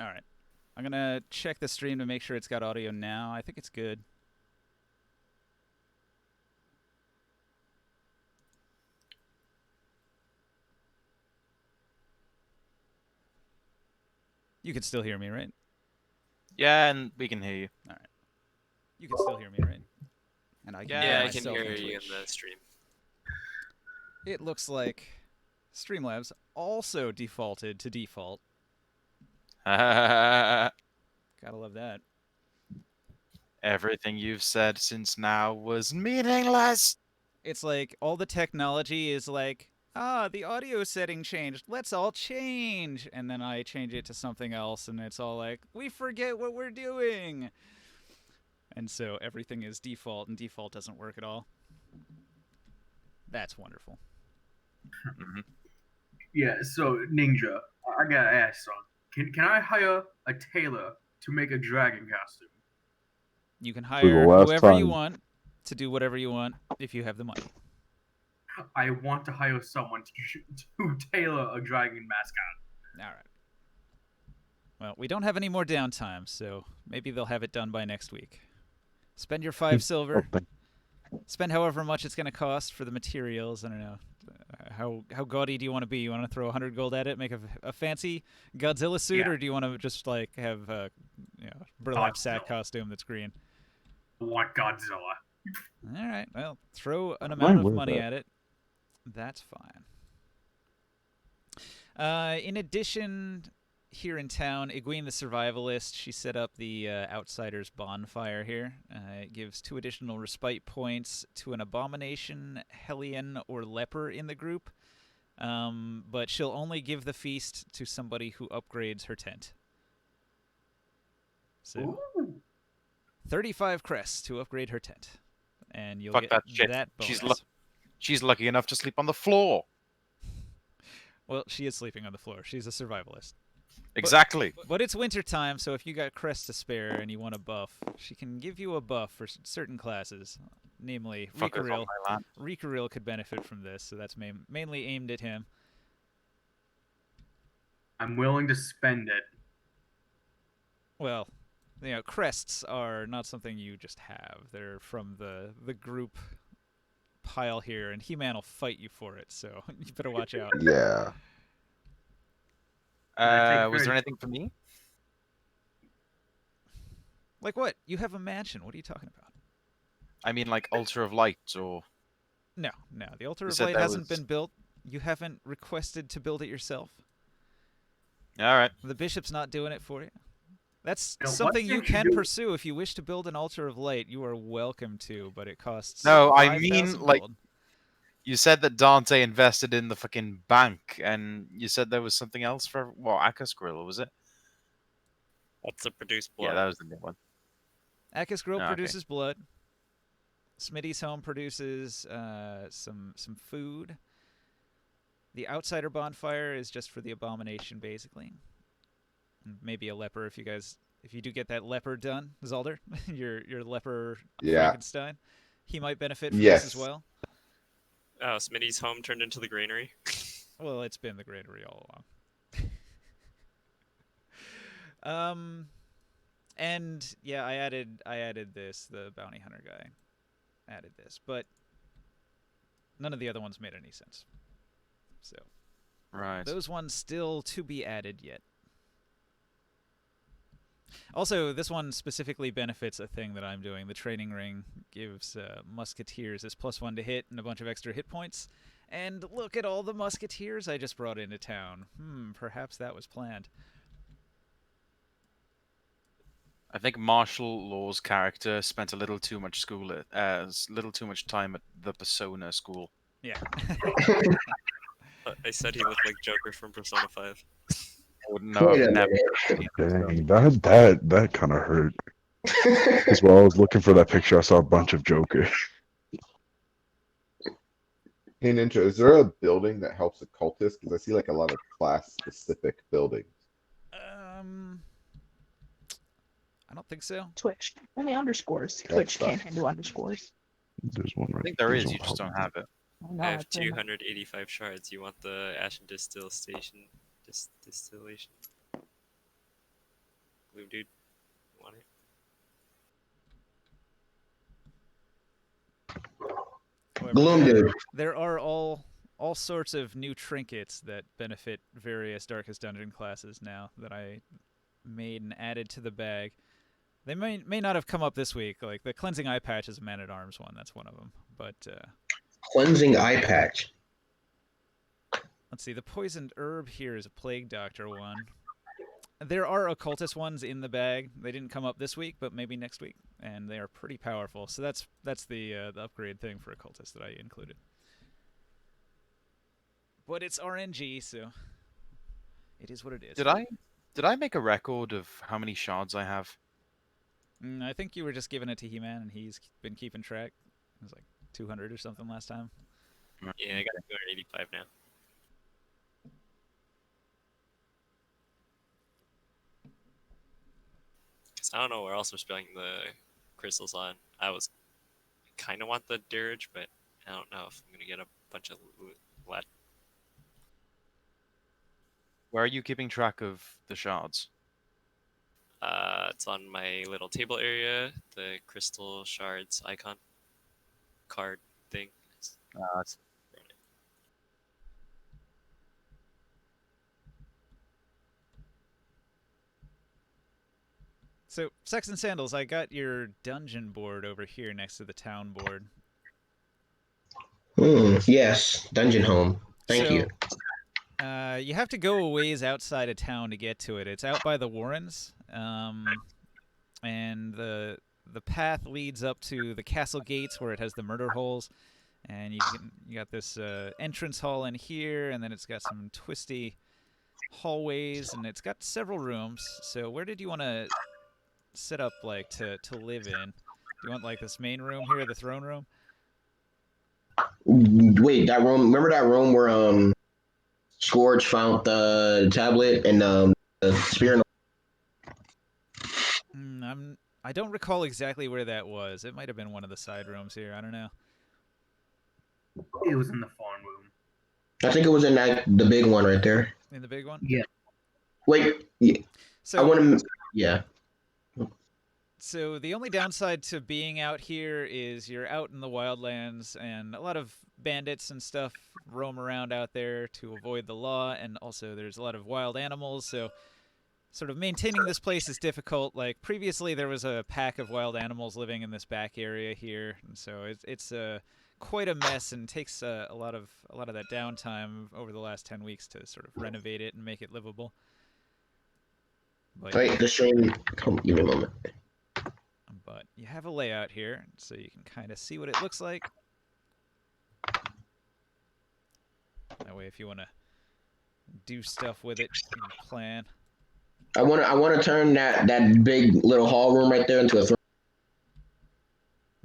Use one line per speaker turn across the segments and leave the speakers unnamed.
All right. I'm gonna check the stream to make sure it's got audio now. I think it's good. You can still hear me, right?
Yeah, and we can hear you.
All right. You can still hear me, right? And I can hear
Yeah, I can
myself
hear
on
you in
Twitch.
the stream.
It looks like Streamlabs also defaulted to default. Gotta love that.
Everything you've said since now was meaningless.
It's like all the technology is like, the audio setting changed. Let's all change. And then I change it to something else, and it's all like, we forget what we're doing. And so everything is default, and default doesn't work at all. That's wonderful.
Mhm.
Yeah, so Ninja, I gotta ask, son. Can I hire a tailor to make a dragon costume?
You can
the
hire
last
whoever you
time.
want to do whatever you want if you have the money.
I want to hire someone to tailor a dragon mascot.
All right. Well, we don't have any more downtime, so maybe they'll have it done by next week. Spend your 5 silver.
Oh,
Spend however much it's going to cost for the materials. I don't know. How gaudy do you want to be? You want to throw 100 gold at it, make a fancy Godzilla suit,
Yeah.
or do you want to just like have a burlap sack
Godzilla.
costume that's green?
I want Godzilla.
All right. Well, throw an
Mine
amount of
were
money
that.
at it. That's fine. In addition, here in town, Egwene the Survivalist, she set up the Outsiders bonfire here. It gives 2 additional respite points to an Abomination, Hellion, or Leper in the group. But she'll only give the feast to somebody who upgrades her tent. So,
Ooh.
35 crests to upgrade her tent. And you'll
Fuck
get
that shit.
that bonus.
She's lucky enough to sleep on the floor.
Well, she is sleeping on the floor. She's a survivalist.
Exactly.
But it's wintertime, so if you got crests to spare and you want a buff, she can give you a buff for certain classes. Namely,
Fuckers on
Rikaril.
my land.
Rikaril could benefit from this, so that's mainly aimed at him.
I'm willing to spend it.
Well, crests are not something you just have. They're from the group pile here, and He-Man will fight you for it, so you better watch out.
Yeah.
Was there anything for me?
Like what? You have a mansion. What are you talking about?
I mean, like Altar of Light, or
No. The Altar
You
of
said
Light
that
hasn't
was-
been built. You haven't requested to build it yourself.
all right.
The bishop's not doing it for you. That's
Now, what
something you
did you
can
do-
pursue if you wish to build an Altar of Light. You are welcome to, but it costs.
No, I
5,000
mean, like-
gold.
You said that Dante invested in the fucking bank, and you said there was something else for Akkus Grill, was it?
That's to produce blood.
Yeah, that was the new one.
Akkus Grill
Okay.
produces blood. Smitty's Home produces some food. The Outsider Bonfire is just for the Abomination, basically. And maybe a leper if you do get that leper done, Zalder, your leper
Yeah.
Frankenstein. He might benefit from
Yes.
this as well.
Oh, Smitty's home turned into the granary.
Well, it's been the granary all along. And yeah, I added this. The bounty hunter guy added this, but none of the other ones made any sense. So
Right.
those ones still to be added yet. Also, this one specifically benefits a thing that I'm doing. The training ring gives musketeers this +1 to hit and a bunch of extra hit points. And look at all the musketeers I just brought into town. Perhaps that was planned.
I think Marshall Law's character spent a little too much time at the Persona school.
Yeah.
I said he looked like Joker from Persona 5.
I wouldn't know.
Wait a
I've never.
Dang, that kind of hurt. As well, I was looking for that picture. I saw a bunch of Joker.
Hey Ninja, is there a building that helps occultists? Because I see like a lot of class-specific buildings.
I don't think so.
Twitch. Only underscores.
That
Twitch
sucks.
can't handle underscores.
There's one right
I think there
there's
is.
one
You just don't
helping.
have it.
Oh, no,
I have
it's in the-
285 shards. You want the Ashen Distillation? Distillation? Blue dude. Want it?
However,
Gloom dude.
there are all sorts of new trinkets that benefit various Darkest Dungeon classes now that I made and added to the bag. They may not have come up this week. Like the Cleansing Eye Patch is a Man-at-Arms one. That's one of them. But
Cleansing eye patch.
let's see. The Poisoned Herb here is a Plague Doctor one. There are Occultist ones in the bag. They didn't come up this week, but maybe next week. And they are pretty powerful. So that's the upgrade thing for Occultist that I included. But it's RNG, so it is what it is.
Did I make a record of how many shards I have?
I think you were just giving it to He-Man, and he's been keeping track. It was like 200 or something last time.
Yeah, I got 285 now. Cause I don't know where else we're spilling the crystals on. I kind of want the Dirge, but I don't know if I'm gonna get a bunch of lead.
Where are you keeping track of the shards?
It's on my little table area, the crystal shards icon card thing.
So, Sex and Sandals, I got your dungeon board over here next to the town board.
Yes, Dungeon Home. Thank you.
You have to go a ways outside of town to get to it. It's out by the Warrens, and the path leads up to the castle gates where it has the murder holes, and you got this entrance hall in here, and then it's got some twisty hallways, and it's got several rooms. So where did you want to set up, like, to live in? Do you want, like, this main room here, the throne room?
Wait, that room. Remember that room where Scourge found the tablet and the spear?
I don't recall exactly where that was. It might have been one of the side rooms here. I don't know.
It was in the farm room.
I think it was in the big one right there.
In the big one?
Yeah.
Wait, yeah.
So
I want to. Yeah.
So the only downside to being out here is you're out in the wildlands, and a lot of bandits and stuff roam around out there to avoid the law, and also there's a lot of wild animals, so sort of maintaining this place is difficult. Like previously there was a pack of wild animals living in this back area here, and so it's quite a mess, and takes a lot of that downtime over the last 10 weeks to sort of renovate it and make it livable. But,
Wait, the stream. Give me a moment.
But you have a layout here, so you can kind of see what it looks like. That way, if you want to do stuff with it, you can plan.
I want to turn that big little hall room right there into a throne.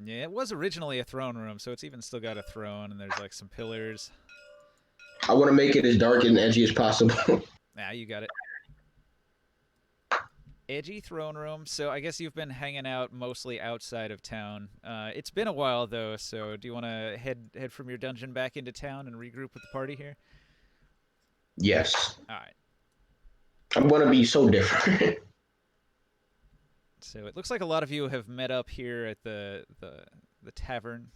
Yeah, it was originally a throne room, so it's even still got a throne, and there's like some pillars.
I want to make it as dark and edgy as possible.
Nah, you got it. Edgy throne room. So I guess you've been hanging out mostly outside of town. It's been a while though, so do you want to head from your dungeon back into town and regroup with the party here?
Yes.
All right.
I'm going to be so different.
So it looks like a lot of you have met up here at the tavern,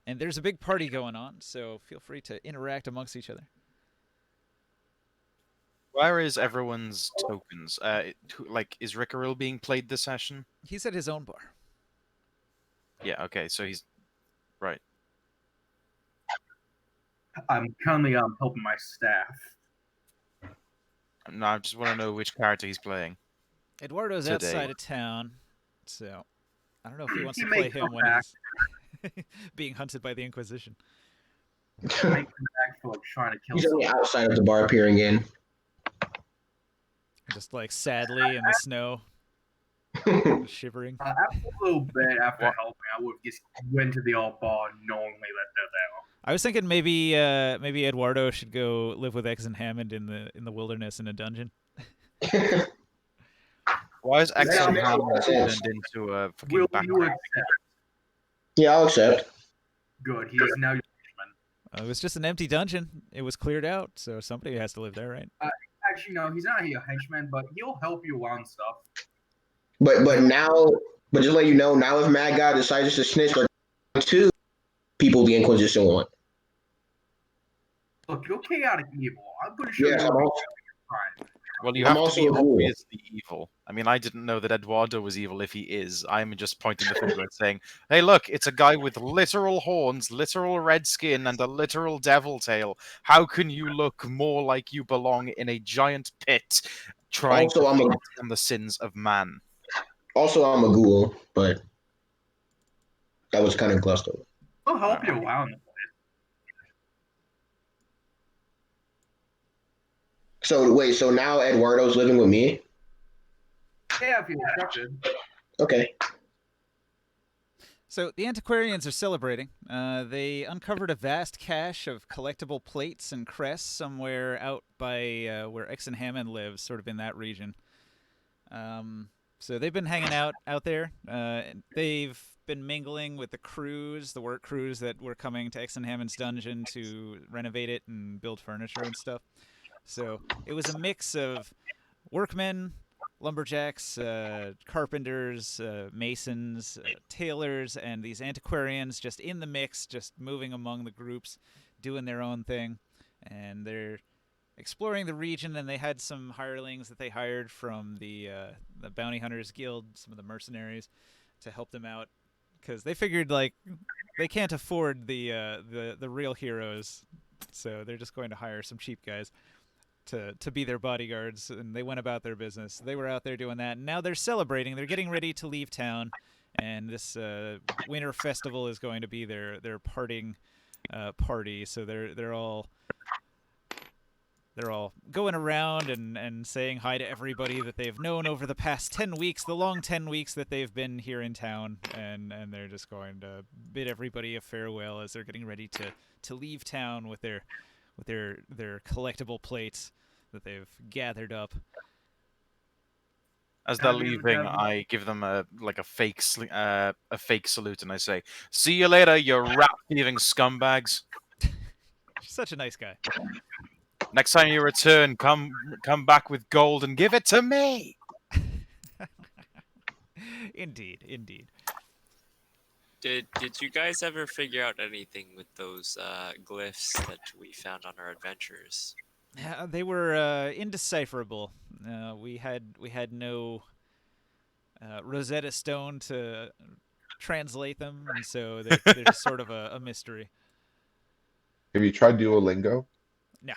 and there's a big party going on. So feel free to interact amongst each other.
Where is everyone's tokens? Like, is Rickaril being played this session?
He's at his own bar.
Yeah, okay, so he's... Right.
I'm currently helping my staff.
No, I just want to know which character he's playing.
Eduardo's
Today.
outside of town, so I don't know if he wants
He
to
may
play him
come
when
back.
he's being hunted by the Inquisition.
Make them back for trying to kill
He's on the
someone.
outside of the bar peering in.
Just like sadly in the snow, shivering.
After a little bit after helping, I would have just went to the old bar and knowingly let them down.
I was thinking maybe Eduardo should go live with X and Hammond in the wilderness in a dungeon.
Why is X
Yeah,
and
yeah,
Hammond
yeah.
turned into a fucking
Will you
background?
accept?
Yeah, I'll accept.
Good, he is now your henchman.
It was just an empty dungeon. It was cleared out, so somebody has to live there, right?
actually, no, he's not a henchman, but he'll help you on stuff.
But just to let you know, now if Mad God decides to snitch, there are 2 people the Inquisition want.
Look, you're chaotic evil. I'm pretty sure
Yes,
you'll
I'm
be
also,
fine.
Well, you
I'm
have to
also
be
a ghoul.
obviously evil. I mean, I didn't know that Eduardo was evil if he is. I'm just pointing the finger and saying, hey, look, it's a guy with literal horns, literal red skin, and a literal devil tail. How can you look more like you belong in a giant pit trying
Also,
to
I'm a-
feast on the sins of man?
Also, I'm a ghoul, but that was kind of glossed over.
He'll help you out.
So wait, so now Eduardo's living with me?
Yeah, if you're instructed.
Okay.
So the antiquarians are celebrating. They uncovered a vast cache of collectible plates and crests somewhere out by where Exon Hammond lives, sort of in that region. So they've been hanging out there. They've been mingling with the crews, the work crews that were coming to Exon Hammond's dungeon to renovate it and build furniture and stuff. So it was a mix of workmen, lumberjacks, carpenters, masons, tailors, and these antiquarians just in the mix, just moving among the groups, doing their own thing. And they're exploring the region, and they had some hirelings that they hired from the Bounty Hunters Guild, some of the mercenaries, to help them out. Because they figured, like, they can't afford the real heroes, so they're just going to hire some cheap guys to be their bodyguards, and they went about their business. They were out there doing that, and now they're celebrating. They're getting ready to leave town, and this winter festival is going to be their parting party. So they're all going around and saying hi to everybody that they've known over the past 10 weeks, the long 10 weeks that they've been here in town, and they're just going to bid everybody a farewell as they're getting ready to leave town with their collectible plates that they've gathered up.
As they're leaving, I give them a fake salute, and I say, "See you later, you rat-thieving scumbags.
You're such a nice guy."
Next time you return, come back with gold and give it to me."
Indeed.
Did you guys ever figure out anything with those glyphs that we found on our adventures?
They were indecipherable. We had no Rosetta Stone to translate them, and so they're just sort of a mystery.
Have you tried Duolingo?
No.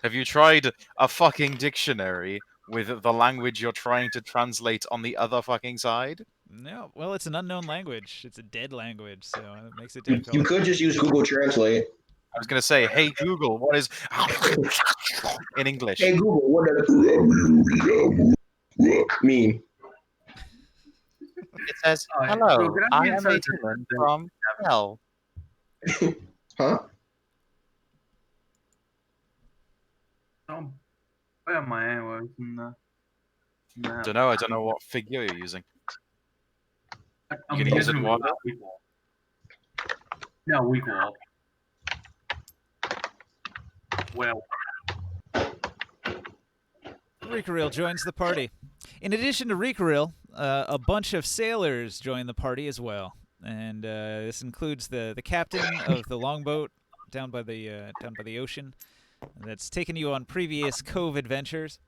Have you tried a fucking dictionary with the language you're trying to translate on the other fucking side?
No. Well, it's an unknown language. It's a dead language, so it makes it
You
difficult.
could just use Google Translate.
I was gonna say, hey Google, what is in English?
Hey Google, what does mean?
It says,
Alright,
hello,
so can I
I
be
am
inside
Adrian from hell.
Huh?
Where am I anyways?
Don't know. I don't know what figure you're using.
I'm
gonna use it
using
water?
weak wall. No, weak wall. Well,
Rikaril joins the party. In addition to Rikaril, a bunch of sailors join the party as well, and this includes the captain of the longboat down by the ocean that's taken you on previous Cove adventures.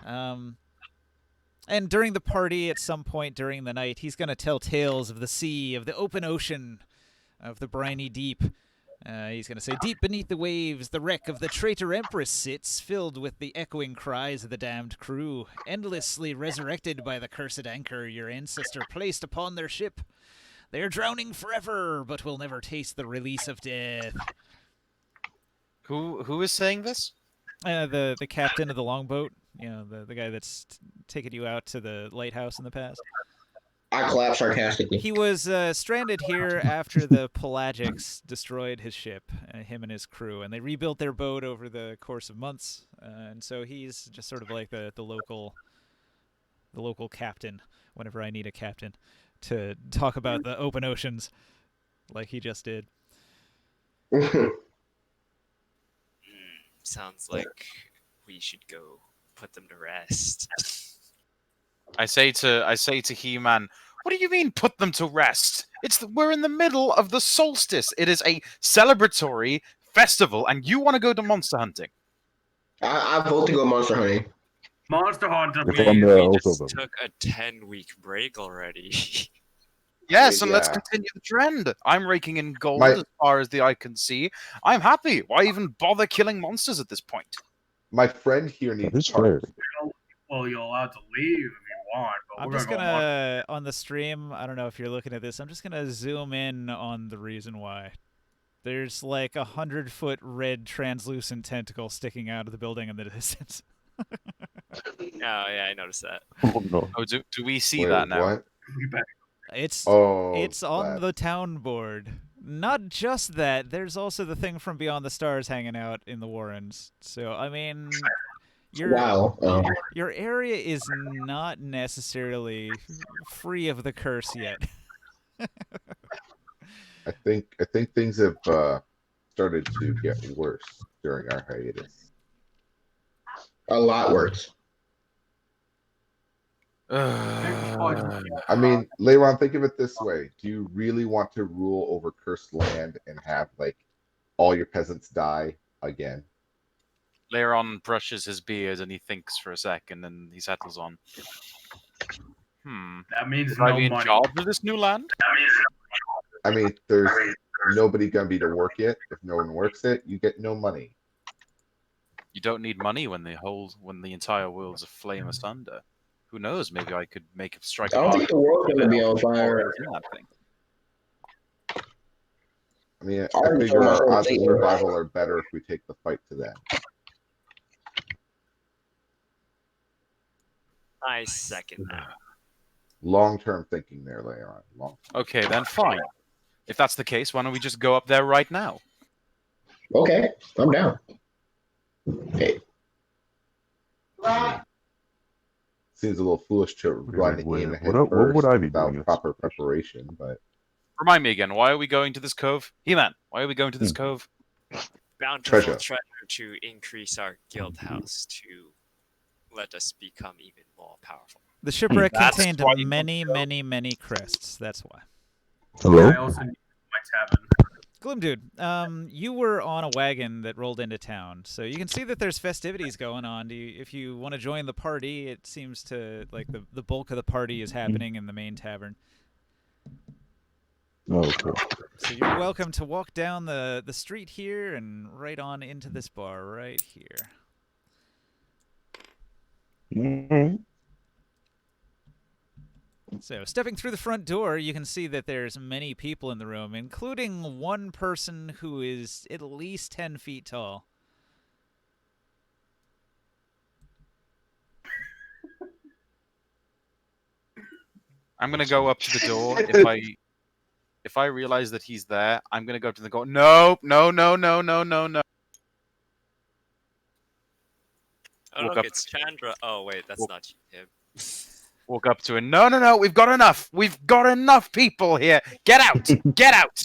And during the party, at some point during the night, he's going to tell tales of the sea, of the open ocean, of the briny deep. He's going to say, deep beneath the waves, the wreck of the traitor Empress sits, filled with the echoing cries of the damned crew, endlessly resurrected by the cursed anchor your ancestor placed upon their ship. They are drowning forever, but will never taste the release of death.
Who is saying this?
The captain of the longboat, the guy that's taken you out to the lighthouse in the past.
I clap sarcastically.
He was stranded here after the Pelagics destroyed his ship, him and his crew, and they rebuilt their boat over the course of months. And so he's just sort of like the local captain. Whenever I need a captain to talk about the open oceans, like he just did.
sounds like we should go put them to rest.
I say to He-Man, what do you mean put them to rest? We're in the middle of the solstice. It is a celebratory festival, and you want to go to monster hunting.
I vote to go monster hunting.
Monster Hunter,
If
please.
I'm there,
We
also
just
vote.
took a 10-week break already.
Yes, and let's
Yeah.
continue the trend. I'm raking in gold
My-
as far as the eye can see. I'm happy. Why even bother killing monsters at this point?
My friend here
That
needs
is fair.
parts.
Well, you're allowed to leave if you want, but
I'm
we're
just
gonna go monster.
gonna on the stream. I don't know if you're looking at this. I'm just gonna zoom in on the reason why. There's like 100-foot red translucent tentacle sticking out of the building in the distance.
Oh yeah, I noticed that.
Oh no.
Oh, do we see
Wait,
that now?
What?
We better-
It's
Oh,
on
that.
the town board. Not just that. There's also the thing from Beyond the Stars hanging out in the Warrens. So I mean,
Wow.
your area is not necessarily free of the curse yet.
I think things have started to get worse during our hiatus.
A lot worse.
I mean, Leiron, think of it this way: do you really want to rule over cursed land and have like all your peasants die again?
Leiron brushes his beard and he thinks for a second, and he settles on.
That means
Should I
no
be in
money.
charge of this new land?
I mean, there's nobody gonna be to work it. If no one works it, you get no money.
You don't need money when the entire world's aflame asunder. Who knows? Maybe I could make a strike.
I don't think the world's gonna be on fire.
In that thing.
I mean, I
already
figure
told
our
myself
odds of
to-
survival are better if we take the fight to them.
I second that.
Long-term thinking there, Leiron. Long.
Okay, then fine. If that's the case, why don't we just go up there right now?
Okay, I'm down. Hey,
Seems a little foolish to run
wait,
in
what
head
would
first
I be
without
doing?
proper preparation, but
Remind me again, why are we going to this cove? He-Man, why are we going to this cove?
Bountiful
Treasure.
treasure to increase our guild house to let us become even more powerful.
The shipwreck
That's
contained
why you
many,
want to go.
many, many crests. That's why.
Hello?
I also need my tavern.
Gloom Dude, you were on a wagon that rolled into town, so you can see that there's festivities going on. If you want to join the party, it seems to like the bulk of the party is happening in the main tavern.
Oh, cool.
So you're welcome to walk down the street here and right on into this bar right here.
Alright.
So, stepping through the front door, you can see that there's many people in the room, including one person who is at least 10 feet tall.
I'm gonna go up to the door. If I realize that he's there, I'm gonna go to the door. No.
Oh
Walk
look,
up.
it's Chandra. Oh wait, that's
Walk-
not him.
Walk up to him. No. We've got enough. We've got enough people here. Get out. Get out.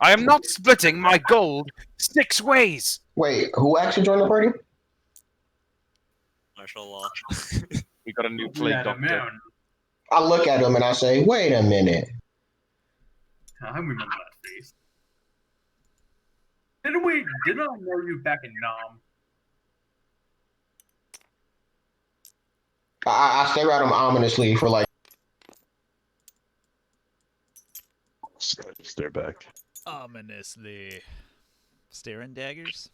I am not splitting my gold 6 ways.
wait, who actually joined the party?
Martial law.
We got a new plague
Let him
doctor.
in.
I look at him and I say, wait a minute.
I remember that face. Didn't I know you back in Nam?
I stare at him ominously for like,
Stare back.
Ominously. Staring daggers?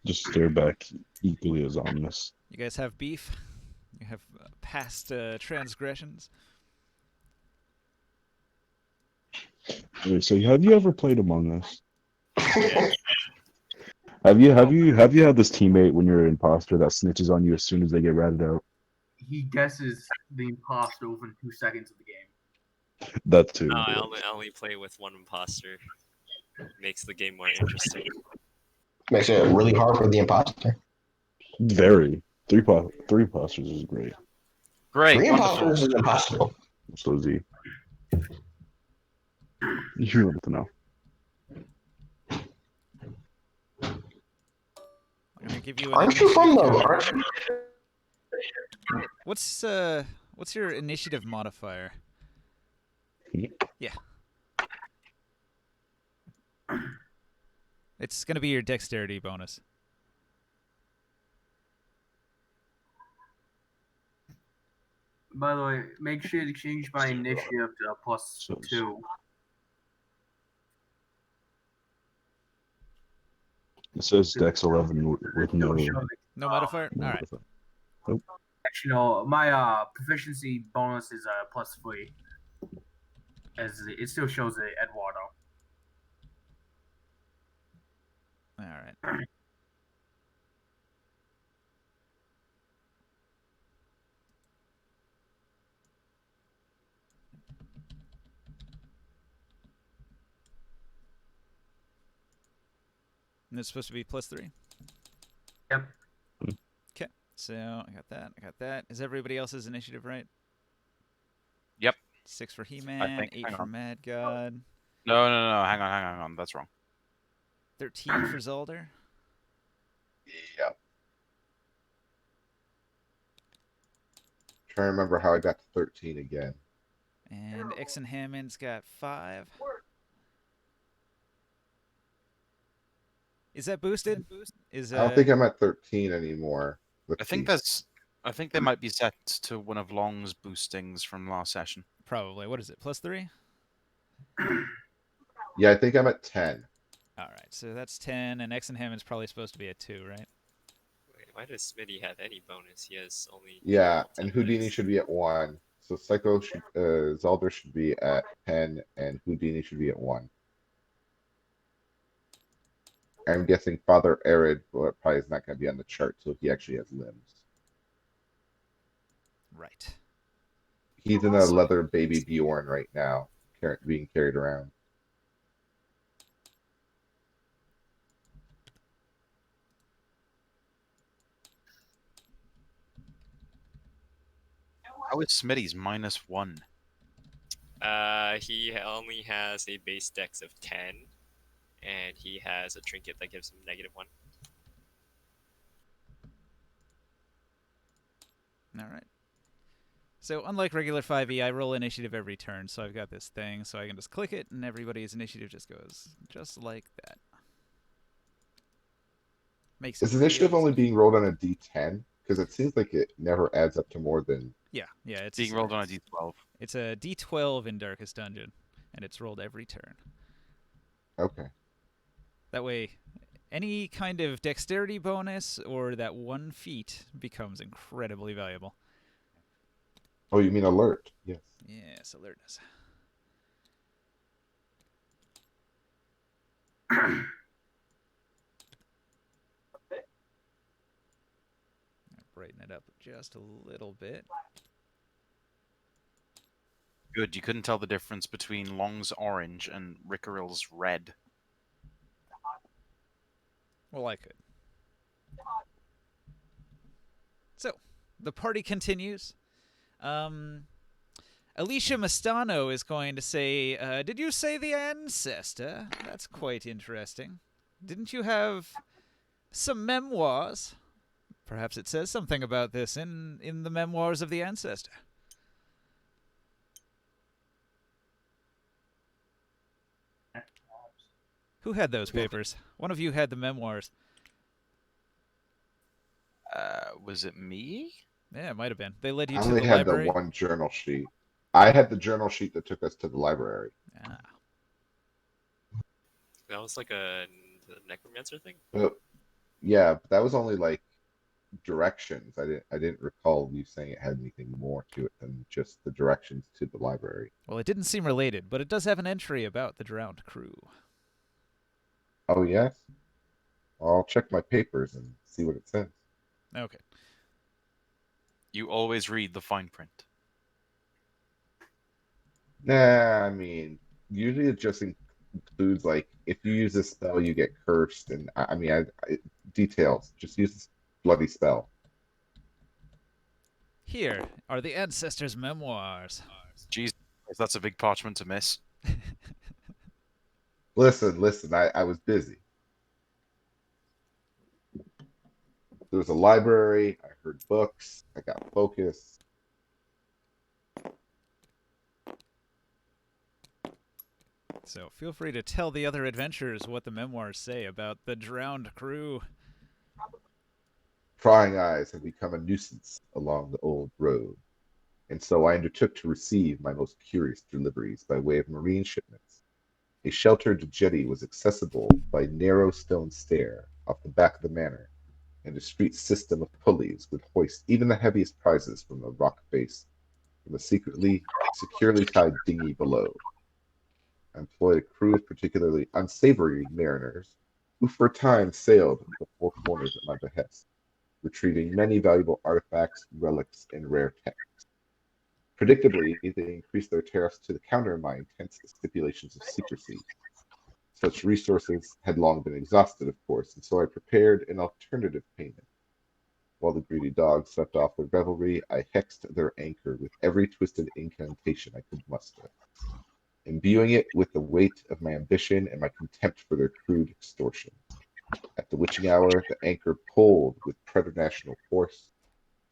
Just stare back equally as ominous.
You guys have beef? You have past transgressions?
Wait, so have you ever played Among Us? Have you had this teammate when you're an imposter that snitches on you as soon as they get ratted out?
He guesses the imposter within 2 seconds of the game.
That too.
No, I only play with one imposter. Makes the game more interesting.
makes it really hard for the imposter.
Very. Three imposters is great.
Great.
3
Wonderful.
imposters is impossible.
So Z. You want to know.
gonna give you an
Aren't you from
initiative
the?
counter.
Aren't you?
What's your initiative modifier? Yeah. It's gonna be your dexterity bonus.
By the way, make sure to change my initiative to +2.
It says Dex 11 with no.
No modifier.
no
All right.
modifier.
Actually, no, my proficiency bonus is +3. As it still shows it Eduardo.
All right. And it's supposed to be +3.
Yep.
Okay. So I got that. I got that. Is everybody else's initiative right?
Yep.
6 for He-Man,
think.
8
Hang
for
on.
Mad God,
No. Hang on. That's wrong.
13 for Zalder.
Yep. Trying to remember how I got to 13 again.
And X and Hammond's got 5. Is that boosted? Is
I don't think I'm at 13 anymore. Let's
I think
see.
they might be set to one of Long's boostings from last session.
probably. What is it? +3?
Yeah, I think I'm at 10.
All right. So that's 10, and X and Hammond's probably supposed to be at 2, right?
Wait, why does Smitty have any bonus? He has only.
Yeah,
10
and Houdini
dice.
should be at 1. So Psycho should, Zalder should be at 10, and Houdini should be at 1. I'm guessing Father Arid probably is not going to be on the chart, so he actually has limbs.
Right.
He's in a leather baby Bjorn right now, being carried around.
How is Smitty's -1?
He only has a base dex of 10, and he has a trinket that gives him -1.
All right. So unlike regular 5e, I roll initiative every turn, so I've got this thing, so I can just click it, and everybody's initiative just goes just like that. Makes
Is
it
initiative
real
only
easy.
being rolled on a D10? Because it seems like it never adds up to more than.
Yeah, it's
Being rolled on a D12.
It's a D12 in Darkest Dungeon, and it's rolled every turn.
Okay.
That way, any kind of dexterity bonus or that 1 feat becomes incredibly valuable.
Oh, you mean alert? Yes.
Yes, alertness. Brighten it up just a little bit.
Good, you couldn't tell the difference between Long's orange and Rickeril's red.
Well, I could. So, the party continues. Alicia Mastano is going to say, did you say the ancestor? That's quite interesting. Didn't you have some memoirs? Perhaps it says something about this in the memoirs of the ancestor. Who had those papers? One of you had the memoirs.
Was it me?
Yeah, it might have been. They led you
I
to
only
the
had
library.
the one journal sheet. I had the journal sheet that took us to the library.
Ah.
That was like the necromancer thing.
But yeah, but that was only like directions. I didn't recall you saying it had anything more to it than just the directions to the library.
Well, it didn't seem related, but it does have an entry about the drowned crew.
Oh yes? I'll check my papers and see what it says.
Okay.
You always read the fine print.
Nah, I mean, usually it just includes like if you use this spell, you get cursed, and I mean, details. Just use this bloody spell.
Here are the ancestors' memoirs.
Jeez, that's a big parchment to miss.
Listen, I was busy. There was a library. I heard books. I got focus.
So feel free to tell the other adventurers what the memoirs say about the drowned crew.
Prying eyes had become a nuisance along the old road, and so I undertook to receive my most curious deliveries by way of marine shipments. A sheltered jetty was accessible by narrow stone stair off the back of the manor, and a street system of pulleys would hoist even the heaviest prizes from the rock face from a securely tied dinghy below. I employed a crew of particularly unsavory mariners, who for a time sailed the four corners at my behest, retrieving many valuable artifacts, relics, and rare texts. Predictably, they increased their tariffs to counter my intense stipulations of secrecy. Such resources had long been exhausted, of course, and so I prepared an alternative payment. While the greedy dogs slept off their revelry, I hexed their anchor with every twisted incantation I could muster, imbuing it with the weight of my ambition and my contempt for their crude extortion. At the witching hour, the anchor pulled with preternational force,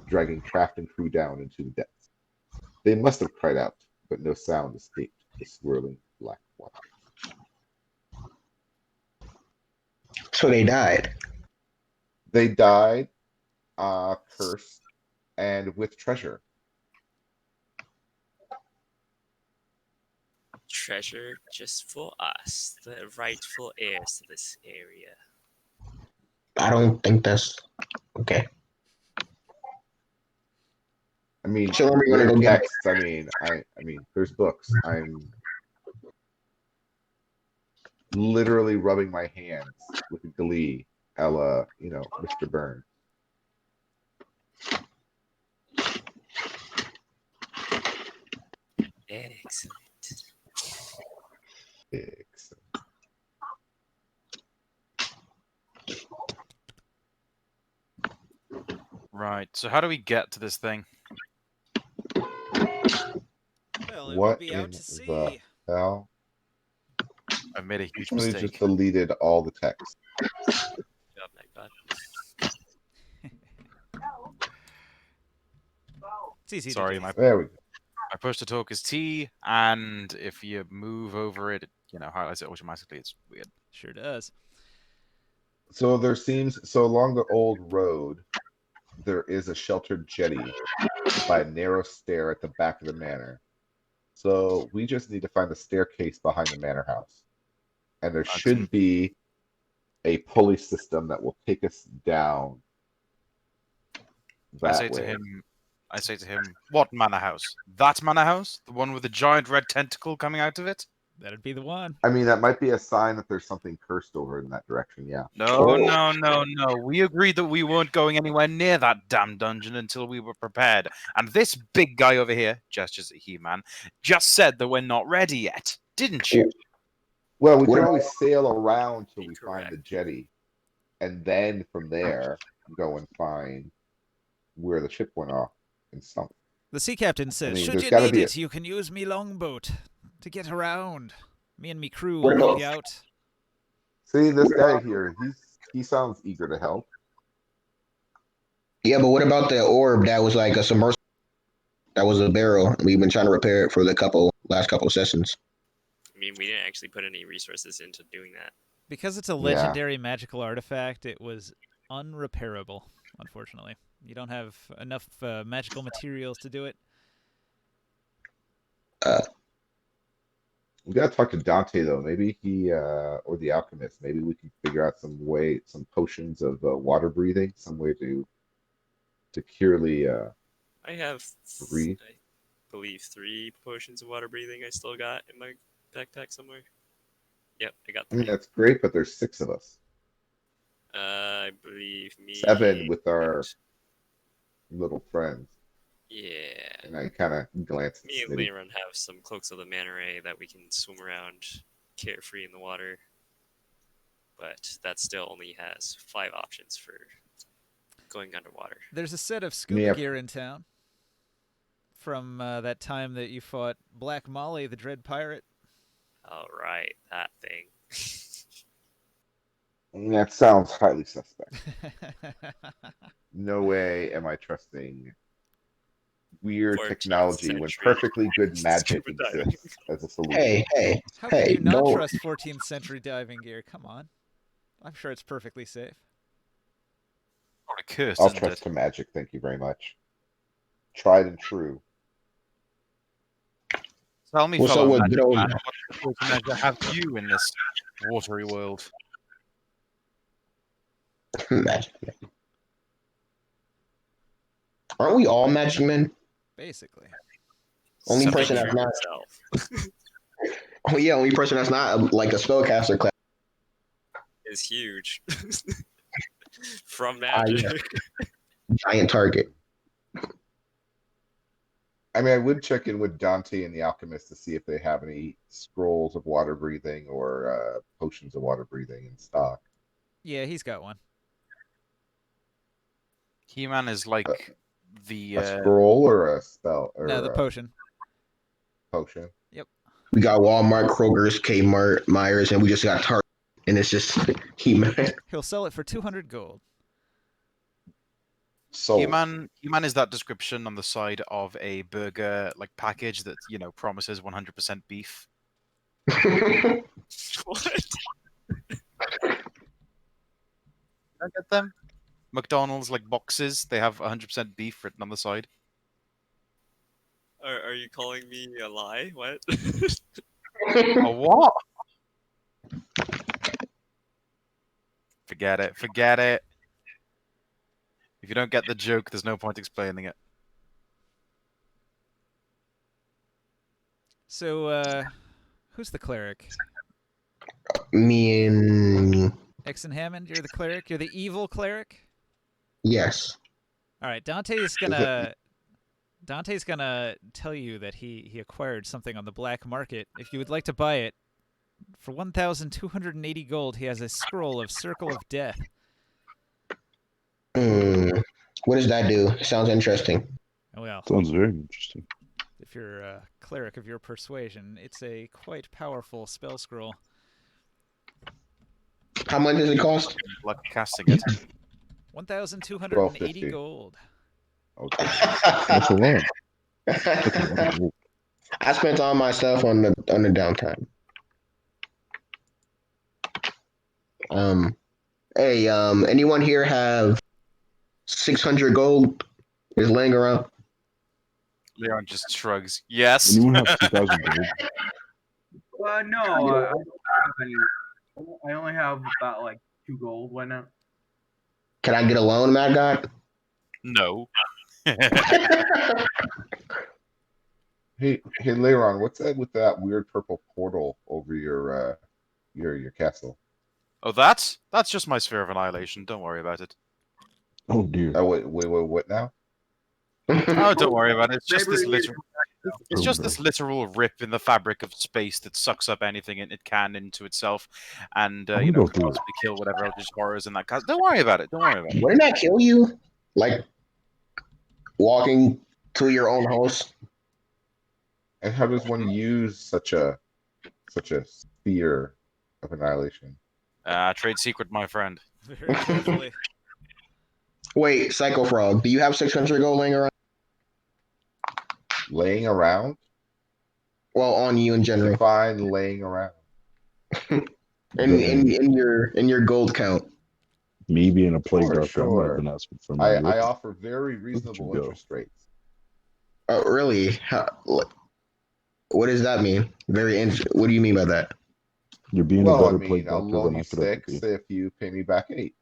dragging craft and crew down into the depths. They must have cried out, but no sound escaped the swirling black water.
So they died.
They died, cursed, and with treasure.
Treasure just for us, the rightful heirs to this area.
I don't think that's okay.
I mean,
So are we gonna
rare
go get
texts. I mean, there's books. I'm literally rubbing my hands with glee, a la, Mr. Burns.
Excellent.
Excellent.
Right. So how do we get to this thing?
Well, it will
What
be
in
out to
the
sea.
hell?
I've made a huge
Somebody
mistake.
just deleted all the text.
Good job, Nightbot.
It's easy
Sorry,
to do.
There we go.
my push to talk is T, and if you move over it, highlights it automatically. It's weird.
Sure does.
So along the old road, there is a sheltered jetty by a narrow stair at the back of the manor. So we just need to find the staircase behind the manor house. And there should be a pulley system that will take us down
I
that
say
way.
to him, what manor house? That manor house? The one with the giant red tentacle coming out of it?
That'd be the one.
I mean, that might be a sign that there's something cursed over in that direction, yeah.
No, no, no, no. We agreed that we weren't going anywhere near that damn dungeon until we were prepared. And this big guy over here, gestures at He-Man, just said that we're not ready yet. Didn't you?
Well, we
What
can
about-
always sail around till we find the
Incorrect.
jetty. And then from there, go and find where the ship went off and sunk.
The sea captain says,
mean,
should
there's
you
gotta
need
be
it, you can use me longboat to get around. Me and me crew
What
will help
about-
you out.
See, this guy here, he sounds eager to help.
Yeah, but what about the orb that was like a submersible? That was a barrel. We've been trying to repair it for the last couple of sessions.
I mean, we didn't actually put any resources into doing that.
Because it's a legendary magical artifact, it was unrepairable, unfortunately. You don't have enough magical materials to do it.
We gotta talk to Dante though. Maybe he or the alchemist. Maybe we can figure out some potions of water breathing, some way to securely
I have,
Breathe.
I believe, 3 potions of water breathing I still got in my backpack somewhere. Yep, I got
I mean
3.
that's great, but there's 6 of us.
I believe me.
7 with our little friends.
Yeah.
And I kinda glanced at
Me and
Smitty.
Leiron have some cloaks of the Manta Ray that we can swim around carefree in the water. But that still only has 5 options for going underwater.
There's a set of scuba
Yep.
gear in town from that time that you fought Black Molly, the Dread Pirate.
All right, that thing.
That sounds highly suspect. no way am I trusting weird
14th
technology when
century
perfectly good magic
scuba diving.
exists as a solution.
Hey,
How can
hey,
you not
don't.
trust 14th century diving gear? Come on. I'm sure it's perfectly safe.
Not a curse,
I'll
isn't
trust
it?
to magic, thank you very much. Tried and true.
Tell me,
What's
fellow
up with
magic
good old-
man, what secret measure have you in this watery world?
Magic. Aren't we all magic men?
Basically.
Only
Speak
person
for
that's not.
yourself
Oh yeah, only person that's not like a spellcaster class.
is huge. From
yeah.
magic.
Giant target.
I mean, I would check in with Dante and the Alchemist to see if they have any scrolls of water breathing or potions of water breathing in stock.
Yeah, he's got one.
He-Man is like the
A scroll or a spell or
No, the
a
potion.
potion.
We got Walmart, Kroger's, Kmart, Myers, and we just got Target, and it's just He-Man.
He'll sell it for 200 gold.
Sold.
He-Man is that description on the side of a burger like package that promises 100% beef.
What?
I get them. McDonald's like boxes, they have 100% beef written on the side.
Are you calling me a lie? What?
A what? Forget it. Forget it. If you don't get the joke, there's no point explaining it.
So, who's the cleric?
Me and
Exon Hammond, you're the cleric? You're the evil cleric?
yes.
All right, Dante's gonna tell you that he acquired something on the black market. If you would like to buy it, for 1,280 gold, he has a scroll of Circle of Death.
What does that do? Sounds interesting.
Well,
Sounds very interesting.
if you're a cleric of your persuasion, it's a quite powerful spell scroll.
How much does it cost?
Like casting it.
1,280
$12.50.
gold.
Okay.
That's a lot. That's a lot of gold.
I spent all my stuff on the downtime. Hey, anyone here have 600 gold is laying around?
Leon just shrugs. Yes.
Anyone have 2,000 gold?
No, I don't have any. I only have about like 2 gold right now.
Can I get a loan, Mad God?
No.
Hey, Leiron, what's that with that weird purple portal over your castle?
Oh, that's just my sphere of annihilation. Don't worry about it.
Oh dear.
Oh wait, what now?
Oh, don't worry about it. It's just this
Maybe-
literal. It's just this literal rip in the fabric of space that sucks up anything it can into itself, and
I'm gonna go
can
through it.
possibly kill whatever Eldritch horrors in that cast. Don't worry about it. Don't worry about it.
Wouldn't that kill you? Like walking to your own house?
And how does one use such a sphere of annihilation?
Trade secret, my friend.
Very carefully.
Wait, Psycho Frog, do you have 600 gold laying around?
Laying around?
Well, on you in general,
Define laying around.
in your gold count.
Me being a plague
Sure,
doctor,
sure.
I'm not been asking for money.
I offer very reasonable
go.
interest rates.
Oh, really? What does that mean? What do you mean by that?
You're being
Well,
a
I
better
mean,
plague
I'll
doctor
loan
than I
you
could ever
6
be.
if you pay me back 8.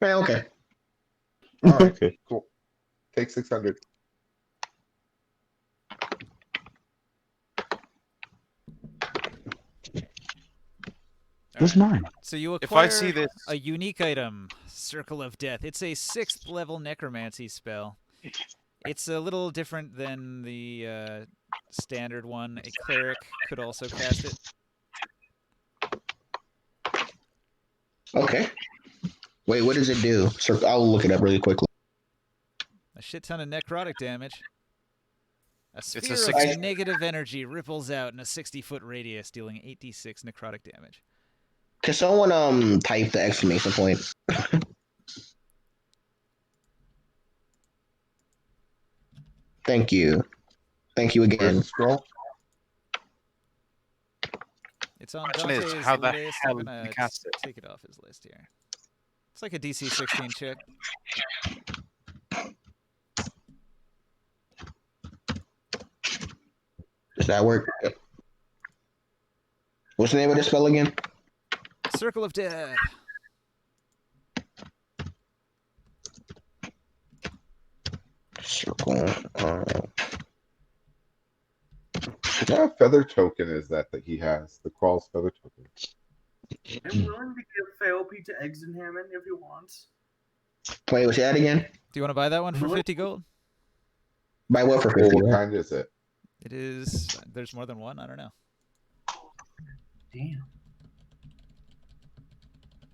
Okay.
All right,
Okay.
cool. Take 600.
That's mine.
So you
If I
acquire
see this,
a unique item, Circle of Death. It's a 6th level necromancy spell. It's a little different than the standard one. A cleric could also cast it.
Okay. Wait, what does it do? I'll look it up really quickly.
A shit ton of necrotic damage. A sphere
a
of
60
negative energy ripples out in a 60-foot radius, dealing 8d6 necrotic damage.
Can someone type the exclamation point? Thank you. Thank you
Where's
again.
the scroll?
It's on
Question is,
Dante's
how the
list.
hell
I'm
did
gonna
you cast it?
take it off his list here. It's like a DC 16 check.
Does that work? What's the name of the spell again?
Circle of Death.
Circle.
Yeah, feather token is that he has. The crawl's feather token.
I'm willing to give Phailpe to Exenhammon if he wants.
Wait, what's that again?
Do you want to buy that one for 50 gold?
Buy what for
Well,
50?
what kind is it?
It is. There's more than one. I don't know.
Damn.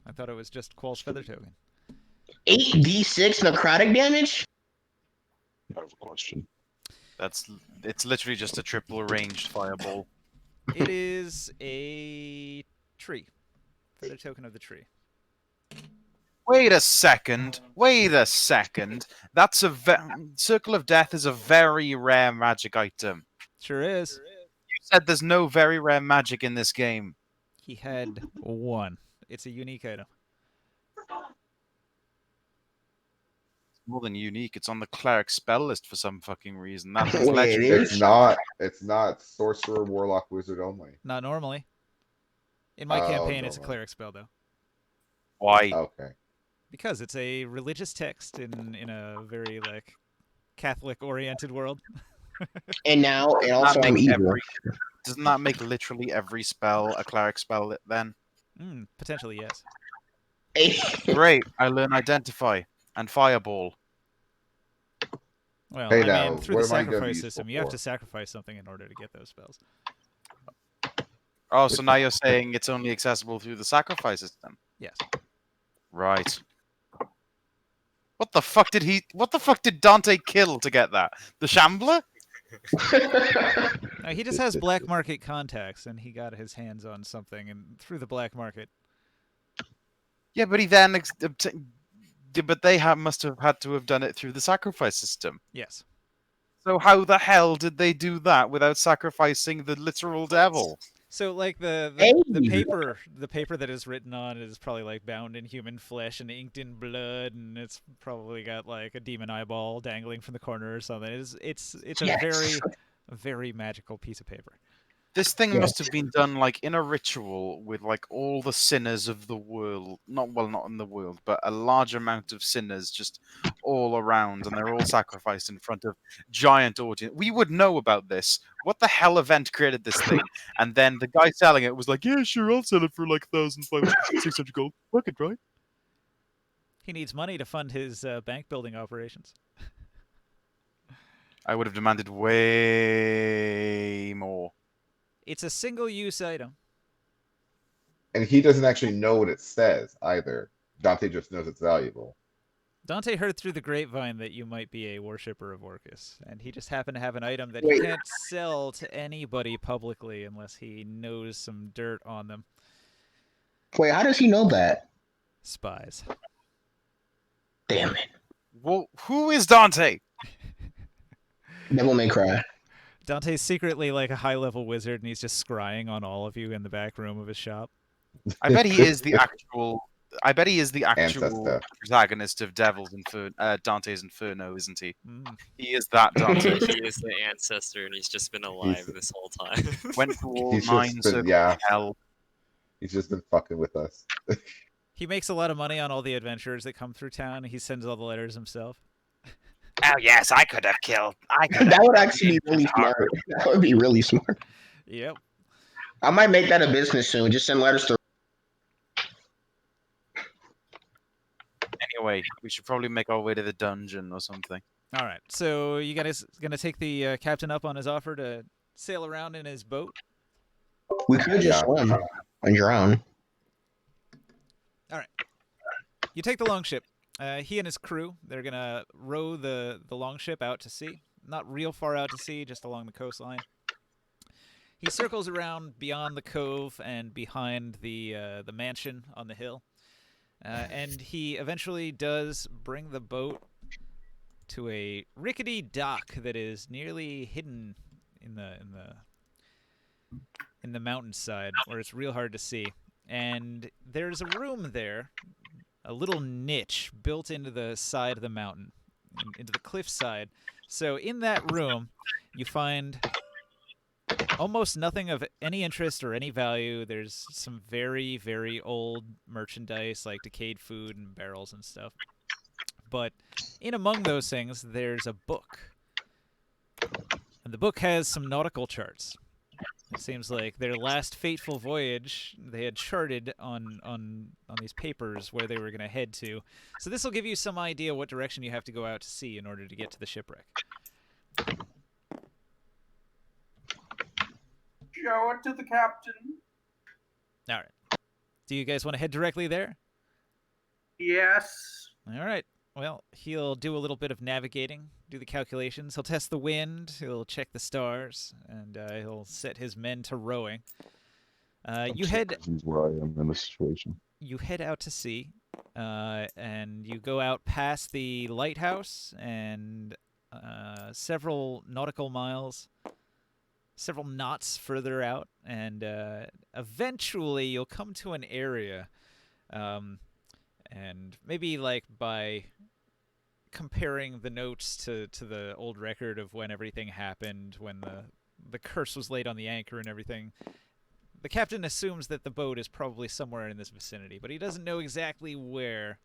I thought it was just Qual's feather token.
8d6 necrotic damage?
I have a question.
It's literally just a triple ranged fireball.
It is a tree. Feather token of the tree.
Wait a second. Wait a second. That's a Circle of Death is a very rare magic item.
Sure is.
You said there's no very rare magic in this game.
He had one. It's a unique item.
More than unique. It's on the cleric spell list for some fucking reason. That's
Wait,
legendary.
it
It's not sorcerer, warlock, wizard only.
Not normally. In my
Oh,
campaign, it's a
normally.
cleric spell, though.
Why?
Okay.
Because it's a religious text in a very, like, Catholic-oriented world.
And now, and
Doesn't
also
that
I'm
make
evil.
Doesn't that make literally every spell a cleric spell then?
Potentially, yes.
Great. I learn Identify and Fireball.
Well,
Hey,
I
now,
mean, through
what
the
am I gonna be
sacrifice
useful
system, you have
for?
to sacrifice something in order to get those spells.
Oh, so now you're saying it's only accessible through the sacrifice system?
Yes.
Right. What the fuck did Dante kill to get that? The Shambler?
No, he just has black market contacts, and he got his hands on something and through the black market.
Yeah, but he then but they must have had to have done it through the sacrifice system.
Yes.
So how the hell did they do that without sacrificing the literal devil?
So, like, the paper that is written on is probably, like, bound in human flesh and inked in blood, and it's probably got, like, a demon eyeball dangling from the corner or something. It's a
Yes.
very magical piece of paper.
This thing
Yeah.
must have been done like in a ritual with like all the sinners of the world. Not in the world, but a large amount of sinners just all around, and they're all sacrificed in front of giant audience. We would know about this. What the hell event created this thing? And then the guy selling it was like, "Yeah, sure, I'll sell it for like 1,500, 600 gold. Fuck it, right?"
He needs money to fund his bank building operations.
I would have demanded way more.
It's a single-use item.
And he doesn't actually know what it says either. Dante just knows it's valuable.
Dante heard through the grapevine that you might be a worshipper of Orcus, and he just happened to have an item that he
Wait.
can't sell to anybody publicly unless he knows some dirt on them.
Wait, how does he know that?
Spies.
Damn it.
Well, who is Dante?
Devil May Cry.
Dante's secretly like a high-level wizard, and he's just scrying on all of you in the back room of his shop.
I bet he is the actual. I bet he is the actual
Ancestor.
protagonist of Dante's Inferno, isn't he?
Mm.
He is that Dante.
He is the ancestor, and he's just been alive
He's-
this whole time.
Went through all
He's
9
just been,
circles
yeah,
of hell.
he's just been fucking with us.
He makes a lot of money on all the adventurers that come through town. He sends all the letters himself.
Oh yes, I could have killed.
That would actually be really smart. That would be really smart.
Yep.
I might make that a business soon. Just send letters to.
Anyway, we should probably make our way to the dungeon or something.
All right. So you guys gonna take the captain up on his offer to sail around in his boat?
We could just
Yeah.
swim and drown.
You take the longship. He and his crew, they're gonna row the longship out to sea. Not real far out to sea, just along the coastline. He circles around beyond the cove and behind the mansion on the hill, and he eventually does bring the boat to a rickety dock that is nearly hidden in the mountainside, where it's real hard to see. And there's a room there, a little niche built into the side of the mountain, into the cliffside. So in that room, you find almost nothing of any interest or any value. There's some very, very old merchandise, like decayed food and barrels and stuff. But in among those things, there's a book. And the book has some nautical charts. It seems like their last fateful voyage, they had charted on these papers where they were going to head to. So this will give you some idea what direction you have to go out to sea in order to get to the shipwreck.
Show it to the captain.
All right. Do you guys want to head directly there?
Yes.
All right. Well, he'll do a little bit of navigating, do the calculations. He'll test the wind, he'll check the stars, and he'll set his men to rowing. You head
This is where I am in this situation.
you head out to sea, and you go out past the lighthouse and several nautical miles, several knots further out, and eventually you'll come to an area, and maybe like by comparing the notes to the old record of when everything happened, when the curse was laid on the anchor and everything, the captain assumes that the boat is probably somewhere in this vicinity, but he doesn't know exactly where.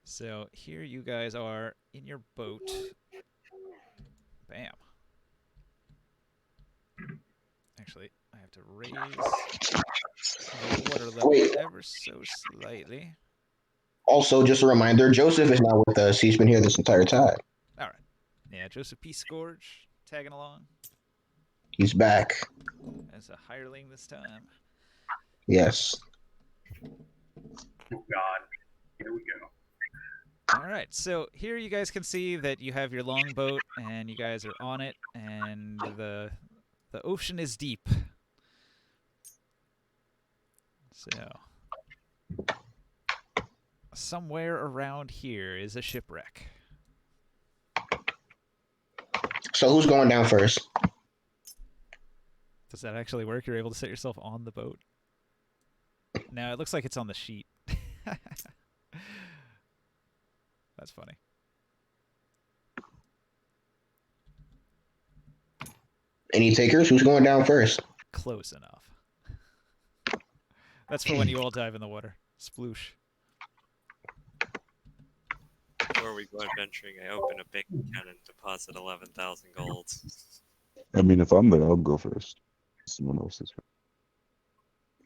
So here you guys are in your boat. Bam. Actually, I have to raise the water level
Wait.
ever so slightly.
Also, just a reminder, Joseph is not with us. He's been here this entire time.
All right. Yeah, Joseph P. Scourge tagging along
He's back.
as a hireling this time.
Yes.
Oh God. Here we go.
All right, so here you guys can see that you have your longboat, and you guys are on it, and the ocean is deep. So somewhere around here is a shipwreck.
So who's going down first?
Does that actually work? You're able to set yourself on the boat? No, it looks like it's on the sheet. That's funny.
Any takers? Who's going down first?
Close enough. That's for when you all dive in the water. Sploosh.
Before we go adventuring, I open a bank account and deposit 11,000 gold.
I mean, if I'm there, I'll go first. Someone else is.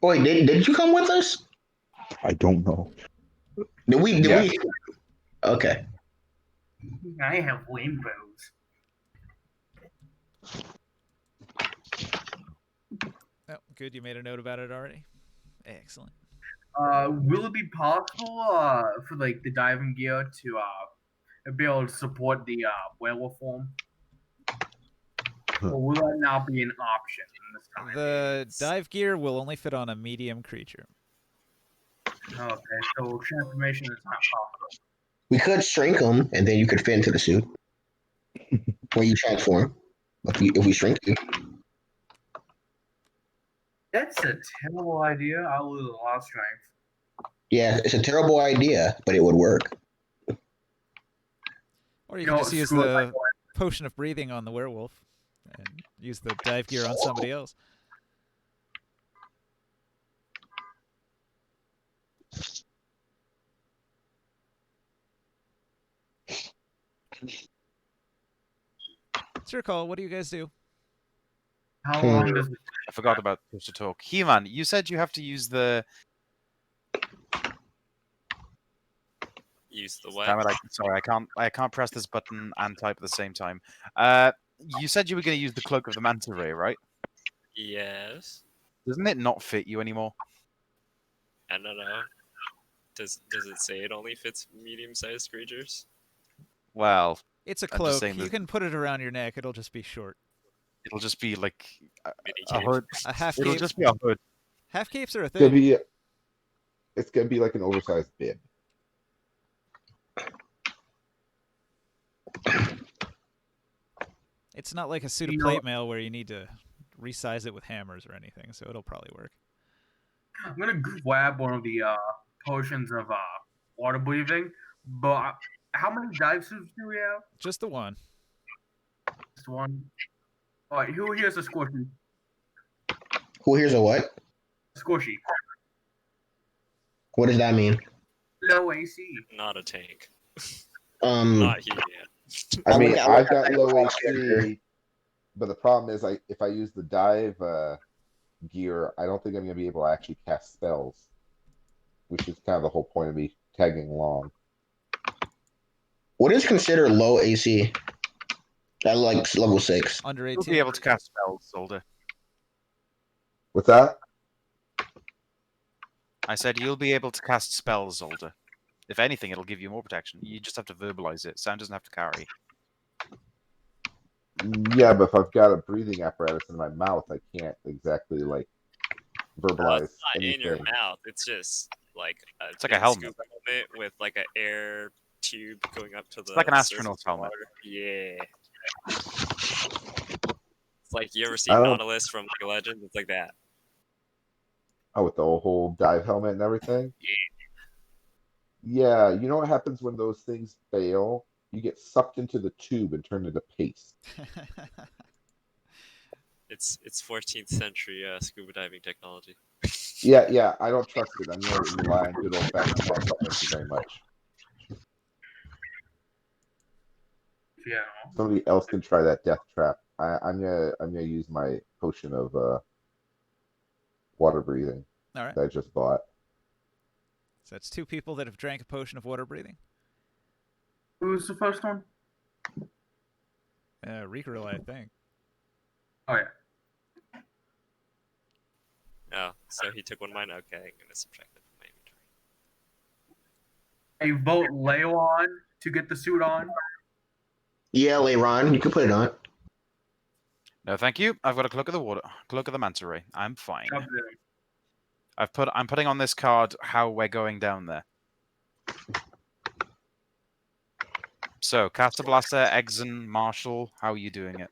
Wait, did you come with us?
I don't know.
Did we?
Yes.
Okay.
I have rainbows.
Oh, good. You made a note about it already. Excellent.
Will it be possible for like the diving gear to be able to support the werewolf form? Or will that not be an option this time?
The dive gear will only fit on a medium creature.
Okay, so transformation is not possible.
We could shrink him, and then you could fit into the suit when you transform. If we shrink you.
That's a terrible idea. I'll lose a lot of strength.
Yeah, it's a terrible idea, but it would work.
Or you
No,
can just use
screw it,
the potion of breathing on the werewolf and use the dive gear on somebody else. It's your call. What do you guys do?
How long does it
I forgot about push to talk. He-Man, you said you have to use the.
Use the what?
Damn it! Sorry, I can't press this button and type at the same time. You said you were going to use the cloak of the manta ray, right?
Yes.
Doesn't it not fit you anymore?
I don't know. Does it say it only fits medium-sized creatures?
Well,
It's a
I'm just
cloak.
saying
You
that-
can put it around your neck. It'll just be short.
it'll just be like
Mini
a
cape.
hood.
A half
It'll
cape.
just be a hood.
Half capes are a
It's gonna
thing.
be. It's gonna be like an oversized bib.
It's not like a suit of
You know-
plate mail where you need to resize it with hammers or anything, so it'll probably work.
I'm gonna grab one of the potions of water breathing, but how many dive suits do we have?
Just the one.
Just one. All right, who here's a squishy?
Who here's a what?
Squishy.
What does that mean?
Low AC.
Not a tank.
Um,
Not he yet.
I
I
mean,
look- I
I've
look
got
at
low
that character.
AC, but the problem is, if I use the dive gear, I don't think I'm gonna be able to actually cast spells, which is kind of the whole point of me tagging along.
what is considered low AC? At like level 6.
Under
You'll
18.
be able to cast spells, Solder.
What's that?
I said you'll be able to cast spells, Zolder. If anything, it'll give you more protection. You just have to verbalize it. Sound doesn't have to carry.
Yeah, but if I've got a breathing apparatus in my mouth, I can't exactly like
Well,
verbalize
it's not in your
anything.
mouth. It's just like
It's like a
big
helmet.
scuba helmet with like an air tube going up to the.
like an
surface
astronaut's
of the
helmet.
water. Yeah. It's like you ever see
I don't-
Nautilus from League of Legends? It's like that.
Oh, with the whole dive helmet and everything? Yeah, you know what happens when those things fail? You get sucked into the tube and turned into paste.
It's 14th century scuba diving technology.
Yeah, I don't trust it. I'm going to rely on good old fashioned magic. Thank you very much.
Yeah.
Somebody else can try that death trap. I'm gonna use my potion of water breathing
All right.
that I just bought.
So that's 2 people that have drank a potion of water breathing.
Who's the first one?
Rikuril, I think.
Oh yeah.
Oh, so he took one of mine? Okay, I'm gonna subtract it from my inventory.
A vote Leon to get the suit on.
Yeah, Leiron, you can put it on.
No, thank you. I've got a cloak of the water, cloak of the manta ray. I'm fine.
Up there.
I'm putting on this card how we're going down there. So, Caster Blaster, Exon, Marshall, how are you doing it?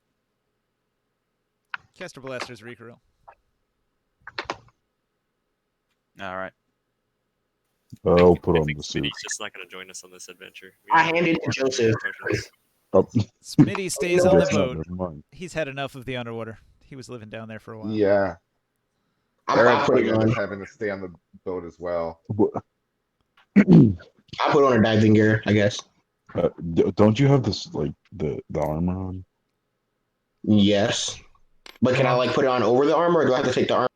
Caster Blaster's Rikuril.
All right.
I'll put
I
on
think
the suit.
Smitty's just not gonna join us on this adventure.
I handed it to Joseph.
Oh,
Smitty stays on the
guess not,
boat.
never mind.
He's had enough of the underwater. He was living down there for a while.
Yeah,
I'll
Aaron's
put
probably
it
gonna end
on.
up having to stay on the boat as well.
I'll put on a diving gear, I guess.
Don't you have this like the armor on?
Yes. But can I like put it on over the armor, or do I have to take the armor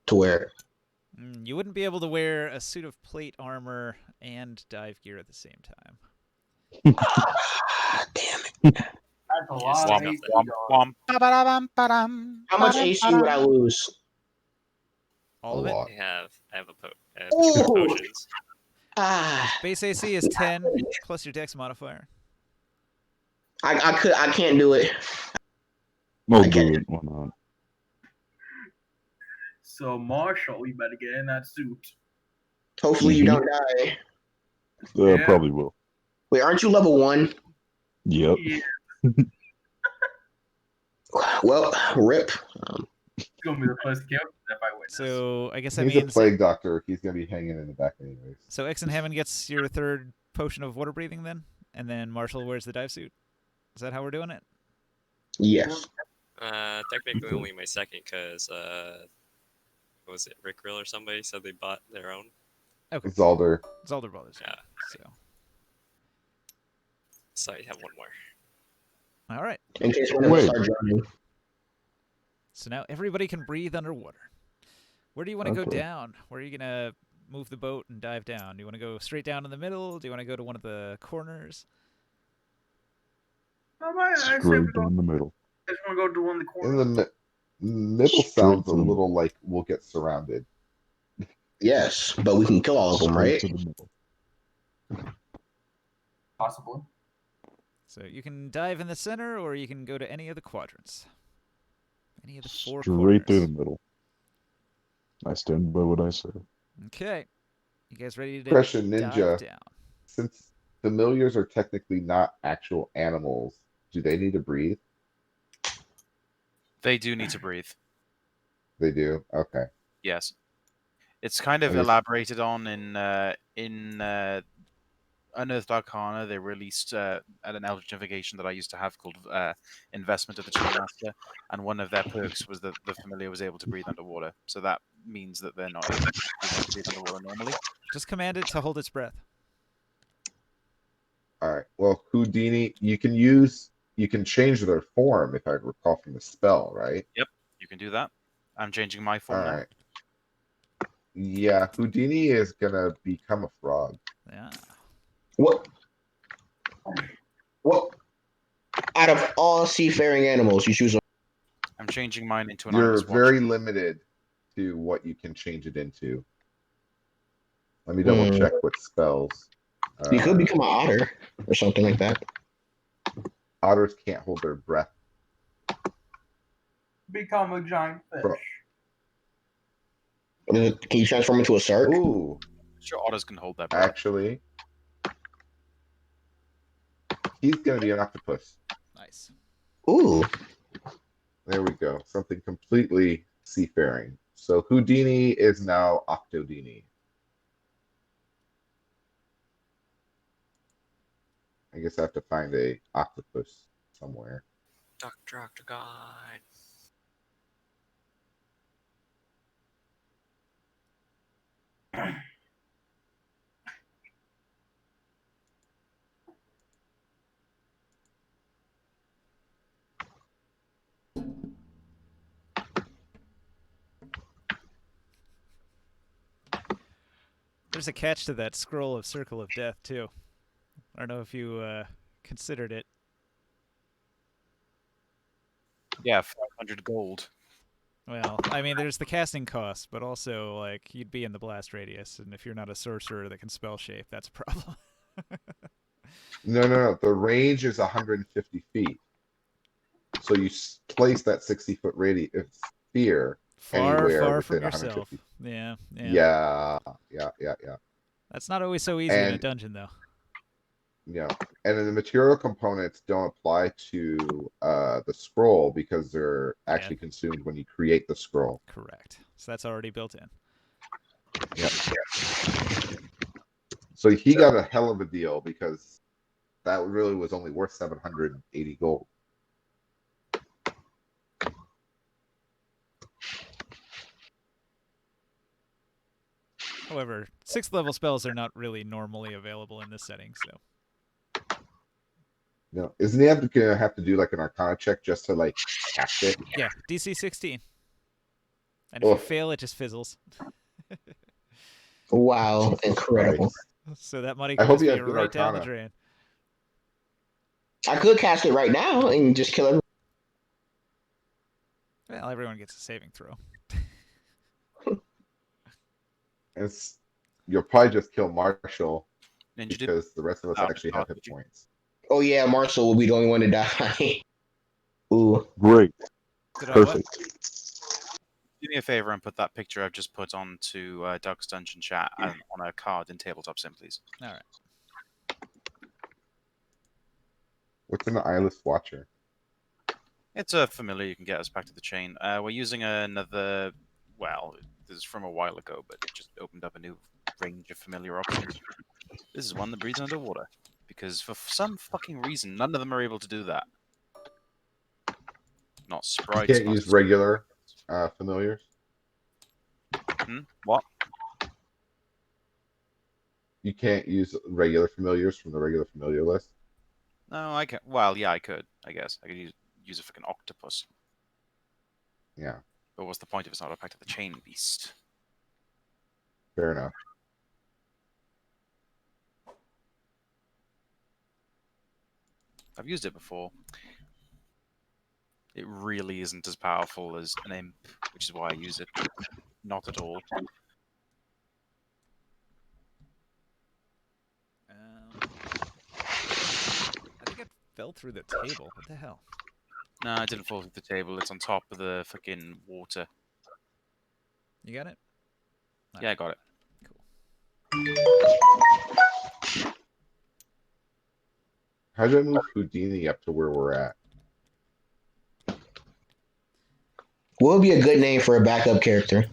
to wear it?
You wouldn't be able to wear a suit of plate armor and dive gear at the same time.
Damn it.
That's a
Yes,
lot
womp,
of AC.
Womp,
dog.
womp, ba-ba-da-bum-ba-dum,
How much AC would I lose?
All
A
of it.
lot.
I have two
Ooh.
potions.
Ah,
Base AC is 10 plus your Dex modifier.
I can't do it.
No,
I
do
can't-
it. Why not?
So Marshall, you better get in that suit.
Hopefully you
Mhm.
don't die.
Yeah.
Probably will.
Wait, aren't you level 1?
Yep.
Yeah,
Well, rip.
it's gonna be the first kill if I win.
So I guess that
He's a
means
plague doctor. He's gonna be hanging in the back anyways.
so Exon Hammond gets your 3rd potion of water breathing then, and then Marshall wears the dive suit. Is that how we're doing it?
Yes.
Technically
Okay.
only my second, because what was it, Rick Rill or somebody said they bought their own.
Okay.
Zalder.
Zalder Brothers.
Yeah.
So
So I have one more.
all right.
In case one of us
Wait.
start drowning.
So now everybody can breathe underwater. Where do you want to go
Okay.
down? Where are you gonna move the boat and dive down? Do you want to go straight down in the middle? Do you want to go to one of the corners?
I say we
Straight
go,
down the middle.
I just want to go to one of the
In
corners.
the middle
Straight
sounds a
to the
little like we'll get surrounded.
Yes, but we can kill all of them,
Straight
right?
to the middle.
Possibly.
So you can dive in the center, or you can go to any of the quadrants. Any of the 4
Straight
corners.
through the middle. I stand by what I said.
Okay. You guys ready to
Question
dive
Ninja.
down?
Since familiars are technically not actual animals, do they need to breathe?
They do need to breathe.
They do. Okay.
Yes. It's kind of
I just-
elaborated on in Unearthed Arcana. They released at an Eldritch Invocation that I used to have called Investment of the Chainmaster, and one of their perks was that the familiar was able to breathe underwater. So that means that they're not able to breathe underwater normally.
Just command it to hold its breath.
All right. Well, Houdini, you can change their form if I recall from the spell, right?
Yep, you can do that. I'm changing my
All
form now.
right. Yeah, Houdini is gonna become a frog.
Yeah.
What? What? Out of all seafaring animals, you choose.
I'm changing mine into an
You're
eyeless watch.
very limited to what you can change it into. Let me double check what spells.
You could become an otter or something like that.
Otters can't hold their breath.
Become a giant fish.
Bro.
Can you transform into a shark?
Ooh,
Sure, otters can hold their breath.
actually, he's gonna be an octopus.
Nice.
Ooh.
There we go. Something completely seafaring. So Houdini is now Octodini. I guess I have to find a octopus somewhere.
Dr. Octagon.
There's a catch to that scroll of Circle of Death, too. I don't know if you considered it.
Yeah, 500 gold.
Well, I mean, there's the casting cost, but also, like, you'd be in the blast radius, and if you're not a sorcerer that can spell shape, that's a problem.
No. The range is 150 feet. So you place that 60-foot radius sphere
Far,
anywhere
far from
within
yourself.
150.
Yeah.
Yeah.
That's not always so easy in a
And-
dungeon, though.
Yeah, and then the material components don't apply to the scroll because they're actually consumed when you create the scroll.
Correct. So that's already built in.
Yep. So he got a hell of a deal because that really was only worth 780 gold.
However, 6th level spells are not really normally available in this setting, so.
No, isn't he gonna have to do like an Arcana check just to like cast it?
Yeah, DC 16. And if you
Oof.
fail, it just fizzles.
Wow,
Jesus
incredible.
Christ.
So that money
I
can
hope
just
he
be
has good
right down the
Arcana.
drain.
I could cast it right now and just kill everyone.
Well, everyone gets a saving throw.
You'll probably just kill Marshall
Ninja did
because the rest of us
Oh,
actually have hit
did you?
points.
Oh yeah, Marshall will be the only one to die. Ooh.
Great.
Did I what?
Perfect.
do me a favor and put that picture I've just put onto Doug's Dungeon chat on a card in Tabletop Sim, please.
All right.
What's an eyeless watcher?
It's a familiar you can get us back to the chain. We're using another. Well, this is from a while ago, but it just opened up a new range of familiar options. This is one that breathes underwater. Because for some fucking reason, none of them are able to do that. Not
You
sprites.
can't
not
use regular familiars.
What?
You can't use regular familiars from the regular familiar list.
No, I can. Well, yeah, I could. I guess I could use a fucking octopus.
Yeah,
But what's the point if it's not a pact of the chain beast?
fair enough.
I've used it before. It really isn't as powerful as an imp, which is why I use it. Not at all.
I think it fell through the table. What the hell?
No, it didn't fall through the table. It's on top of the fucking water.
You got it?
Yeah, I got it.
How do I move Houdini up to where we're at?
What would be a good name for a backup character?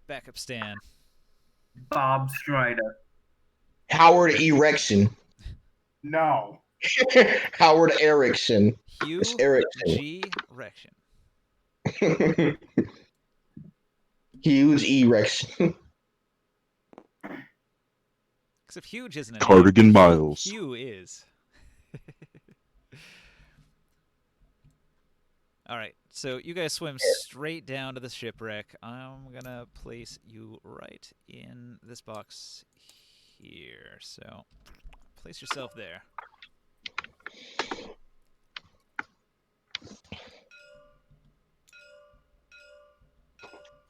Backup Stan.
Bob Strider.
Howard Erection.
No.
Howard Erickson.
Hugh
It's Erickson.
G. Rection.
Huge erection.
Except huge isn't a
Cardigan
name.
Miles.
Hugh is. All right, so you guys swim straight down to the shipwreck. I'm gonna place you right in this box here. So place yourself there.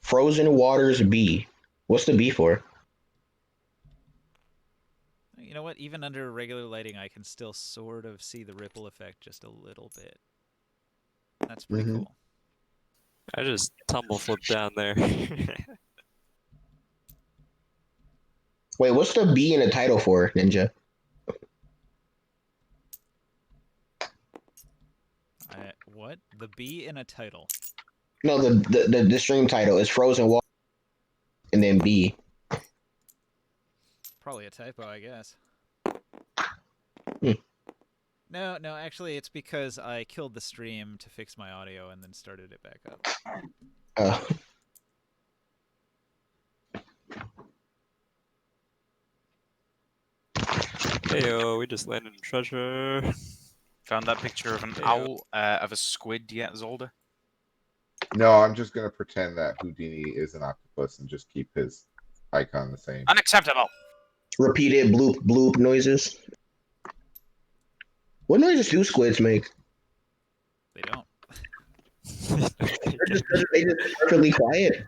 Frozen Waters B. What's the B for?
You know what? Even under regular lighting, I can still sort of see the ripple effect just a little bit. That's pretty
Mhm.
cool.
I just tumble flip down there.
Wait, what's the B in the title for, Ninja?
What? The B in a title.
No, the stream title is Frozen Water and then B.
Probably a typo, I guess.
Hmm.
No, actually, it's because I killed the stream to fix my audio and then started it back up.
Heyo, we just landed in treasure.
Found that picture of an owl, of a squid yet, Zolder?
No, I'm just gonna pretend that Houdini is an octopus and just keep his icon the same.
Unacceptable!
Repeated bloop bloop noises. What noises do squids make?
They don't.
They just perfectly quiet.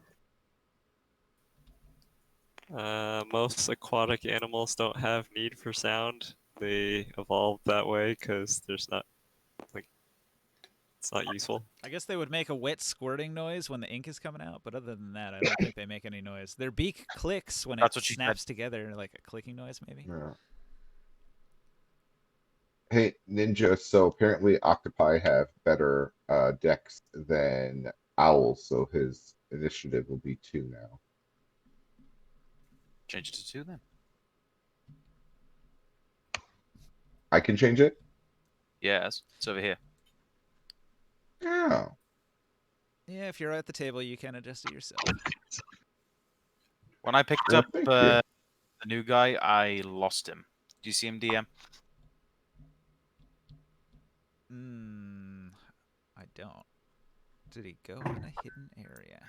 Most aquatic animals don't have need for sound. They evolved that way because there's not, like, it's not useful.
I guess they would make a wet squirting noise when the ink is coming out, but other than that, I don't think they make any noise. Their beak clicks when
That's
it
what she
snaps together, like a clicking noise, maybe.
Yeah. Hey, Ninja, so apparently octopi have better decks than owls, so his initiative will be 2 now.
Change it to 2 then.
I can change it?
Yes, it's over here.
Oh.
Yeah, if you're at the table, you can adjust it yourself.
When I picked
Well,
up
thank you.
the new guy, I lost him. Do you see him, DM?
I don't. Did he go in a hidden area?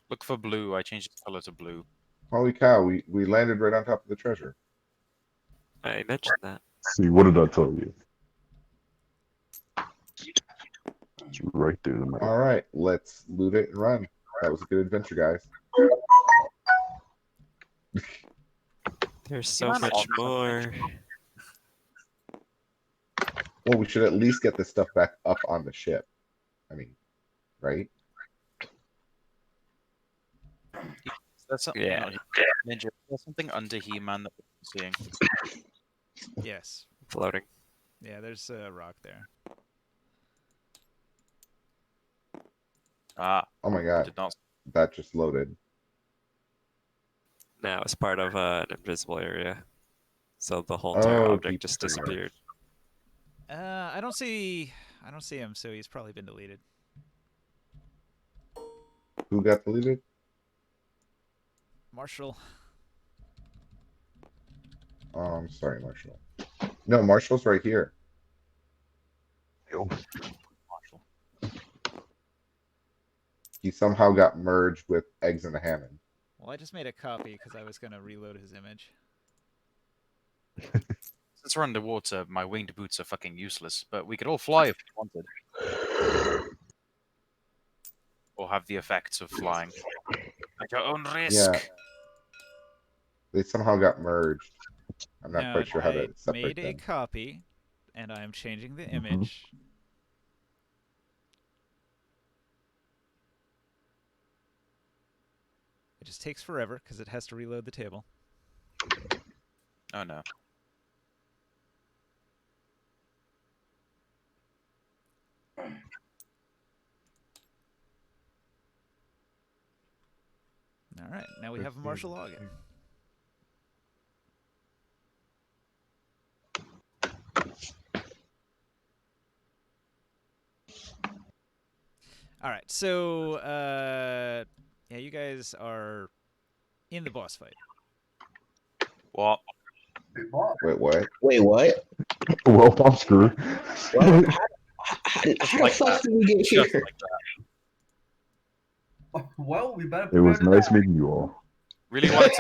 Look for blue. I changed his color to blue.
Holy cow, we landed right on top of the treasure.
I mentioned that.
See, what did I tell you? It's right there in the map.
Alright, let's loot it and run. That was a good adventure, guys.
There's so
Yeah,
much more.
Well, we should at least get this stuff back up on the ship. I mean, right?
That's something.
Yeah.
Ninja. There's something under He-Man that we're seeing.
Yes.
Floating.
Yeah, there's a rock there.
Ah,
Oh my god,
did not.
that just loaded.
Now it's part of an invisible area. So the whole entire
Oh,
object
deep
just
freeze.
disappeared.
I don't see him, so he's probably been deleted.
Who got deleted?
Marshall.
Oh, I'm sorry, Marshall. No, Marshall's right here.
Marshall.
He somehow got merged with Eggs in the Hammond.
Well, I just made a copy because I was going to reload his image.
Since we're underwater, my winged boots are fucking useless, but we could all fly if we wanted. Or have the effects of flying. At your own risk.
Yeah. They somehow got merged. I'm not
Now,
quite sure how
I
to separate
made a
them.
copy, and I'm changing the
Mhm.
image. It just takes forever because it has to reload the table.
Oh no.
All right, now we have a martial law again. All right, so yeah, you guys are in the boss fight.
What?
Wait, what?
Wait, what?
Well, Oscar.
What? How the
like
fuck
that.
did we get
Just
here?
like that.
Well, we better.
It was
prepare to
nice
die.
meeting you all.
Really wanted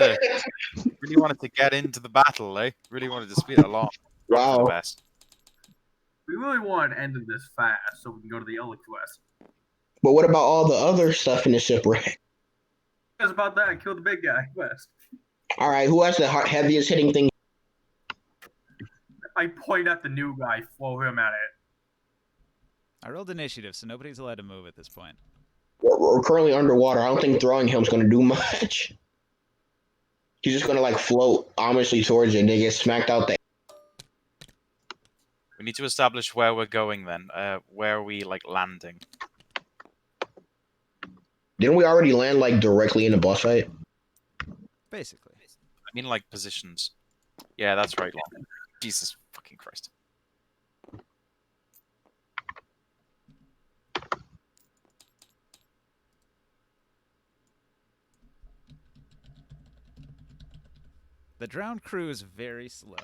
to get into the battle, eh? Really wanted to speed it along. Not for the
Wow.
best.
We really want to end this fast so we can go to the other quest.
But what about all the other stuff in the shipwreck?
It's about that. Kill the big guy quest.
All right, who has the heaviest hitting thing?
I point at the new guy, throw him at it.
I rolled initiative, so nobody's allowed to move at this point.
We're currently underwater. I don't think throwing him's going to do much. He's just going to like float ominously towards you and then get smacked out the.
We need to establish where we're going then. Where are we like landing?
Didn't we already land like directly in the boss fight?
Basically.
I mean like positions. Yeah, that's right. Jesus fucking Christ.
The drowned crew is very slow.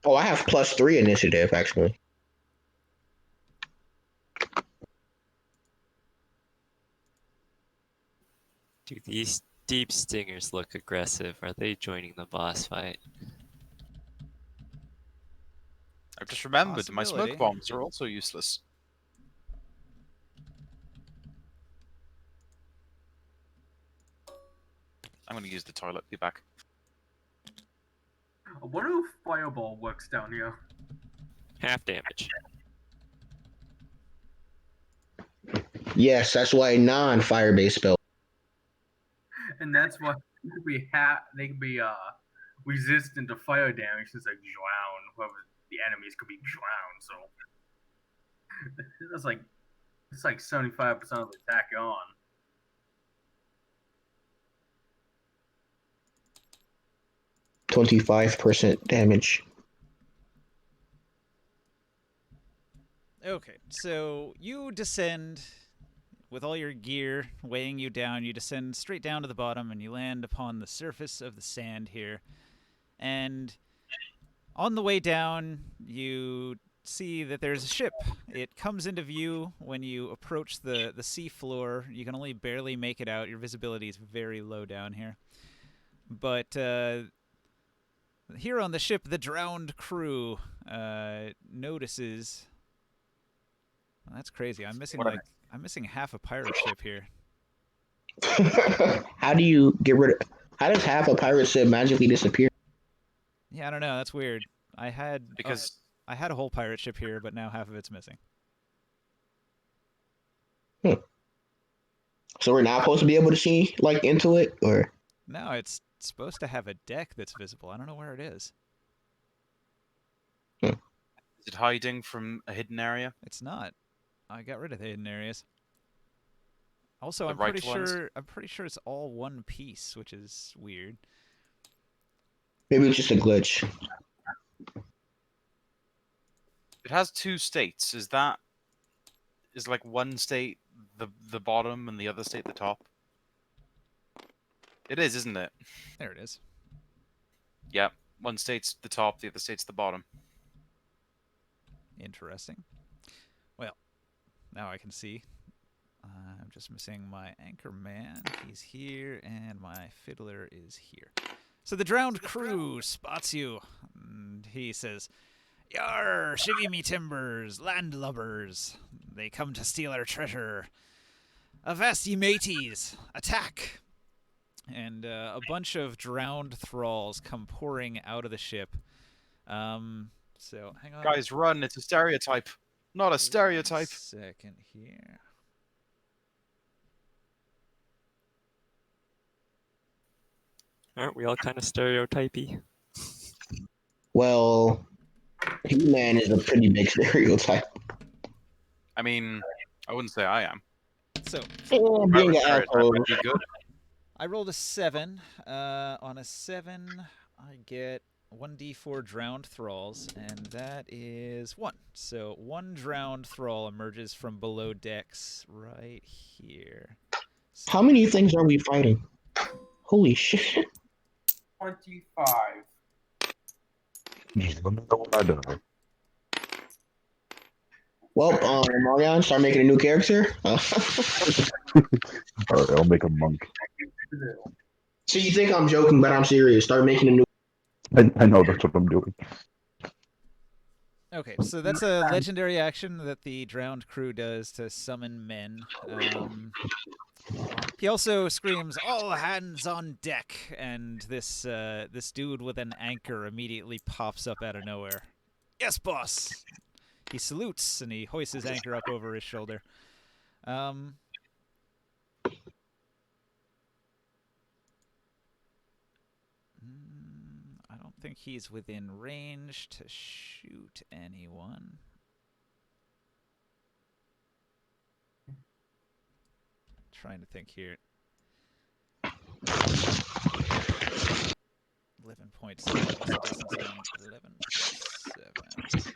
Oh, I have +3 initiative actually.
Do these deep stingers look aggressive? Are they joining the boss fight?
I've just remembered my
Possibility.
smoke bombs are also useless. I'm gonna use the toilet. Be back.
I wonder if Fireball works down here.
Half damage.
Yes, that's why non-fire-based spell.
And that's why they could be resistant to fire damage since they drown. Whoever the enemies could be drowned. So it's like 75% of the attack on.
%25 damage.
Okay, so you descend with all your gear weighing you down. You descend straight down to the bottom and you land upon the surface of the sand here. And on the way down, you see that there's a ship. It comes into view when you approach the sea floor. You can only barely make it out. Your visibility is very low down here. But here on the ship, the drowned crew notices. Well, that's crazy. I'm missing I'm missing half a pirate ship here.
How do you get rid of? How does half a pirate ship magically disappear?
Yeah, I don't know. That's weird. I had I had a whole pirate ship here, but now half of it's missing.
So we're not supposed to be able to see like into it, or
No, it's supposed to have a deck that's visible. I don't know where it is.
Is it hiding from a hidden area?
It's not. I got rid of the hidden areas. Also,
The
I'm
right
pretty
ones?
sure it's all one piece, which is weird.
maybe it's just a glitch.
It has two states. Is like one state the bottom and the other state the top? It is, isn't it?
There it is.
Yeah. One state's the top, the other state's the bottom.
Interesting. Well, now I can see. I'm just missing my anchor man. He's here, and my fiddler is here. So the drowned crew spots you, and he says, "Yar, shivvy me timbers, landlubbers. They come to steal our treasure. Avast ye mateys, attack!" And a bunch of drowned thralls come pouring out of the ship. So hang on.
Guys, run! It's a stereotype, not a stereotype.
Second here.
Aren't we all kind of stereotypy?
Well, He-Man is a pretty big stereotype.
I mean, I wouldn't say I am.
So
Oh,
If I
being
was
an
hurt, I
asshole.
would be good.
I rolled a 7. On a 7, I get 1d4 drowned thralls, and that is 1. So 1 drowned thrall emerges from below decks right here. So
How many things are we fighting? Holy shit.
25.
Just let me know when I die.
Well, Marion, start making a new character.
Alright, I'll make a monk.
So you think I'm joking, but I'm serious. Start making a new.
I know that's what I'm doing.
Okay, so that's a legendary action that the drowned crew does to summon men. He also screams, "All hands on deck!" and this dude with an anchor immediately pops up out of nowhere. Yes, boss! He salutes and he hoists his anchor up over his shoulder. I don't think he's within range to shoot anyone. Trying to think here. 11.7. What's the distance on 11.7?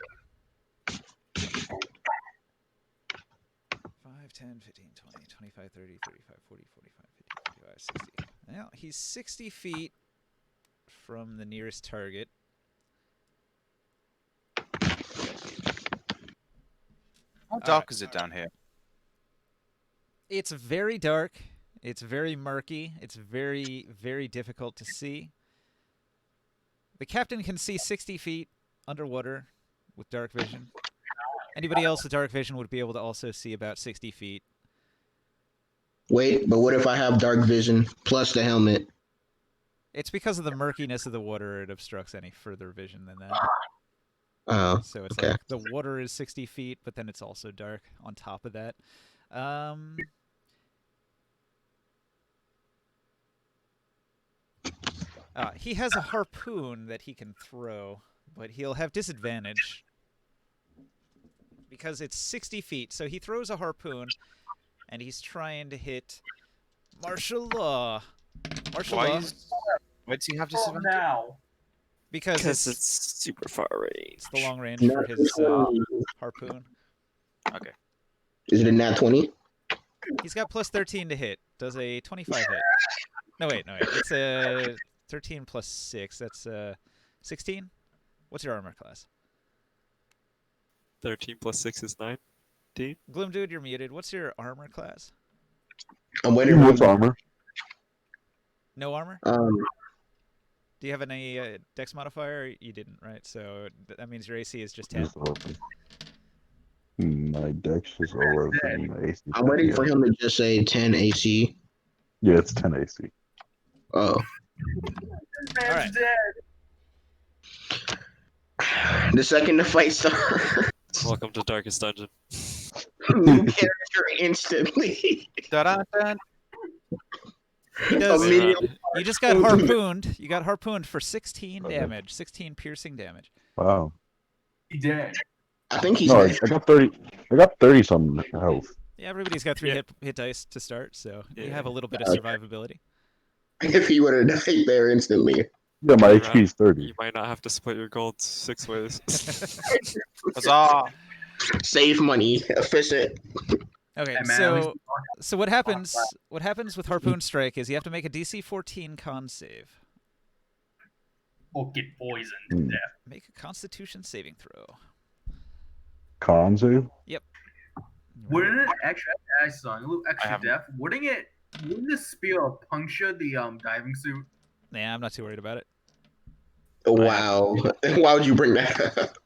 5, 10, 15, 20, 25, 30, 35, 40, 45, 50, 55, 60. Well, he's 60 feet from the nearest target.
How dark is it down here?
It's very dark. It's very murky. It's very, very difficult to see. The captain can see 60 feet underwater with dark vision. Anybody else with dark vision would be able to also see about 60 feet.
Wait, but what if I have dark vision plus the helmet?
It's because of the murkiness of the water, it obstructs any further vision than that.
Oh,
So it's
okay.
like the water is 60 feet, but then it's also dark on top of that. He has a harpoon that he can throw, but he'll have disadvantage because it's 60 feet. So he throws a harpoon, and he's trying to hit martial law. Martial law.
Why does he have
Oh,
disadvantage?
now.
Because
Because it's super far range.
it's the long range
Nat
for his
20.
harpoon.
Okay.
Is it a nat 20?
He's got plus 13 to hit. Does a 25 hit? No, wait. It's a 13 plus 6. That's 16. What's your armor class?
13 plus 6 is 19.
Gloom Dude, you're muted. What's your armor class?
I'm waiting for
What's armor?
No armor?
Um,
Do you have any dex modifier? You didn't, right? So that means your AC is just 10.
Just 11. My dex is 11. My AC is
I'm waiting for
10.
him to just say 10 AC.
Yeah, it's 10 AC.
Oh.
Man's
Alright.
dead.
The second the fight starts,
Welcome to Darkest Dungeon.
new character instantly.
Da-da-da.
He does.
Immediately.
You just got harpooned. You got harpooned for 16 damage. 16 piercing damage.
Wow.
He dead.
I think he's
No, I
dead.
got 30. I got 30 some health.
Yeah, everybody's got 3
Yeah.
hit dice to start, so you
Yeah.
have a little bit of
Okay.
survivability.
If he would have died there instantly.
Yeah, my
You're
HP is 30.
You might not have to split your gold 6 ways.
Huzzah!
Save money. Efficient.
Okay,
Hey, man, at least
so what happens? What happens with harpoon strike is you have to make a DC 14 con save.
Or get poisoned to
Hmm.
death.
Make a Constitution saving throw.
Con save?
Wouldn't it actually ask a little extra
haven't-
depth? Wouldn't the spear puncture the diving suit?
Nah, I'm not too worried about it.
Wow. Why would you bring that up?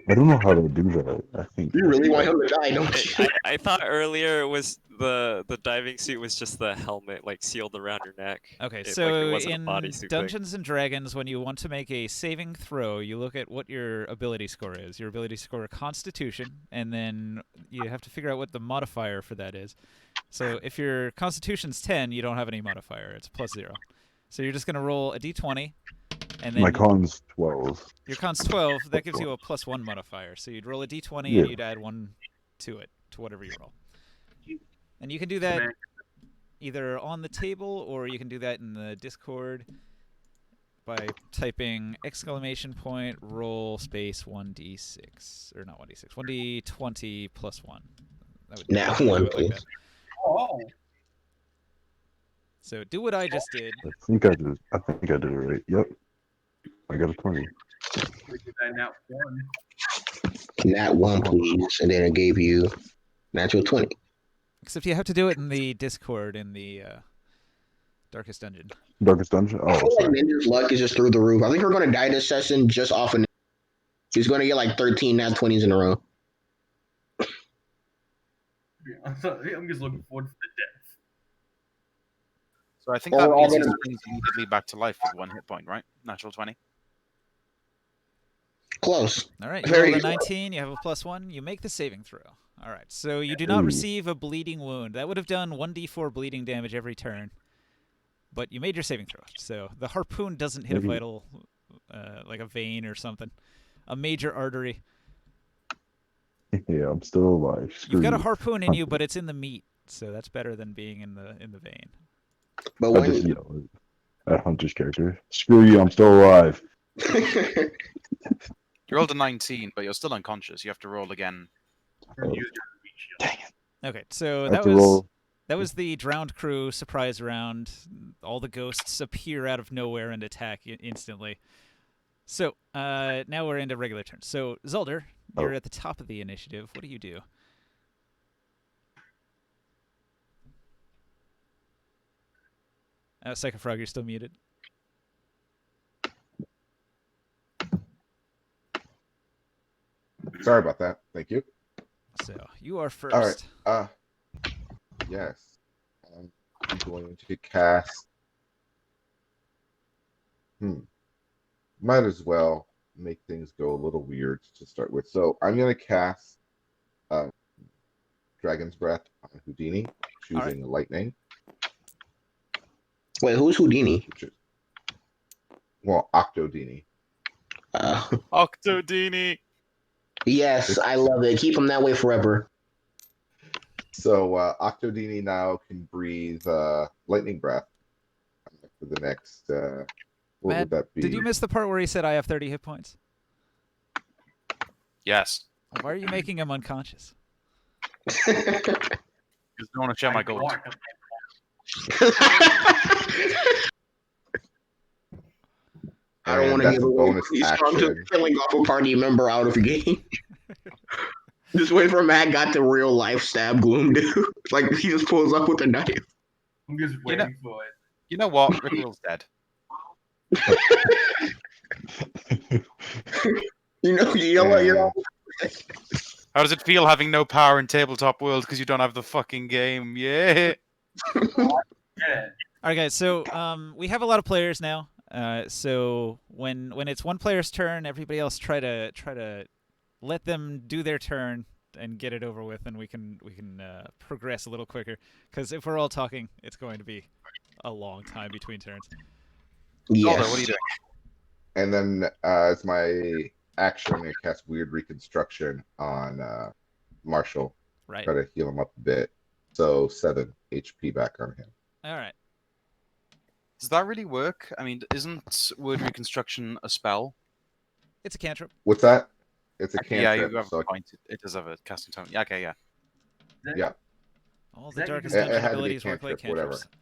I don't know how to do that. I think.
You really want him to die, don't you?
I thought earlier it was the diving suit was just the helmet like sealed around your neck.
Okay,
It- like,
so
it wasn't a
in
bodysuit thing.
Dungeons and Dragons, when you want to make a saving throw, you look at what your ability score is. Your ability score is Constitution, and then you have to figure out what the modifier for that is. So if your Constitution's 10, you don't have any modifier. It's plus 0. So you're just going to roll a d20, and then
My con's 12.
your con's 12. That gives you a plus 1 modifier. So you'd roll a d20
Yeah.
and you'd add 1 to it. to whatever you roll. And you can do that either on the table or you can do that in the Discord by typing !roll space 1d6 or not 1d6 1d20 plus 1.
Now
do
one,
it like that.
please.
Oh,
So do what I just did.
I think I did. I think I did it right. Yep. I got a 20.
we did that now. One.
Nat 1, please. And then it gave you natural 20.
Except you have to do it in the Discord in the Darkest Dungeon.
Darkest Dungeon?
I
Oh,
feel like
sorry.
Ninja's luck is just through the roof. I think we're going to die this session just off of. He's going to get like 13 nat 20s in a row.
Yeah, I'm just looking forward to the death.
So I think
Or
that
we're all
means he
gonna-
springs immediately back to life with 1 hit point, right? Natural 20.
Close.
All right, you
Very
roll a
good.
19, you have a +1, you make the saving throw. All right, so you do not
Ooh.
receive a bleeding wound. That would have done 1d4 bleeding damage every turn, but you made your saving throw. So the harpoon doesn't hit a
Maybe-
vital, like a vein or something, a major artery.
Yeah, I'm still alive.
You've got a
Screw
harpoon in you, but it's in the meat, so that's better than being in the vein.
But
you. I
when
just yell at Hunter's character. Screw you, I'm still alive.
You rolled a 19, but you're still unconscious. You have to roll again.
And use your meat shield.
Dang it.
Okay, so
I have
that
to
was
roll.
that was the drowned crew surprise round. All the ghosts appear out of nowhere and attack instantly. So now we're into regular turns. So Zolder, you're
Oh.
at the top of the initiative. What do you do? Psychofrog, you're still muted.
Sorry about that. Thank you.
So you are first.
All right. Yes. I'm going to cast. Might as well make things go a little weird to start with. So I'm going to cast Dragon's Breath on Houdini,
All right.
choosing lightning.
Wait, who's Houdini?
Which is, well, Octodini.
Octodini!
Yes, I love it. Keep him that way forever.
So Octodini now can breathe lightning breath for the next. What
Matt,
would that be?
did you miss the part where he said I have 30 hit points?
Yes.
Why are you making him unconscious?
Because I don't want to share my gold.
Block.
I don't
And
want to
that's
give
a
away
bonus
these songs of
action.
killing off a party member out of the game. Just wait for Matt got the real life stab Gloom dude. Like he just pulls up with a knife.
I'm just
You know-
waiting for it.
You know what? Rickrell's dead.
You know what? You know.
How does it feel having no power in Tabletop World because you don't have the fucking game? Yeah.
Yeah.
All right, guys. So we have a lot of players now. So when it's one player's turn, everybody else try to let them do their turn and get it over with, and we can progress a little quicker. Because if we're all talking, it's going to be a long time between turns.
Yes.
Aldo, what are you doing?
And then as my action, I'm going to cast Weird Reconstruction on Marshall.
Right.
Try to heal him up a bit. So 7 HP back on him.
All right.
Does that really work? I mean, isn't Word Reconstruction a spell?
It's a cantrip.
What's that? It's a
Yeah,
cantrip.
you have
so
a point. It does have a casting tone. Yeah, okay, yeah.
Yeah.
All the
That you
darkest
can-
It
dungeon
had to be
abilities work like
cantrip, whatever.
cantrips.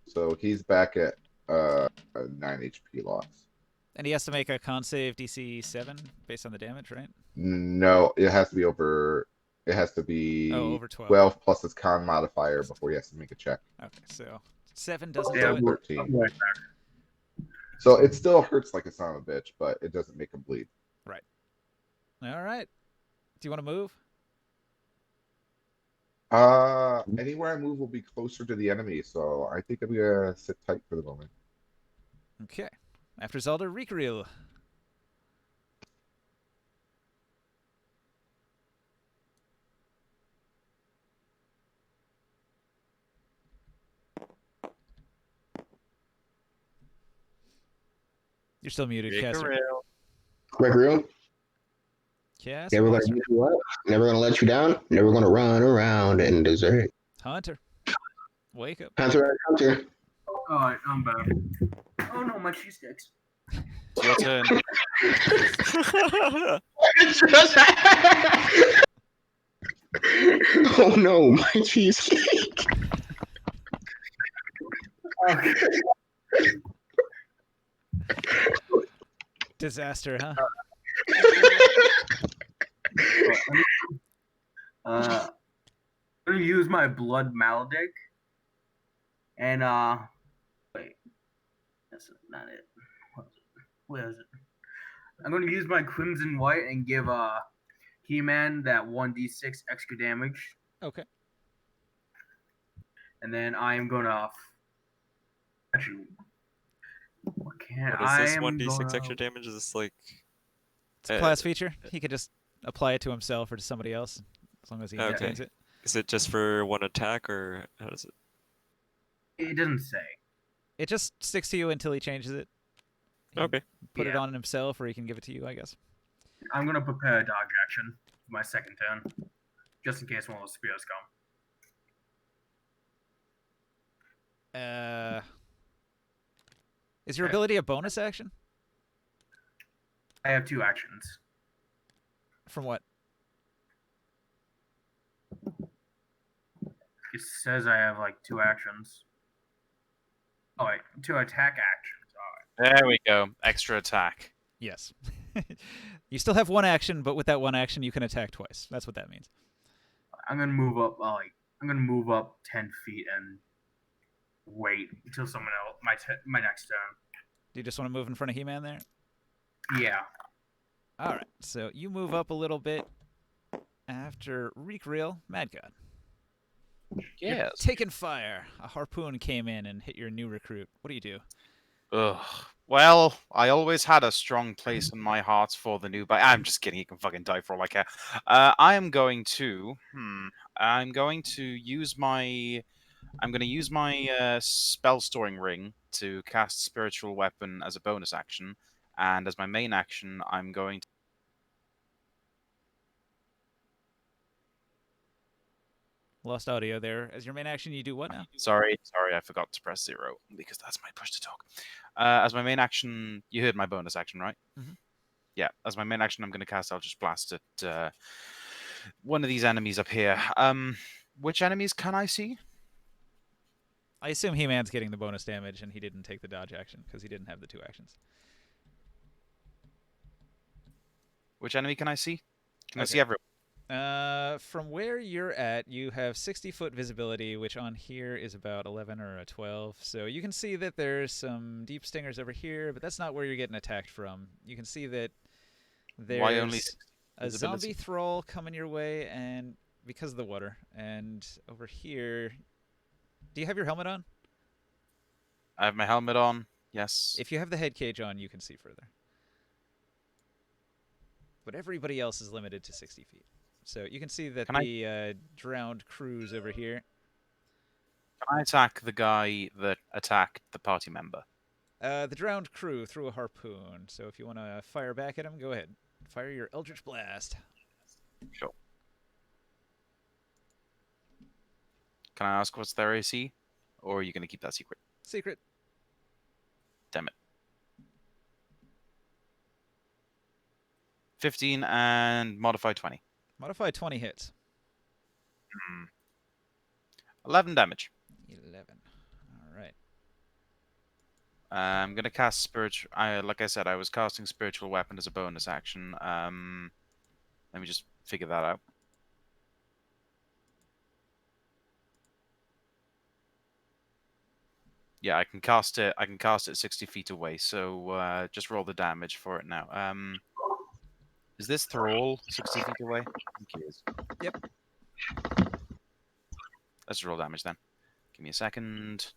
So he's back at a 9 HP loss.
And he has to make a con save DC 7 based on the damage, right?
No, it has to be over. It has to be
Oh, over 12.
12 plus his con modifier before he has to make a check.
Okay, so 7 doesn't
Yeah,
do it.
13.
Right.
So it still hurts like a son of a bitch, but it doesn't make him bleed.
All right. Do you want to move?
Anywhere I move will be closer to the enemy, so I think I'm gonna sit tight for the moment.
Okay. After Zelda, Rikuril. You're still muted, Caster.
Gregorio?
Cast
Never gonna
monster.
give you up. Never gonna let you down. Never gonna run around in desert.
Hunter. Wake up.
Hunter, Hunter.
Alright, I'm back. Oh no, my cheese sticks.
It's your turn.
Oh no, my cheesecake.
Okay.
Disaster, huh?
I'm gonna use my blood maledict. And wait. That's not it. Where is it? I'm gonna use my crimson white and give He-Man that 1d6 extra damage.
Okay.
And then I am gonna actually what can
What is
I
this
am
1d6
gonna...
extra damage? Is this like
It's a class feature. He could just apply it to himself or to somebody else, as long as he
Okay.
maintains it.
is it just for one attack or how does it?
It doesn't say.
It just sticks to you until he changes it. He can
Okay.
Put it
Yeah.
on himself, or he can give it to you, I guess.
I'm gonna prepare a dodge action for my second turn. Just in case one of those spears come.
Is your
Okay.
ability a bonus action?
I have 2 actions.
From what?
It says I have like 2 actions. Oh wait, 2 attack actions. Alright.
There we go. Extra attack.
Yes. You still have one action, but with that one action, you can attack twice. That's what that means.
I'm gonna move up I'm gonna move up 10 feet and wait until someone else my next turn.
Do you just want to move in front of He-Man there?
Yeah.
All right. So you move up a little bit after Reek-Reel, Mad God. You're
Yes.
taking fire. A harpoon came in and hit your new recruit. What do you do?
Ugh. Well, I always had a strong place in my heart for the new. But I'm just kidding. He can fucking die for all I care. I am going to. I'm going to use my. I'm going to use my spell storing ring to cast spiritual weapon as a bonus action, and as my main action, I'm going to.
Lost audio there. As your main action, you do what now?
Sorry, I forgot to press 0 because that's my push to talk. As my main action, you heard my bonus action, right?
Mhm.
Yeah, as my main action, I'm going to cast Eldritch Blast at one of these enemies up here. Which enemies can I see?
I assume He-Man's getting the bonus damage, and he didn't take the dodge action because he didn't have the 2 actions.
Which enemy can I see? Can I
Okay.
see everyone?
From where you're at, you have 60-foot visibility, which on here is about 11 or a 12. So you can see that there's some deep stingers over here, but that's not where you're getting attacked from. You can see that
Why only
there's a
visibility?
zombie thrall coming your way, and because of the water. And over here, do you have your helmet on?
I have my helmet on. Yes.
If you have the head cage on, you can see further. But everybody else is limited to 60 feet. So you can see that
Can I-
the drowned crew's over here.
Can I attack the guy that attacked the party member?
The drowned crew threw a harpoon, so if you want to fire back at him, go ahead. Fire your Eldritch Blast.
Sure. Can I ask what's their AC? Or are you going to keep that secret?
Secret.
Damn it. 15 and modify 20.
Modify 20 hits.
11 damage.
11. All right.
I'm going to cast spiritual. Like I said, I was casting spiritual weapon as a bonus action. Let me just figure that out. Yeah, I can cast it. I can cast it 60 feet away. So just roll the damage for it now. Is this Thrall 60 feet away? I think he is.
Yep.
Let's roll damage then. Give me a second.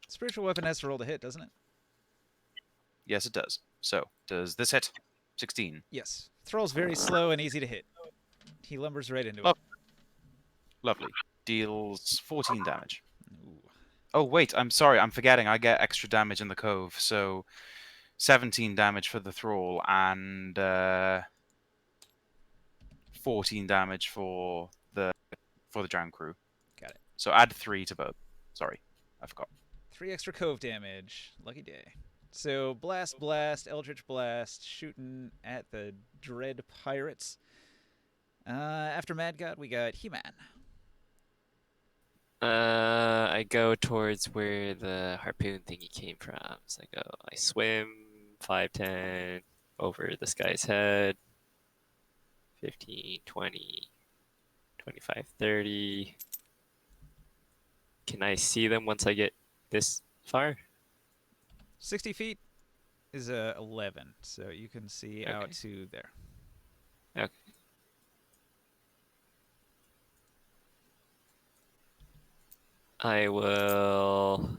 Spiritual weapon has to roll to hit, doesn't it?
Yes, it does. So, does this hit? 16.
Yes. Thrall's very slow and easy to hit. He lumbers right into
Oh.
it.
Lovely. Deals 14 damage.
Ooh.
Oh, wait, I'm sorry. I'm forgetting. I get extra damage in the cove. So, 17 damage for the Thrall and 14 damage for the drowned crew.
Got it.
So add 3 to both. Sorry, I forgot.
3 extra cove damage. Lucky day. So blast, Eldritch blast, shooting at the dread pirates. After Mad God, we got He-Man.
I go towards where the harpoon thingy came from. So I swim 5, 10 over this guy's head. 15, 20, 25, 30. Can I see them once I get this far?
60 feet is 11, so you can see out
Okay.
to there.
Okay. I will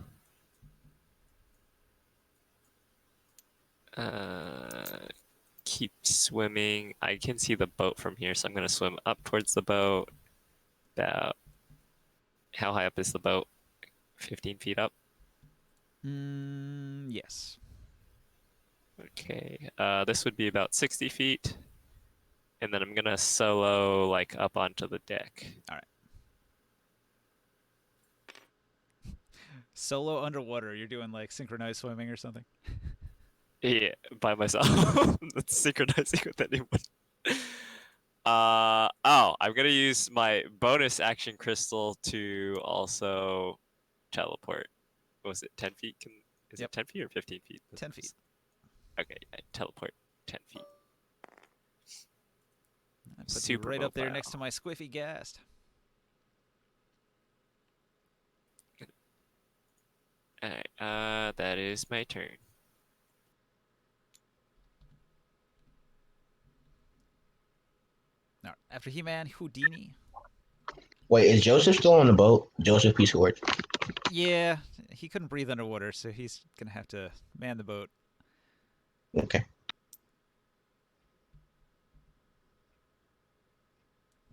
keep swimming. I can see the boat from here, so I'm gonna swim up towards the boat. About how high up is the boat? 15 feet up.
Yes.
Okay. This would be about 60 feet, and then I'm gonna solo like up onto the deck.
Solo underwater. You're doing like synchronized swimming or something.
Yeah, by myself. Not synchronizing with anyone. I'm gonna use my bonus action crystal to also teleport. Was it 10 feet? Is
Yep.
it 10 feet or 15 feet?
10 feet.
Okay, I teleport 10 feet.
I put you
Super
right up there
mobile.
next to my squiffy ghast.
Alright, that is my turn.
All right. After He-Man, Houdini.
Wait, is Joseph still on the boat? Joseph P. Swords.
Yeah, he couldn't breathe underwater, so he's gonna have to man the boat.
Okay.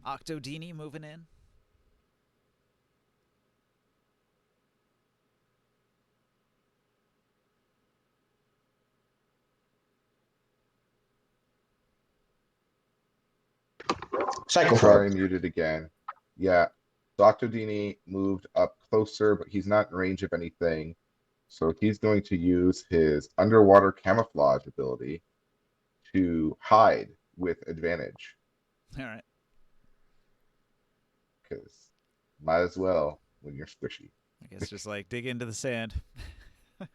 Octodini moving in.
Cycle
Sorry,
frog.
muted again. Yeah. Dr. Dini moved up closer, but he's not in range of anything. So he's going to use his underwater camouflage ability to hide with advantage.
All right.
Because might as well when you're squishy.
I guess just like dig into the sand. like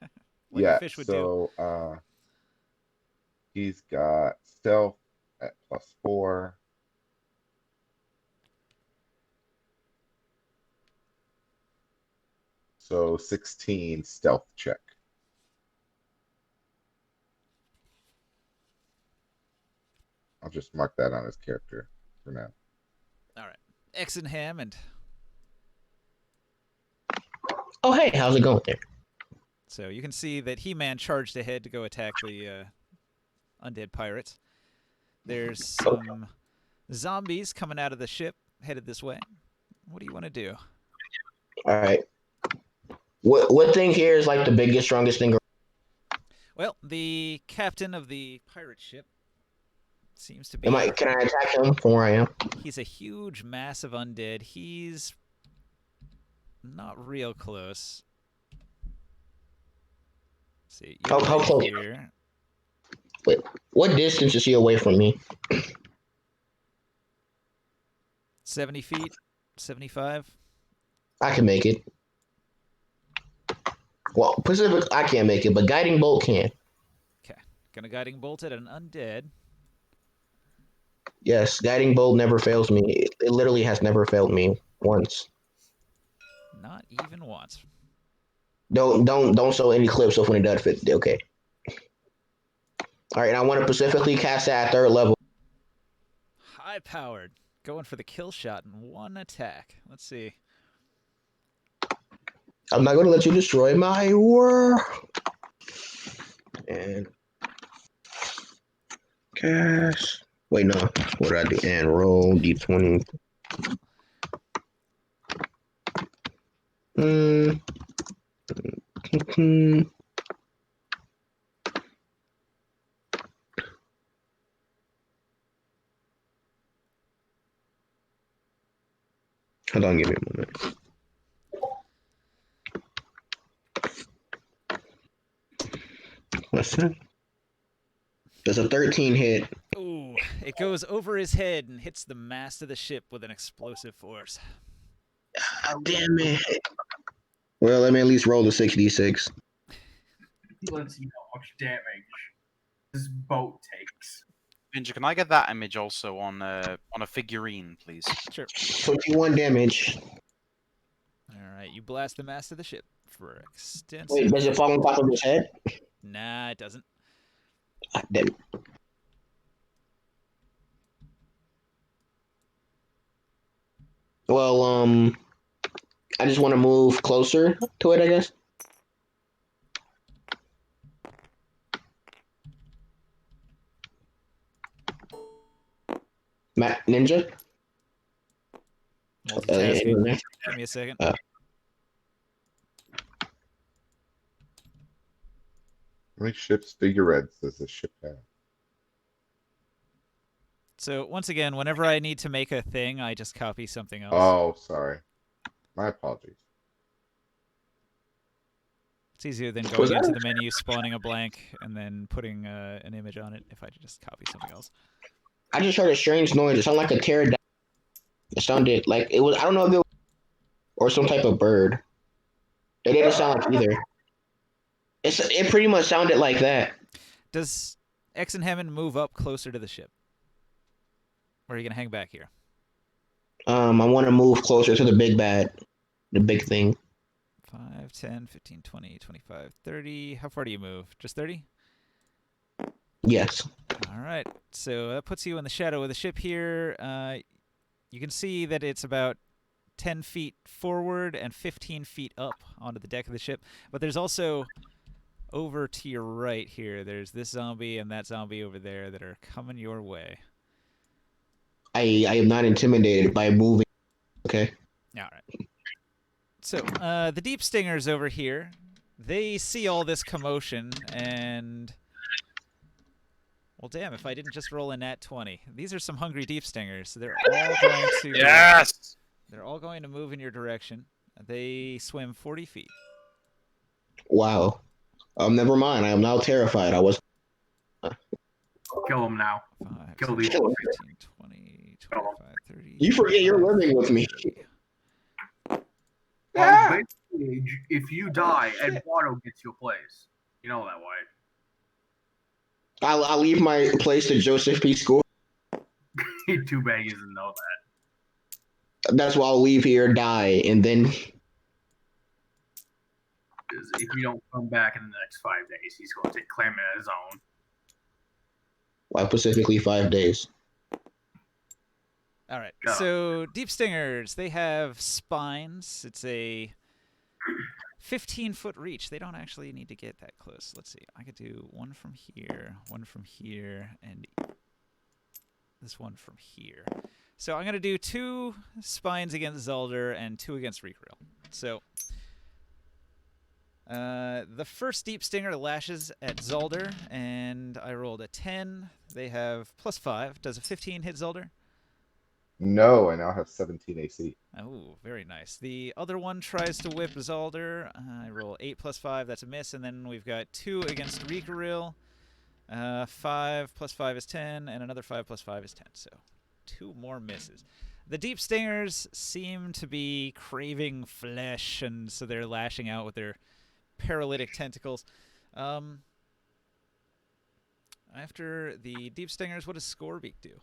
Yeah,
a fish would do.
so he's got stealth at +4. So 16 stealth check. I'll just mark that on his character for now.
All right. Exenham and
Oh, hey, how's it going there?
so you can see that He-Man charged ahead to go attack the undead pirates. There's some zombies coming out of the ship headed this way. What do you want to do?
All right. What thing here is like the biggest, strongest thing?
Well, the captain of the pirate ship seems to be.
Can I attack him from where I am?
He's a huge, massive undead. He's not real close. Let's see.
How
You're
close?
here.
What distance is he away from me?
70 feet, 75.
I can make it. Well, Pacific, I can't make it, but Guiding Bolt can.
Okay. Gonna guiding bolt at an undead.
Yes, Guiding Bolt never fails me. It literally has never failed me once.
Not even once.
Don't show any clips of when it does fit. Okay. All right, I want to specifically cast that at 3rd level.
High powered. Going for the kill shot in one attack. Let's see.
I'm not going to let you destroy my world. And cast. Wait, no. What did I do? And roll d20. Hold on, give me a moment. What's that? There's a 13 hit.
Ooh, it goes over his head and hits the mast of the ship with an explosive force.
Damn it. Well, let me at least roll the 66.
Let's see how much damage this boat takes.
Ninja, can I get that image also on a figurine, please?
Sure.
21 damage.
All right, you blast the mast of the ship for extensive.
Wait, does it fall on top of his head?
Nah, it doesn't.
Ah, damn it. Well, I just want to move closer to it, I guess. Matt Ninja?
Multitasking. Give me a second.
How many ships figurettes does this ship have?
So once again, whenever I need to make a thing, I just copy something else.
Oh, sorry. My apologies.
It's easier than
Was
going
that-
into the menu, spawning a blank, and then putting an image on it if I just copy something else.
I just heard a strange noise. It sounded like a pterodactyl. It sounded like it was, I don't know if it was, or some type of bird. It didn't sound like either. It pretty much sounded like that.
Does Exenhammond move up closer to the ship? Or are you going to hang back here?
I want to move closer to the big bad, the big thing.
5, 10, 15, 20, 25, 30. How far do you move? Just 30?
Yes.
All right. So that puts you in the shadow of the ship here. You can see that it's about 10 feet forward and 15 feet up onto the deck of the ship. But there's also, over to your right here, there's this zombie and that zombie over there that are coming your way.
I am not intimidated by moving. Okay.
All right. So the deep stingers over here, they see all this commotion and... Well, damn, if I didn't just roll a nat 20. These are some hungry deep stingers. They're all going to...
Yes!
They're all going to move in your direction. They swim 40 feet.
Wow. Never mind. I am now terrified. I was.
Kill him now.
5,
Kill
10,
these
15,
fuckers.
20, 25, 30...
You forget you're
35,
living with me.
40.
Well, basically, if you die, Eduardo gets your place. You know that, right?
I'll leave my place to Joseph P. School.
Too bad he doesn't know that.
That's why I'll leave here, die, and then
'Cause if you don't come back in the next 5 days, he's going to claim it as his own.
why specifically 5 days.
All right.
Go.
So deep stingers, they have spines. It's a 15-foot reach. They don't actually need to get that close. Let's see. I could do one from here, and this one from here. So I'm going to do 2 spines against Zalder and 2 against Reekrill. So the first deep stinger lashes at Zalder, and I rolled a 10. They have +5. Does a 15 hit Zalder?
No, I now have 17 AC.
Oh, very nice. The other one tries to whip Zalder. I roll 8 +5. That's a miss. And then we've got 2 against Reekrill. 5 +5 is 10, and another 5 +5 is 10. So 2 more misses. The deep stingers seem to be craving flesh, and so they're lashing out with their paralytic tentacles. After the deep stingers, what does Scorebeak do?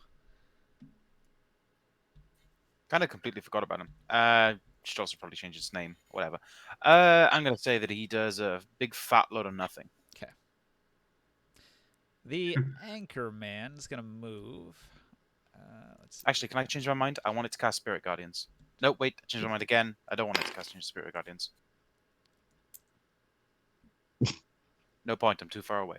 Kind of completely forgot about him. Should also probably change his name. Whatever. I'm going to say that he does a big fat load of nothing.
Okay. The anchor man's gonna move. Let's see.
Actually, can I change my mind? I want it to cast Spirit Guardians. No, wait. I changed my mind again. I don't want it to cast Spirit Guardians. No point. I'm too far away.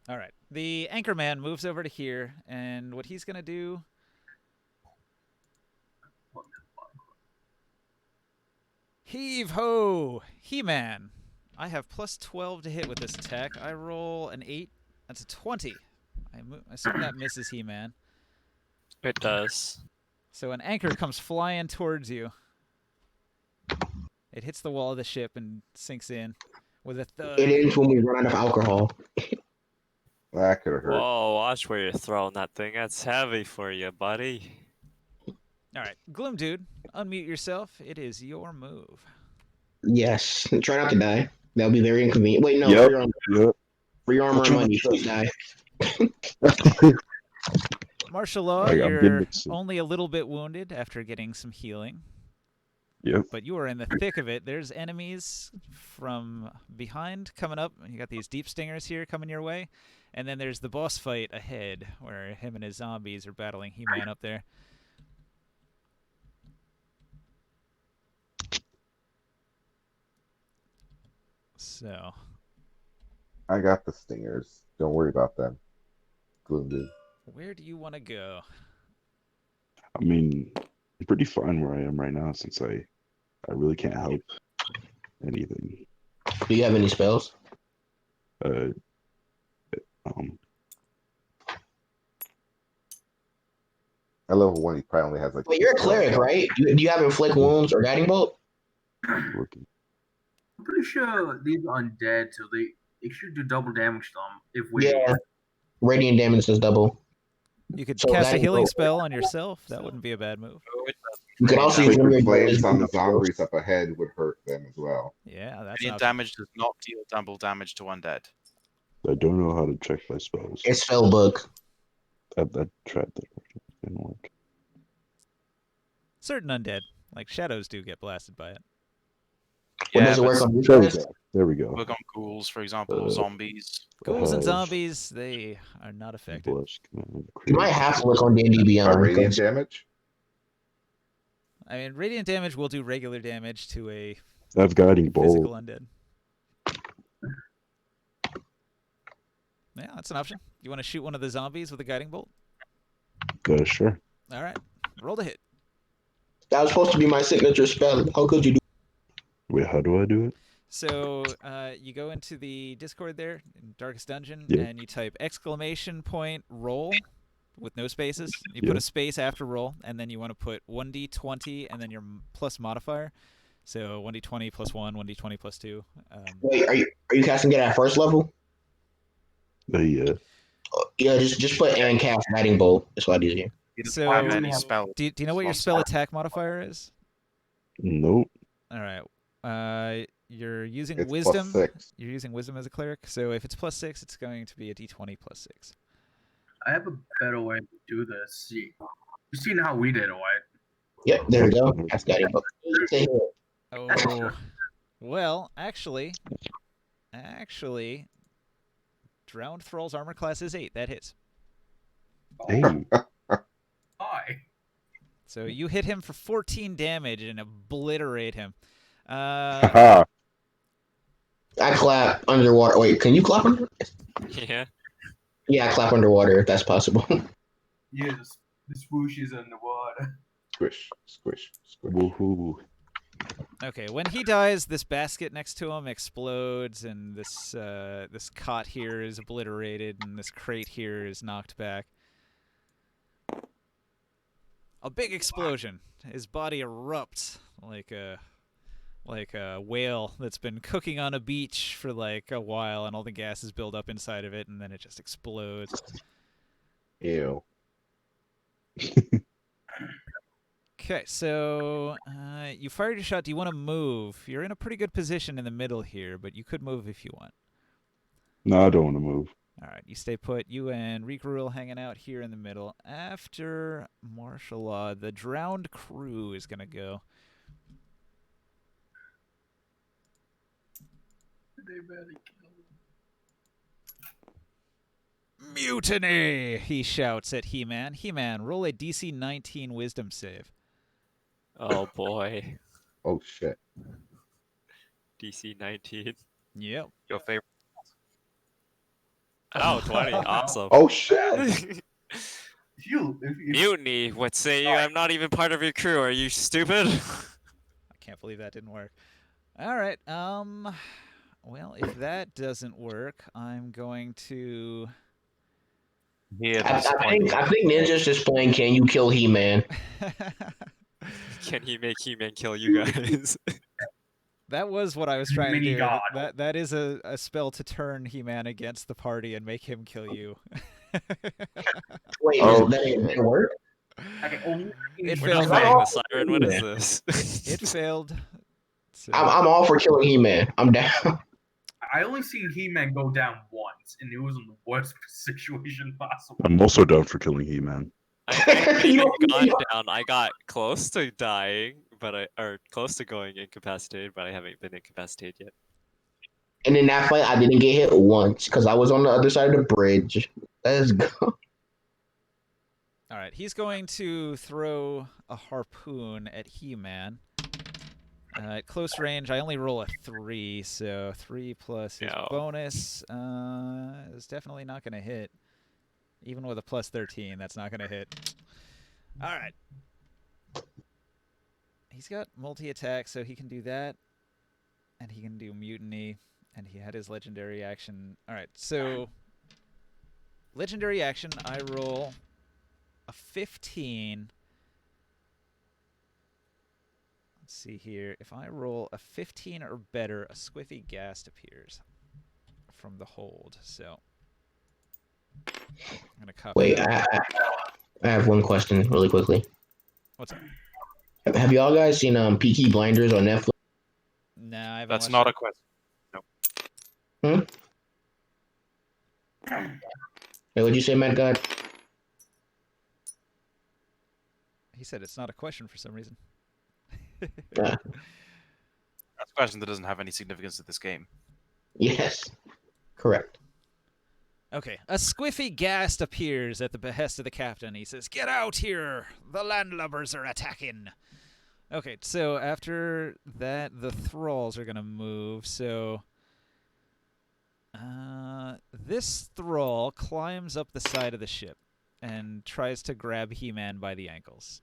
All right. The anchor man moves over to here, and what he's gonna do. Heave ho! He-Man! I have +12 to hit with this attack. I roll an 8. That's a 20. I assume that misses He-Man.
It does.
So an anchor comes flying towards you. It hits the wall of the ship and sinks in with a thud.
It ends when we run out of alcohol.
That could have hurt.
Whoa, watch where you're throwing that thing. That's heavy for you, buddy.
All right, Gloom Dude, unmute yourself. It is your move.
Yes. Try not to die. That'll be very inconvenient. Wait, no.
Yep.
For your armor
Which
and
one
money,
is
please die.
Martial law,
I'm getting
you're
it soon.
only a little bit wounded after getting some healing.
Yep.
But you are in the thick of it. There's enemies from behind coming up. You got these deep stingers here coming your way. And then there's the boss fight ahead where him and his zombies are battling He-Man up there. So,
I got the stingers. Don't worry about them. Gloom dude.
where do you want to go?
I mean, I'm pretty fine where I am right now since I really can't help anything.
Do you have any spells?
Uh,
At level 1, he probably only has like.
Wait, you're a cleric, right? Do you have inflict wounds or guiding bolt?
looking.
I'm pretty sure these are undead, so they should do double damage to them if we.
Yeah. Radiant damage does double.
You could
So
cast a
that-
healing spell on yourself. That wouldn't be a bad move.
You can also use one of your
Flames
abilities
on the
to heal.
zombies up ahead would hurt them as well.
Yeah, that's
Radiant
not
damage does not deal double damage to undead.
I don't know how to check my spells.
It's spell book.
I tried that. It didn't work.
certain undead, like shadows, do get blasted by it.
What
Yeah,
does it
but
work on these
There we
guys?
go. There we go.
work on ghouls, for example, zombies.
Ghouls and
have
zombies, they are not affected.
Blush command,
You might have to work on D&D
By
Beyond.
radiant
because-
damage?
I mean, radiant damage will do regular damage to a
I have guiding
physical
bolt.
undead. Yeah, that's an option. You want to shoot one of the zombies with a guiding bolt?
Sure.
All right, roll to hit.
That was supposed to be my signature spell. How could you do?
Wait, how do I do it?
So you go into the Discord there, in Darkest Dungeon,
Yeah.
and you type !roll with no spaces. You
Yeah.
put a space after roll, and then you want to put 1d20 and then your plus modifier. So 1d20 plus 1, 1d20 plus 2.
Wait, are you casting it at first level?
Yeah.
Yeah, just put and cast guiding bolt. That's what I did here.
You don't
So-
have any spells.
Do you know what your
slots
spell
left.
attack modifier is?
Nope.
All right. You're using
It's
wisdom.
+6.
You're using wisdom as a cleric. So if it's +6, it's going to be a d20 plus 6.
I have a better way to do this. See, you've seen how we did it, right?
Yep, there we go. Cast guiding bolt. Say here.
Oh, well, actually, Drowned Thrall's armor class is 8. That hits.
Hey.
Hi.
So you hit him for 14 damage and obliterate him.
Haha.
I clap underwater. Wait, can you clap under?
Yeah.
Yeah, I clap underwater if that's possible.
Yes, the swoosh is in the water.
Squish, squish, squish.
Woohoo.
Okay, when he dies, this basket next to him explodes, and this cot here is obliterated, and this crate here is knocked back. A big explosion. His body erupts like a whale that's been cooking on a beach for like a while, and all the gases build up inside of it, and then it just explodes.
Ew.
Okay, so you fired your shot. Do you want to move? You're in a pretty good position in the middle here, but you could move if you want.
No, I don't want to move.
All right, you stay put. You and Rikurul hanging out here in the middle. After martial law, the drowned crew is going to go.
They better kill him.
Mutiny! He shouts at He-Man. He-Man, roll a DC 19 Wisdom save.
Oh boy.
Oh shit.
DC 19.
Yep.
Your favorite.
Oh, 20. Awesome.
Oh shit.
If you
Mutiny. What say you? I'm not even part of your crew. Are you stupid?
I can't believe that didn't work. All right. Well, if that doesn't work, I'm going to
Here,
I think Ninja's just playing Can You Kill He-Man?
Can he make He-Man kill you guys?
That was what I was trying to
Mini
do.
God.
That is a spell to turn He-Man against the party and make him kill you.
Wait,
Oh,
that didn't work?
Okay, only
It
We're not
failed.
fighting the siren. What is this?
It failed. So,
I'm all for killing He-Man. I'm down.
I only seen He-Man go down once, and it was in the worst situation possible.
I'm also down for killing He-Man.
I haven't
You
even
know-
gone down. I got close to dying, or close to going incapacitated, but I haven't been incapacitated yet.
And in that fight, I didn't get hit once because I was on the other side of the bridge. Let's go.
all right, he's going to throw a harpoon at He-Man. At close range, I only roll a 3, so 3 plus his
No.
bonus is definitely not going to hit. Even with a plus 13, that's not going to hit. All right. He's got multi-attack, so he can do that. And he can do mutiny. And he had his legendary action. All right, so legendary action, I roll a 15. Let's see here. If I roll a 15 or better, a squiffy ghast appears from the hold. So I'm going to copy
Wait,
that.
I have one question really quickly.
What's up?
Have y'all guys seen Peaky Blinders on Netflix?
No, I haven't
That's
watched
not
it.
a question.
Hey, what'd you say, Matt God?
He said it's not a question for some reason.
That's a question that doesn't have any significance to this game.
Yes, correct.
Okay, a squiffy ghast appears at the behest of the captain. He says, "Get out here! The landlubbers are attacking!" Okay, so after that, the thralls are going to move. So this thrall climbs up the side of the ship and tries to grab He-Man by the ankles.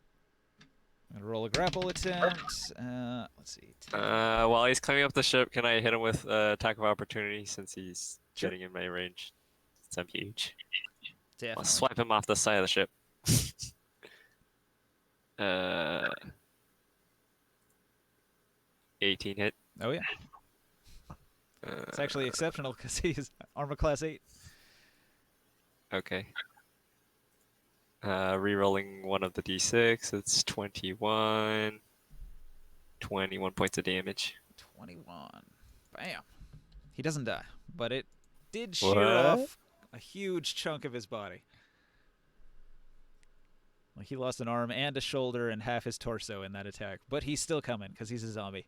I'm going to roll a grapple attempt. Let's see.
While he's climbing up the ship, can I hit him with attack of opportunity since he's
Sure.
getting in my range? Since I'm huge. I'll
Definitely.
swipe him off the side of the ship. 18 hit.
Oh, yeah. It's actually exceptional because he's armor class 8.
Okay. Rerolling one of the d6. It's 21. 21 points of damage.
21. Bam. He doesn't die, but it did shear
What?
off a huge chunk of his body. Like he lost an arm and a shoulder and half his torso in that attack, but he's still coming because he's a zombie.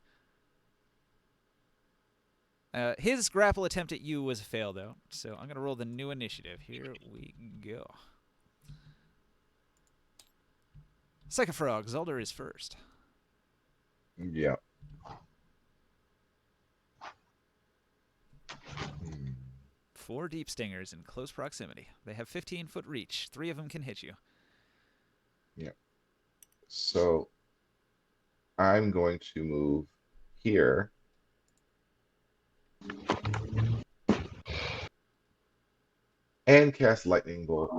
His grapple attempt at you was a fail, though, so I'm going to roll the new initiative. Here we go. Second Frog, Zolder is first.
Yeah.
4 deep stingers in close proximity. They have 15-foot reach. 3 of them can hit you.
So I'm going to move here. And cast Lightning Bolt.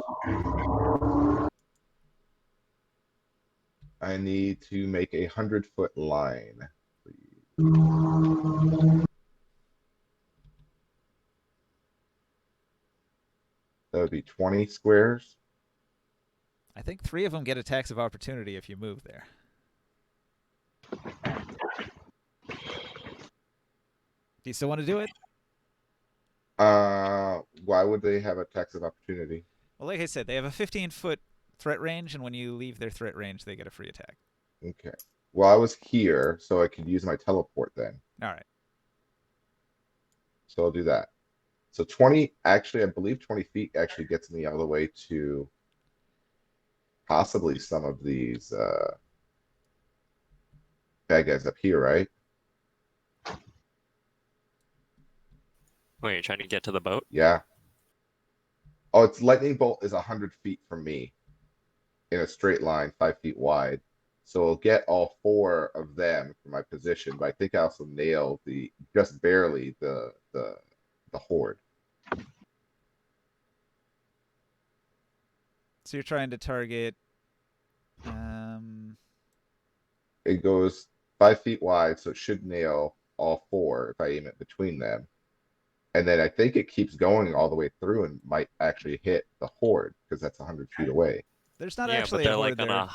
I need to make a 100-foot line. That would be 20 squares.
I think 3 of them get attacks of opportunity if you move there. Do you still want to do it?
Why would they have attacks of opportunity?
Well, like I said, they have a 15-foot threat range, and when you leave their threat range, they get a free attack.
Okay. Well, I was here, so I could use my teleport then.
All right.
So I'll do that. So 20, actually, I believe 20 feet actually gets me all the way to possibly some of these bad guys up here, right?
Wait, you're trying to get to the boat?
Yeah. Oh, it's lightning bolt is 100 feet from me in a straight line, 5 feet wide. So I'll get all 4 of them from my position, but I think I also nailed just barely the horde.
So you're trying to target.
It goes 5 feet wide, so it should nail all four if I aim it between them. And then I think it keeps going all the way through and might actually hit the horde because that's 100 feet away.
There's not
Yeah, but
actually
they're
a horde
like on
there.
a.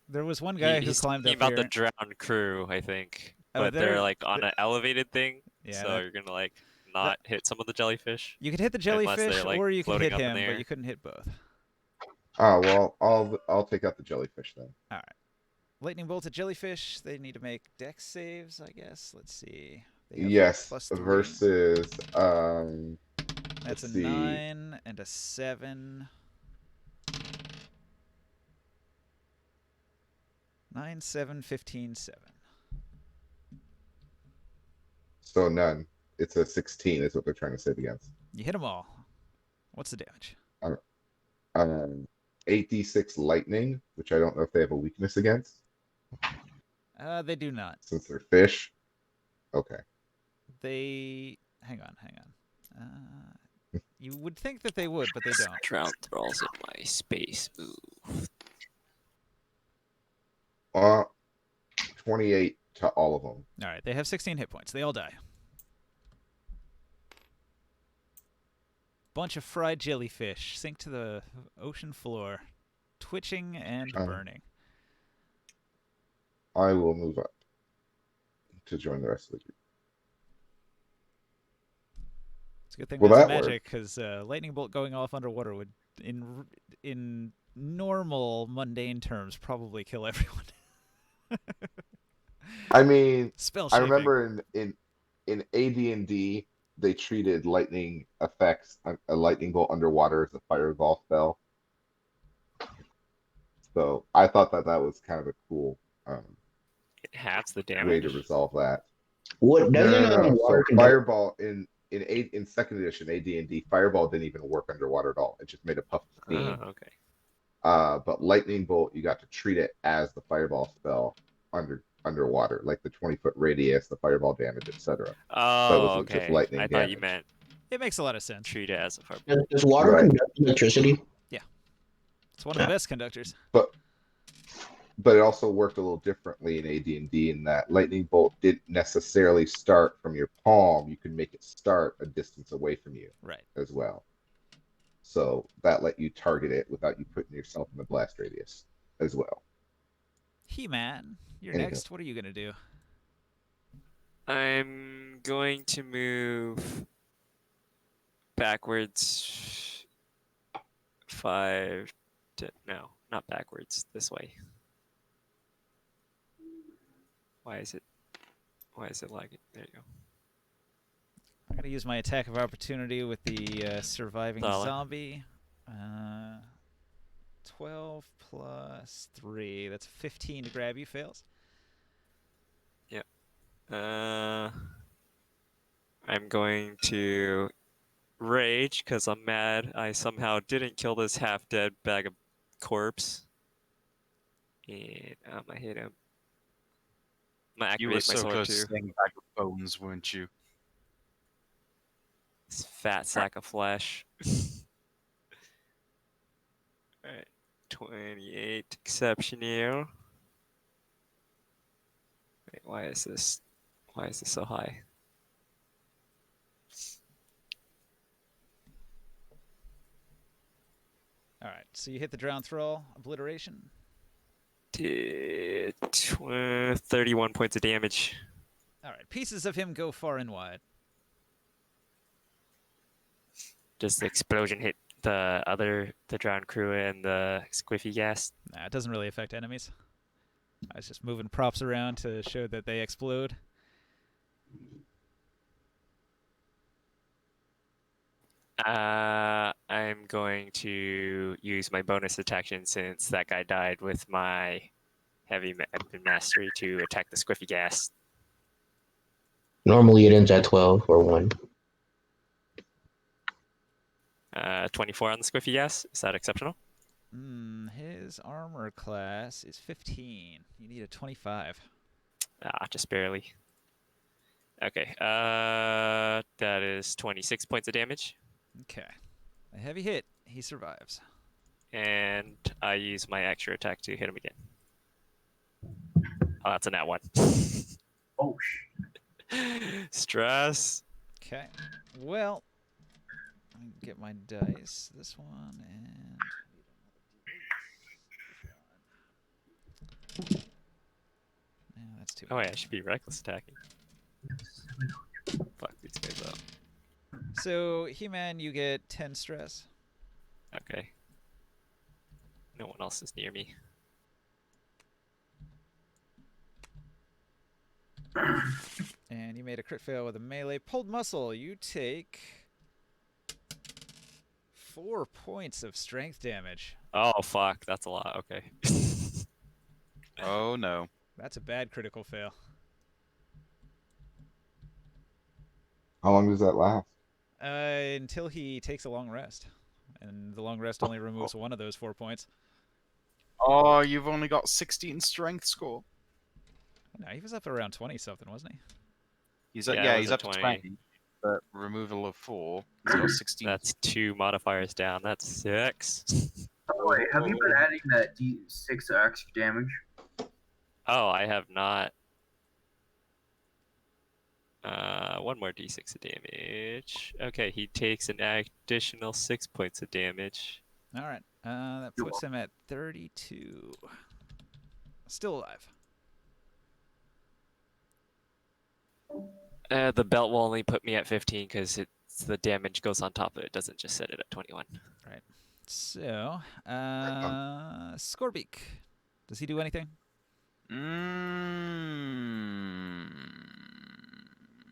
There was one guy who
He's
climbed
talking
up
about the
here.
drowned crew, I think.
Oh,
But they're like on an elevated thing,
Yeah,
so
that-
you're gonna like not hit some of the jellyfish.
You could hit the
Unless they're,
jellyfish,
like,
or you could
floating
hit
up in
him,
the
but
air.
you couldn't hit both.
Oh well, I'll take out the jellyfish then.
Lightning bolt at jellyfish. They need to make dex saves, I guess. Let's see. They have
Yes,
+3.
versus
That's a
let's see.
9 and a 7. 9, 7, 15, 7.
So none. It's a 16 is what they're trying to save against.
You hit them all. What's the damage?
8d6 lightning, which I don't know if they have a weakness against
They do not.
since they're fish. Okay.
They hang on. You would think that they would, but they don't.
Drown thralls in my space move.
28 to all of them.
All right, they have 16 hit points. They all die. Bunch of fried jellyfish sink to the ocean floor, twitching and burning.
I will move up to join the rest of the group.
It's a good thing
Well,
that's
that worked.
magic, because lightning bolt going off underwater would, in normal mundane terms, probably kill everyone.
I mean,
Spell
I
shaping.
remember in AD&D they treated lightning effects, a lightning bolt underwater as a fireball spell. So I thought that was kind of a cool
It halves the
way
damage.
to resolve that.
What
No,
doesn't
no, no.
water
So
conduct-
fireball in second edition AD&D, fireball didn't even work underwater at all. It just made a puff of steam.
Okay.
But lightning bolt, you got to treat it as the fireball spell underwater, like the 20-foot radius, the fireball damage, etc.
Oh,
was just
okay.
lightning
I thought you
damage.
meant
It makes a lot of sense.
treat it as a fireball.
Does water
Right.
conduct electricity?
It's one of the best conductors.
But it also worked a little differently in AD&D in that lightning bolt didn't necessarily start from your palm. You could make it start a distance away from you
Right.
as well. So that let you target it without you putting yourself in the blast radius as well.
He-Man, you're
Anyhow.
next. What are you going to do?
I'm going to move backwards 5 to no, not backwards, this way. Why is it lagging? There you go.
I'm going to use my attack of opportunity with the surviving
Solid.
zombie. 12 plus 3. That's 15 to grab you. Fails.
I'm going to rage because I'm mad I somehow didn't kill this half-dead bag of corpse. And I'm gonna hit him. I'm gonna
You were
activate my
so
sword
close
too.
to saying bag of bones, weren't you?
This fat sack of flesh. Alright. 28 exceptional. Wait, why is this so high?
All right. So you hit the drown thrall. Obliteration.
Did 31 points of damage.
All right. Pieces of him go far and wide.
Does the explosion hit the drowned crew and the squiffy gas?
Nah, it doesn't really affect enemies. I was just moving props around to show that they explode.
I'm going to use my bonus attack since that guy died with my heavy weapon mastery to attack the squiffy gas.
Normally it ends at 12 or 1.
24 on the squiffy gas. Is that exceptional?
His armor class is 15. You need a 25.
Just barely. Okay. That is 26 points of damage.
Okay. A heavy hit. He survives.
and I use my extra attack to hit him again. Oh, that's a nat 1.
Oh,
Stress.
Okay. Well, let me get my dice. This one and. No, that's too.
Oh, wait, I should be reckless attacking. Fuck these guys up.
So, He-Man, you get 10 stress.
Okay. No one else is near me.
And you made a crit fail with a melee. Pulled muscle, you take 4 points of strength damage.
Oh, fuck. That's a lot. Okay.
Oh no.
That's a bad critical fail.
How long does that last?
Until he takes a long rest. And the long rest only removes one of those 4 points.
Oh, you've only got 16 strength score.
No, he was up around 20 something, wasn't he?
He's
Yeah,
at,
it
yeah,
was
he's
at
up to
20.
20. But removal of 4. He's got 16.
That's 2 modifiers down. That's 6.
by the way, have you been adding that D6 extra damage?
Oh, I have not. One more d6 of damage. Okay, he takes an additional 6 points of damage.
All right. That puts him at 32. Still alive.
The belt will only put me at 15 because the damage goes on top of it. It doesn't just set it at 21.
So, Scorbeak. Does he do anything?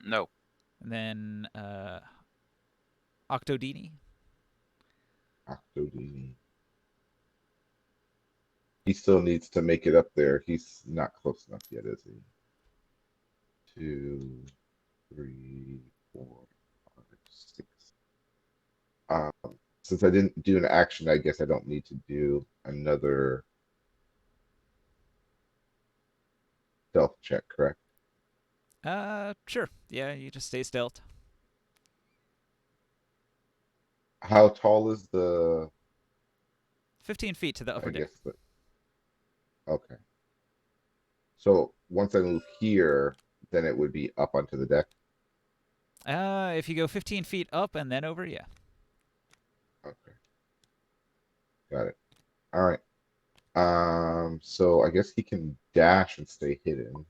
No.
And then, Octodini.
Octodini. He still needs to make it up there. He's not close enough yet, is he? 2, 3, 4, 5, 6. Since I didn't do an action, I guess I don't need to do another stealth check, correct?
Sure. Yeah, you just stay stealth.
How tall is the?
15 feet to the upper
I
deck.
guess the. Okay. So once I move here, then it would be up onto the deck.
If you go 15 feet up and then over, yeah.
Okay. Got it. All right. So I guess he can dash and stay hidden.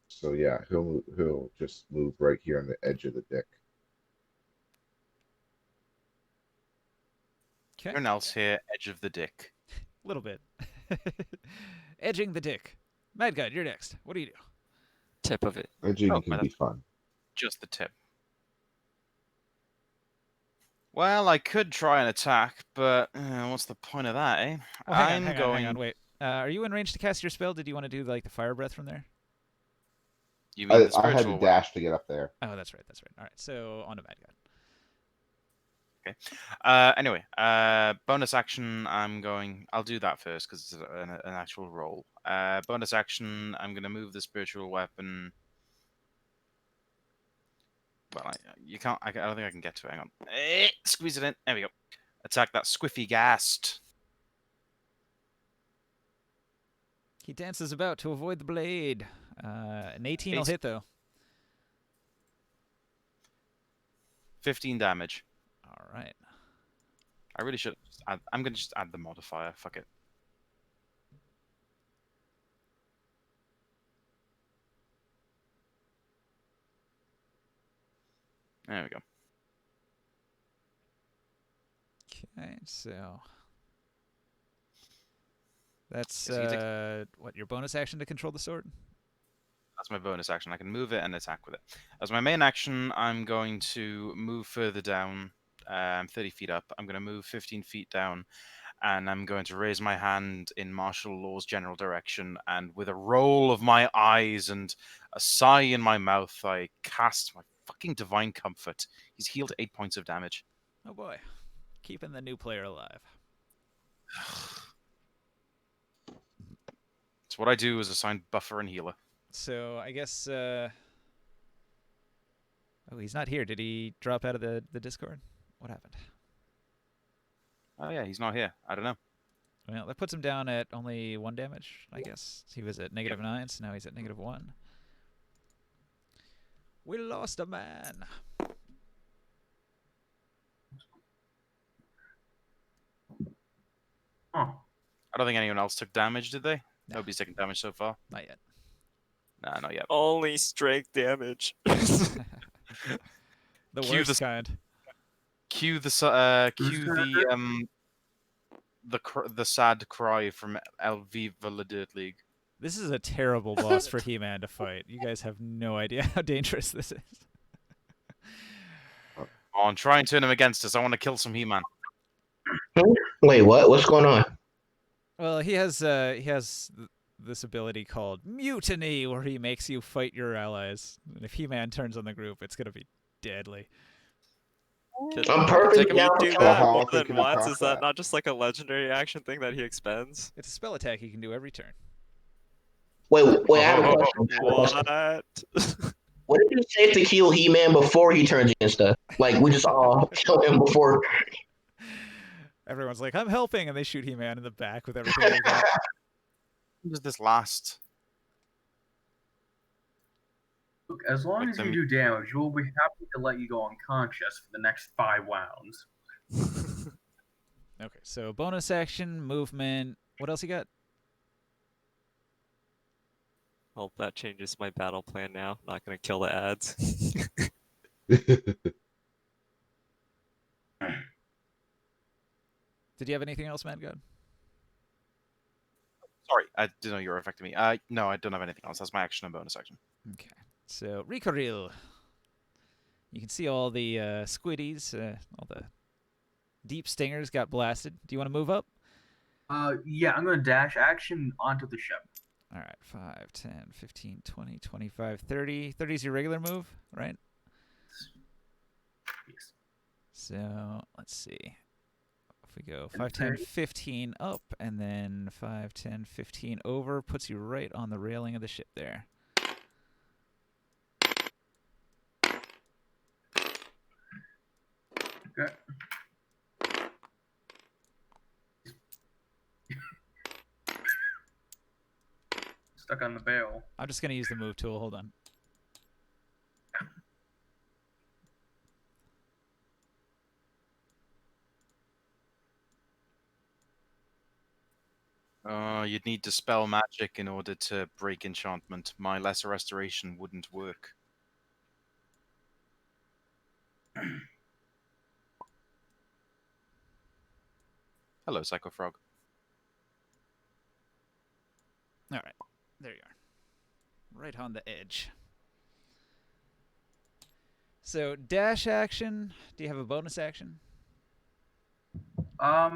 So yeah, he'll just move right here on the edge of the deck.
Okay.
Everyone else here, edge of the dick.
A little bit. Edging the dick. Mad God, you're next. What do you do?
Tip of it.
Edging
Oh,
can be fun.
Just the tip. Well, I could try an attack, but what's the point of that, eh?
Oh, hang on, wait. Are you in range to cast your spell? Did you want to do like the fire breath from there?
You mean the
I had to
spiritual
dash to get up there.
Oh, that's right. All right, so on to Mad God.
Okay. Anyway, bonus action. I'll do that first because it's an actual roll. Bonus action. I'm gonna move the spiritual weapon. Well, you can't. I don't think I can get to it. Hang on. Squeeze it in. There we go. Attack that squiffy ghast.
He dances about to avoid the blade. An 18 will
Eight.
hit though.
15 damage.
All right.
I really should. I'm gonna just add the modifier. Fuck it. There we go.
Okay, so that's
So you take-
what, your bonus action to control the sword?
That's my bonus action. I can move it and attack with it. As my main action, I'm going to move further down. I'm 30 feet up. I'm going to move 15 feet down, and I'm going to raise my hand in martial law's general direction. And with a roll of my eyes and a sigh in my mouth, I cast my fucking divine comfort. He's healed 8 points of damage.
Oh boy, keeping the new player alive.
It's what I do as assigned buffer and healer.
So I guess. Oh, he's not here. Did he drop out of the Discord? what happened?
Oh yeah, he's not here. I don't know.
Well, that puts him down at only 1 damage, I guess. He was at -9, so now he's at -1. We lost a man.
Oh,
I don't think anyone else took damage, did they?
No.
Nobody's taken damage so far.
Not yet.
Nah, not yet.
Only strength damage.
The
Cue
worst
the-
kind.
Cue the the sad cry from El Viva La Dirt League.
This is a terrible boss for He-Man to fight. You guys have no idea how dangerous this is.
On, try and turn him against us. I want to kill some He-Man.
Wait, what? What's going on?
Well, he has this ability called Mutiny, where he makes you fight your allies. And if He-Man turns on the group, it's gonna be deadly.
I'm perfectly
Can he
down
do
with
that
how
more
often
than
can he
once?
cock
Is that
that?
not just like a legendary action thing that he expends?
It's a spell attack he can do every turn.
Wait, I have a question.
What?
What if he saves to kill He-Man before he turns against us? Like, we just all kill him before.
Everyone's like, I'm helping, and they shoot He-Man in the back with everything they got.
When does this last?
look, as long
Like
as
the
you
me-
do damage, we'll be happy to let you go unconscious for the next 5 rounds.
Okay, so bonus action, movement. What else you got?
Well, that changes my battle plan now. Not gonna kill the ads.
Did you have anything else, Mad God?
Sorry, I didn't know you were affecting me. No, I don't have anything else. That's my action and bonus action.
Okay, so Rikoril. You can see all the squiddies, all the deep stingers got blasted. Do you want to move up?
Yeah, I'm gonna dash action onto the ship.
All right, 5, 10, 15, 20, 25, 30. 30 is your regular move, right?
Yes.
So let's see. If we go 5, 10, 15 up, and then 5, 10, 15 over, puts you right on the railing of the ship there.
Okay. Stuck on the barrel.
I'm just going to use the move tool. Hold on.
You'd need to spell magic in order to break enchantment. My lesser restoration wouldn't work. Hello, Psycho Frog.
All right. There you are. Right on the edge. So, dash action. Do you have a bonus action?
I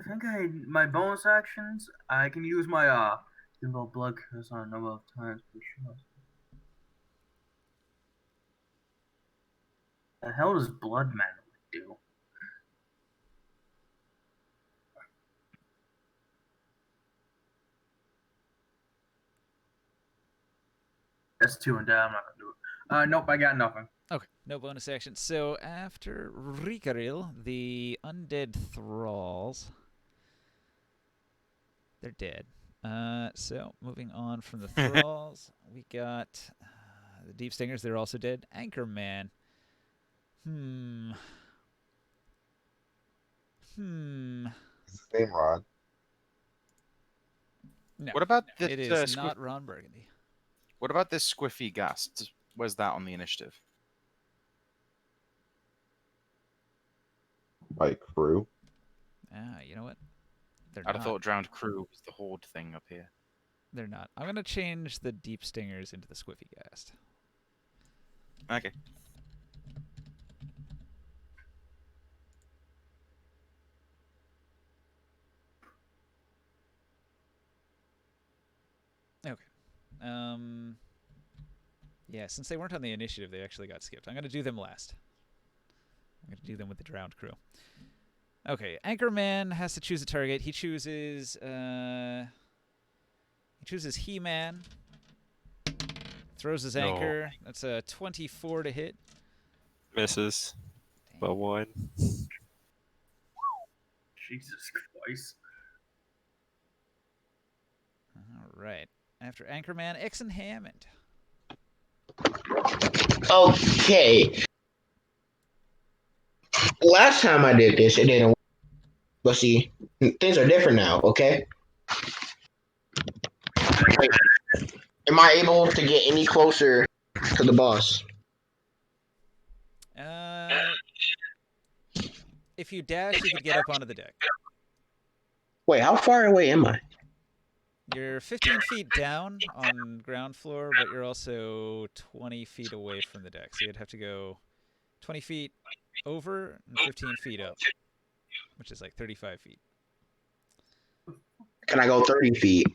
think my bonus actions. I can use my invoke blood curse on a number of times for sure. The hell does blood matter do? That's 2 and down. I'm not gonna do it. Nope, I got nothing.
Okay, no bonus action. So after Rikaril, the undead thralls, they're dead. So moving on from the thralls, we got the deep stingers. They're also dead. Anchorman.
Is his name Rod?
No,
What about this?
it is not Ron Burgundy.
What about this Squiffy Ghast? Where's that on the initiative?
Like crew?
Ah, you know what? They're
I'd
not.
have thought Drowned Crew was the Horde thing up here.
They're not. I'm gonna change the deep stingers into the Squiffy Ghast.
Okay.
Yeah, since they weren't on the initiative, they actually got skipped. I'm going to do them last. I'm going to do them with the Drowned Crew. Okay, Anchorman has to choose a target. He chooses He-Man Throws his
No.
anchor. That's a 24 to hit.
Misses. But one.
Jesus Christ.
All right. After Anchorman, Exon Hammond.
Okay. Last time I did this, it didn't work. But see, things are different now, okay? Wait, am I able to get any closer to the boss?
If you dash, you could get up onto the deck.
Wait, how far away am I?
You're 15 feet down on ground floor, but you're also 20 feet away from the deck. So you'd have to go 20 feet over and 15 feet up, which is like 35 feet.
Can I go 30 feet?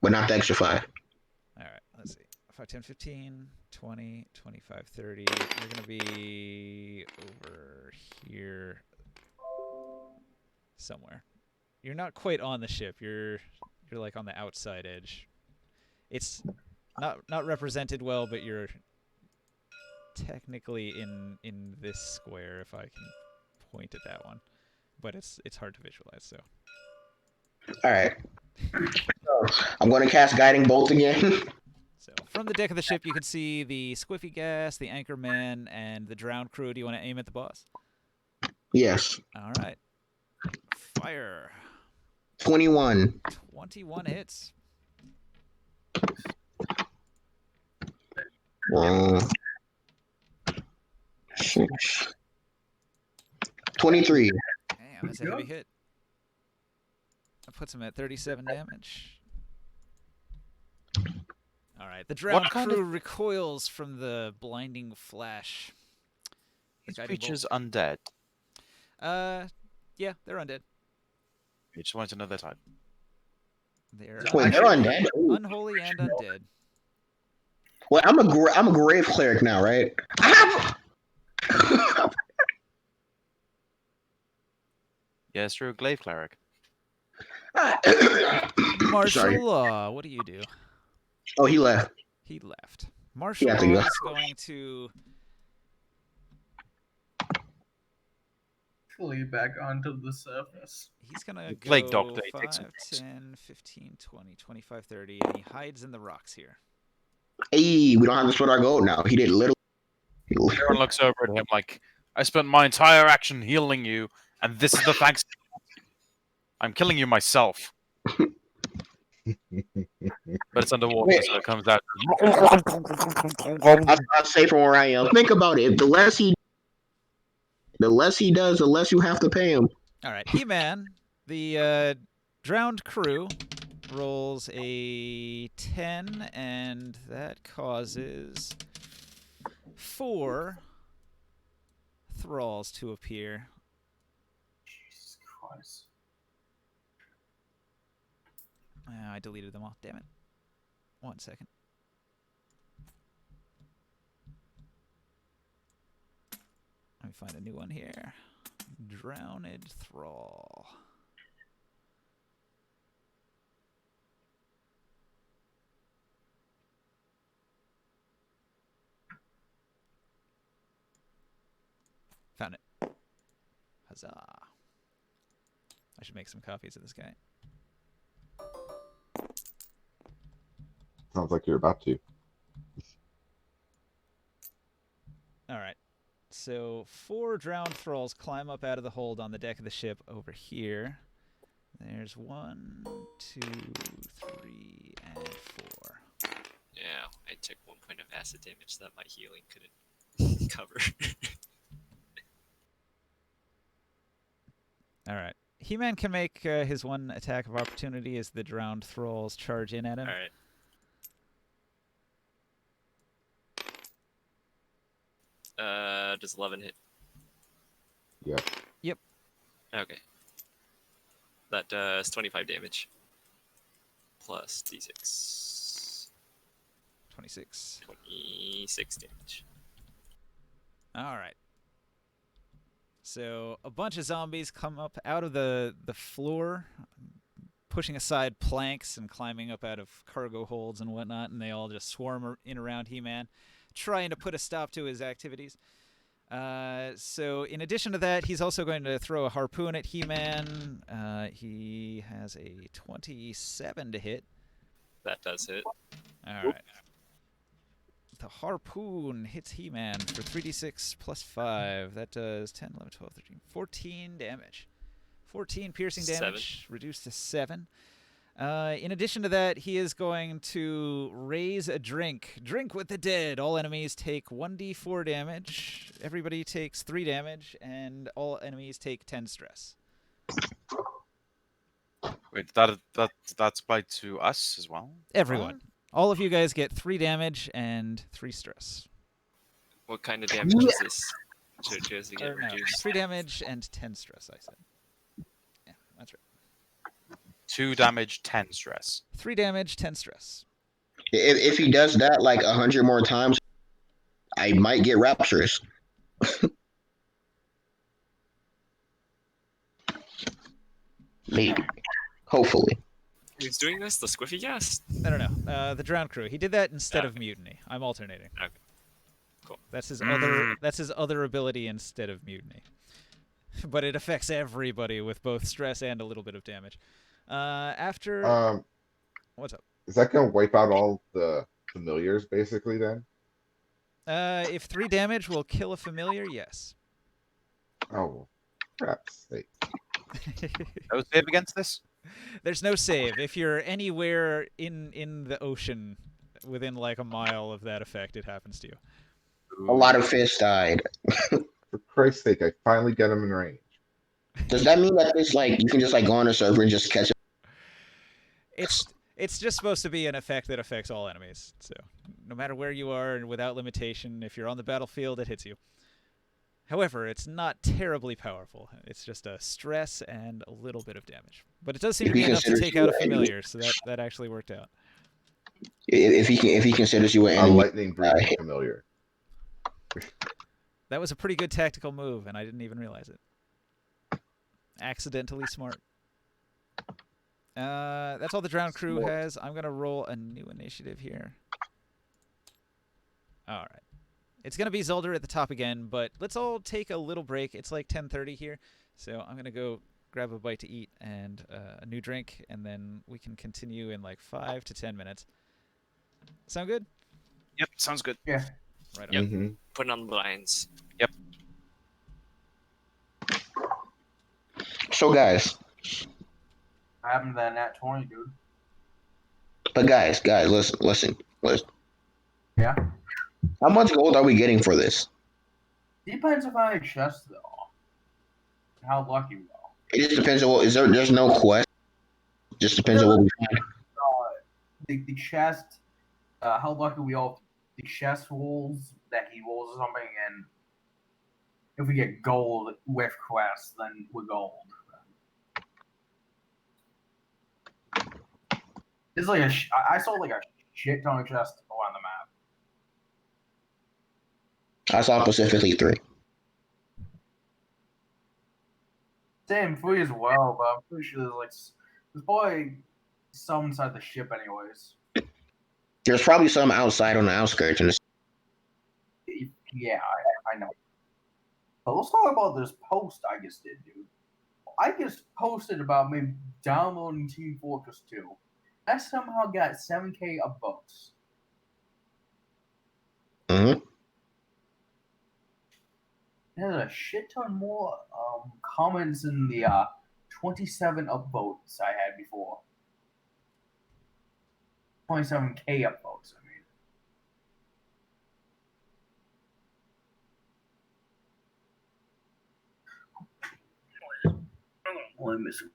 But not the extra 5.
All right, let's see. 5, 10, 15, 20, 25, 30. You're going to be over here somewhere. You're not quite on the ship. You're like on the outside edge. It's not represented well, but you're technically in this square if I can point at that one. But it's hard to visualize, so.
All right. So, I'm going to cast Guiding Bolt again.
So from the deck of the ship, you can see the Squiffy Gas, the Anchorman, and the Drowned Crew. Do you want to aim at the boss?
Yes.
All right. Fire.
21.
21 hits.
Uh, 23.
Damn, that's a heavy hit. That puts him at 37 damage. All right. The Drowned Crew recoils from the blinding flash.
These creatures undead.
Yeah, they're undead.
You just wanted to know their type.
They're
Wait, they're undead? Ooh.
unholy and undead.
Well, I'm a grave cleric now, right?
Yes, you're a glaive cleric.
Martial
Sorry.
law. What do you do?
Oh, he left.
He left. Martial
Yeah, I
law
think
is going to
Fully back onto the surface.
He's going to
Plague
go
Doctor, he takes
5,
some
10, 15, 20, 25, 30, and he hides in the rocks here.
Hey, we don't have to split our gold now. He did literally.
Everyone looks over at him like, I spent my entire action healing you, and this is the thanks. I'm killing you myself. But it's underwater, so it comes out.
I'll say from where I am. Think about it. If the less he does, the less you have to pay him.
All right, He-Man, the Drowned Crew, rolls a 10, and that causes 4 thralls to appear.
Jesus Christ.
I deleted them all. Damn it. 1 second. Let me find a new one here. Drowned Thrall. Found it. Huzzah. I should make some copies of this guy.
Sounds like you're about to.
All right. So 4 drowned thralls climb up out of the hold on the deck of the ship over here. There's 1, 2, 3, and 4.
Yeah, I took 1 point of acid damage that my healing couldn't cover.
All right. He-Man can make his 1 attack of opportunity as the drowned thralls charge in at him.
Alright. Does 11 hit?
Yeah.
Yep.
Okay. That does 25 damage. Plus d6.
26.
26 damage.
All right. So a bunch of zombies come up out of the floor, pushing aside planks and climbing up out of cargo holds and whatnot, and they all just swarm in around He-Man, trying to put a stop to his activities. So in addition to that, he's also going to throw a harpoon at He-Man. He has a 27 to hit.
That does hit.
All right. The harpoon hits He-Man for 3d6 plus 5. That does 10, 11, 12, 13, 14 damage. 14 piercing damage, reduced to 7. In addition to that, he is going to raise a drink. Drink with the dead. All enemies take 1d4 damage. Everybody takes 3 damage, and all enemies take 10 stress.
Wait, that's applied to us as well?
Everyone. All of you guys get 3 damage and 3 stress.
What kind of damage is this? Does it get
Or no,
reduced?
3 damage and 10 stress, I said. Yeah, that's right.
2 damage, 10 stress.
3 damage, 10 stress.
If he does that like 100 more times, I might get rapturous. Maybe. Hopefully.
Who's doing this? The Squiffy Gas?
I don't know. The Drowned Crew. He did that instead of
Okay.
Mutiny. I'm alternating.
Okay. Cool.
That's his other. That's his other ability instead of Mutiny. But it affects everybody with both stress and a little bit of damage. After what's up?
Is that gonna wipe out all the familiars basically then?
If 3 damage will kill a familiar, yes.
Oh, perhaps. Hey,
No save against this?
There's no save. If you're anywhere in the ocean within like a mile of that effect, it happens to you.
A lot of fish died.
for Christ's sake, I finally get him in range.
Does that mean that this like you can just like go on a server and just catch it?
It's just supposed to be an effect that affects all enemies. So no matter where you are and without limitation, if you're on the battlefield, it hits you. However, it's not terribly powerful. It's just a stress and a little bit of damage. But it does seem to
If
be
he
enough to
considers
take
you
out a
an enemy.
familiar, so that actually worked out.
If he considers you an
A
enemy,
lightning breathing familiar.
That was a pretty good tactical move, and I didn't even realize it. Accidentally smart. That's all the Drowned Crew has. I'm going to roll a new initiative here. All right. It's going to be Zelda at the top again, but let's all take a little break. It's like 10:30 here, so I'm going to go grab a bite to eat and a new drink, and then we can continue in like 5 to 10 minutes. Sound good?
Yep, sounds good.
Yeah.
Right on.
Yep.
Mm-hmm.
Putting on the blinds.
so guys,
What happened to that nat 20, dude?
but guys, listen.
Yeah.
How much gold are we getting for this?
Depends if I had chest though. How lucky we are.
It just depends on what is there. There's no quest. Just depends on what we find.
The chest, how lucky we all. The chest rolls that he rolls or something, and if we get gold with quests, then we're gold. It's like I saw like a shit ton of chests around the map.
I saw specifically 3.
Same 3 as well, but I'm pretty sure there's probably some inside the ship anyways.
There's probably some outside on the outskirts. And
Yeah, I know. But let's talk about this post I just did, dude. I just posted about me downloading Team Fortress 2. I somehow got 7K upvotes.
Mhm.
There's a shit ton more comments than the 27 upvotes I had before. 27K upvotes, I mean. Let me see.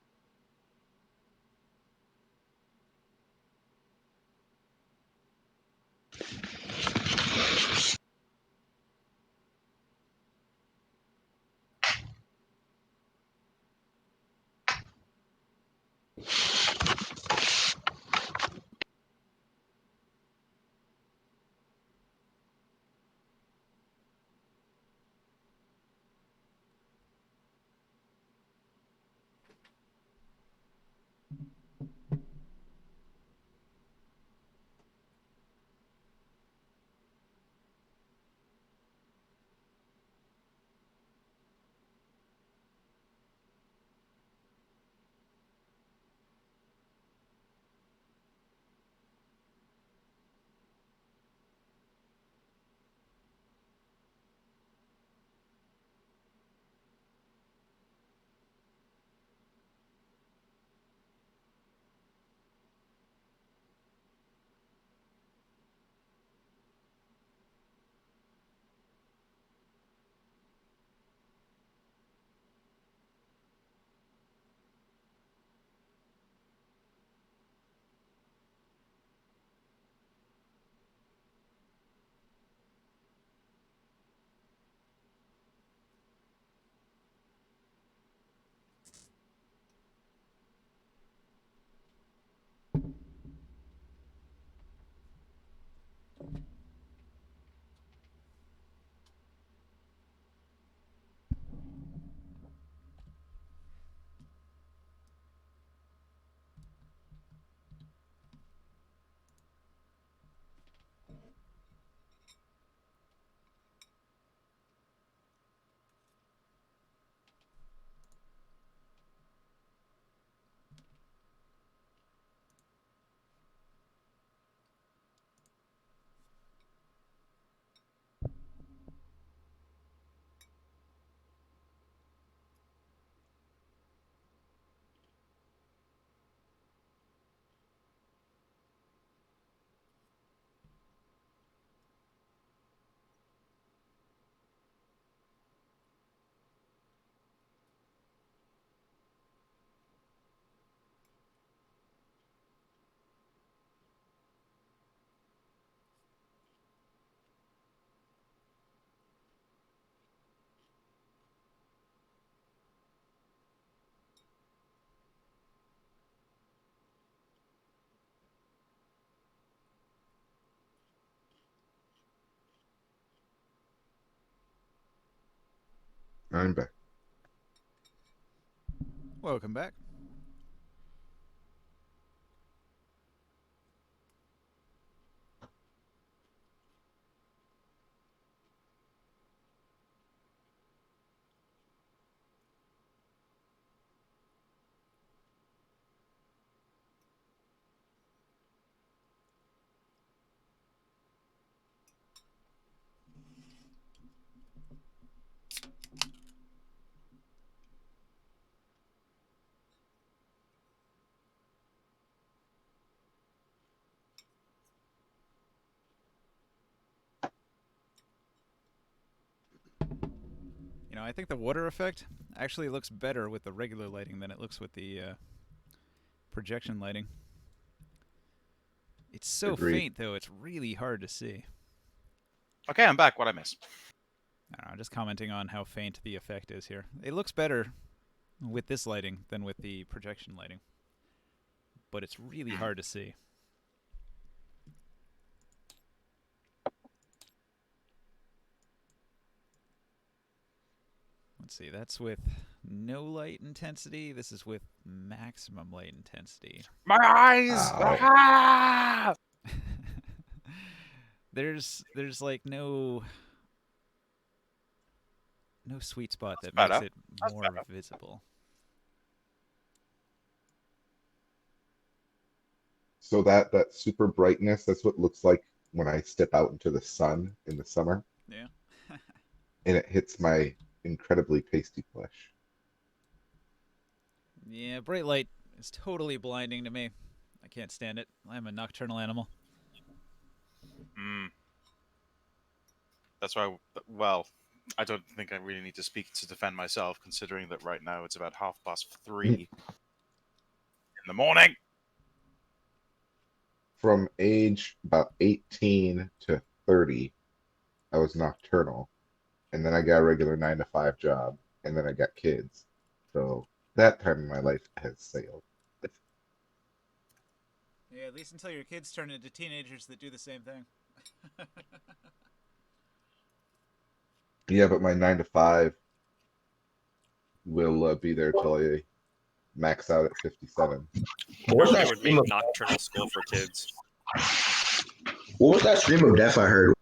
I'm back.
Welcome back. You know, I think the water effect actually looks better with the regular lighting than it looks with the projection lighting. It's so
Agreed.
faint, though, it's really hard to see.
Okay, I'm back. What I miss?
I don't know, just commenting on how faint the effect is here. It looks better with this lighting than with the projection lighting, but it's really hard to see. Let's see, that's with no light intensity. This is with maximum light intensity.
My eyes!
Ow.
Ah!
There's like no sweet spot that
That's
makes
better.
it
That's
more
better.
visible.
So that super brightness, that's what it looks like when I step out into the sun in the summer,
Yeah.
and it hits my incredibly pasty flesh.
Yeah, bright light is totally blinding to me. I can't stand it. I'm a nocturnal animal.
Hmm. That's why. Well, I don't think I really need to speak to defend myself, considering that right now it's about 3:30 in the morning.
From age about 18 to 30, I was nocturnal, and then I got a regular 9 to 5 job, and then I got kids. So that time in my life has sailed.
Yeah, at least until your kids turn into teenagers that do the same thing.
Yeah, but my 9 to 5 will be there till I max out at 57.
What was
Or
that
they would
stream
make
of
nocturnal school for kids.
What was that scream of death I heard?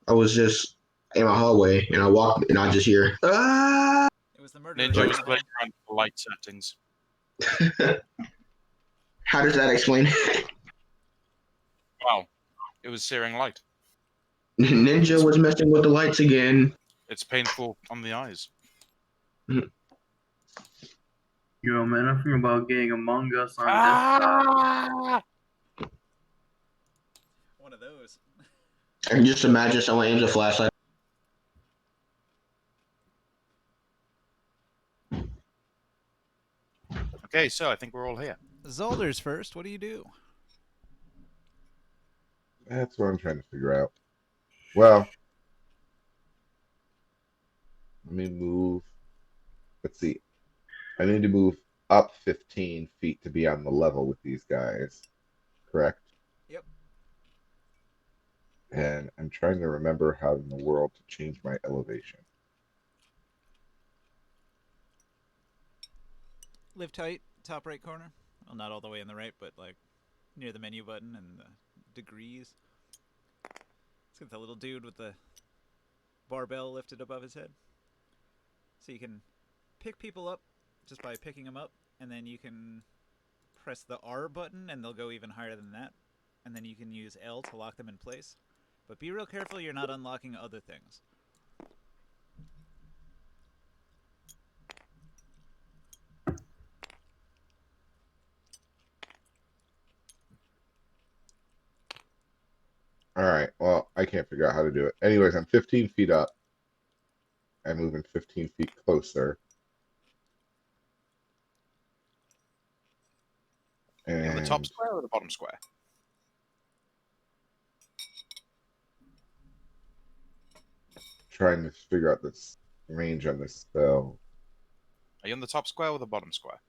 I was just in my hallway and I walked and I just hear ah.
It was the murder.
Ninja was playing around with the light settings.
How does that explain?
Wow, it was searing light.
Ninja was messing with the lights again.
It's painful on the eyes.
Yo, man, I'm thinking about getting Among Us on
Ah!
One of those.
I can just imagine someone aims a flashlight.
Okay, so I think we're all here.
Zolder's first. What do you do?
That's what I'm trying to figure out. Well, let me move. Let's see. I need to move up 15 feet to be on the level with these guys. Correct?
Yep.
And I'm trying to remember how in the world to change my elevation.
Live tight, top right corner. Well, not all the way in the right, but like near the menu button and the degrees. Let's get the little dude with the barbell lifted above his head. So you can pick people up just by picking them up, and then you can press the R button and they'll go even higher than that. And then you can use L to lock them in place. But be real careful you're not unlocking other things.
All right. Well, I can't figure out how to do it. Anyways, I'm 15 feet up. I'm moving 15 feet closer.
In the top
And
square or the bottom square?
trying to figure out this range on this spell.
Are you in the top square or the bottom square?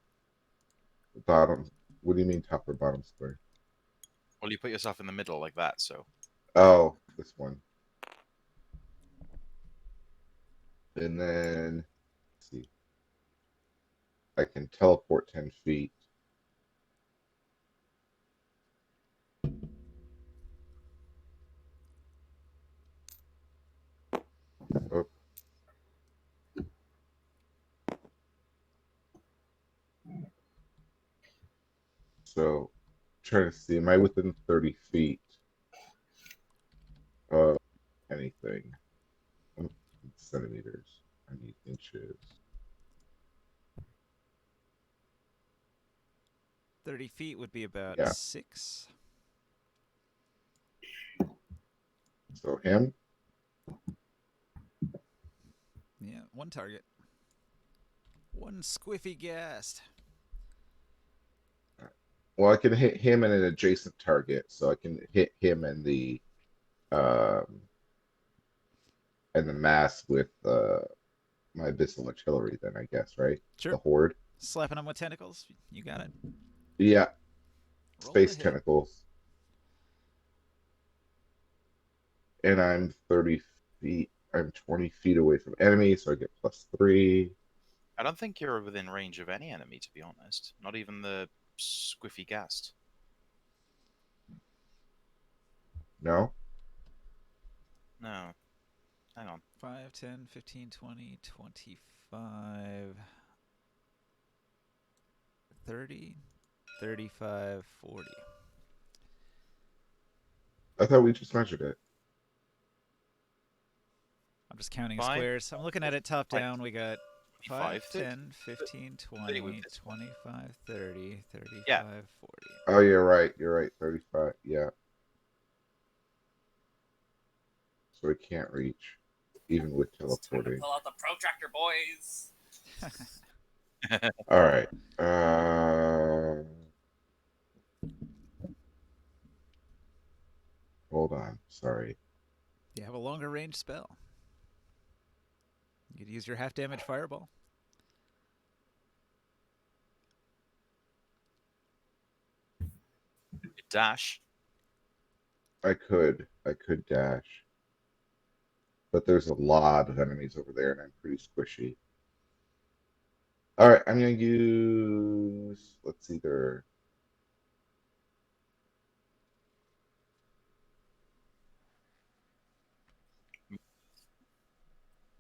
Bottom. What do you mean top or bottom square?
Well, you put yourself in the middle like that, so.
Oh, this one. And then I can teleport 10 feet. Oh. So, trying to see, am I within 30 feet of anything? Centimeters. I need inches.
30 feet would be about
Yeah.
6.
So him.
Yeah, one target. One squiffy ghast.
Well, I can hit him and an adjacent target, so I can hit him and the mass with my abyssal artillery. Then I guess, right?
Sure.
The horde.
Slapping them with tentacles. You got it.
Yeah.
Roll
Space
to hit.
tentacles. And I'm 30 feet. I'm 20 feet away from enemy, so I get +3.
I don't think you're within range of any enemy, to be honest. Not even the squiffy ghast.
No?
No. Hang on.
5, 10, 15, 20, 25, 30, 35, 40.
I thought we just measured it.
I'm just counting
5.
squares. I'm looking at it top
Like
down. We got 5,
5,
10, 15,
30 with
20,
this
25, 30, 35,
Yeah.
40.
Oh, you're right. You're right. 35. Yeah. So we can't reach, even with teleporting.
Pull out the protractor, boys.
All right. Hold on. Sorry.
You have a longer range spell. You could use your half damage fireball.
Dash.
I could dash. But there's a lot of enemies over there, and I'm pretty squishy. All right, I'm gonna use. Let's either.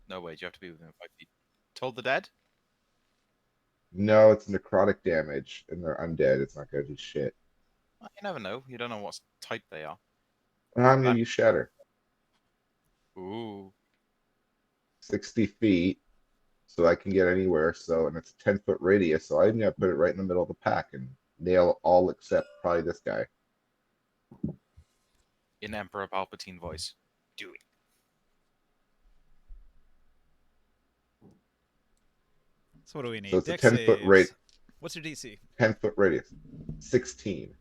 No, wait, you have to be within 5 feet. Told the dead?
No, it's necrotic damage, and they're undead. It's not gonna do shit.
Well, you never know. You don't know what type they are.
I'm gonna use shatter.
Ooh.
60 feet, so I can get anywhere. So, and it's a 10-foot radius, so I'm gonna put it right in the middle of the pack and nail all except probably this guy.
In Emperor Palpatine voice. Do it.
So what do we need?
So it's a
Dex
10-foot
saves.
rate.
What's your DC?
10-foot radius. 16.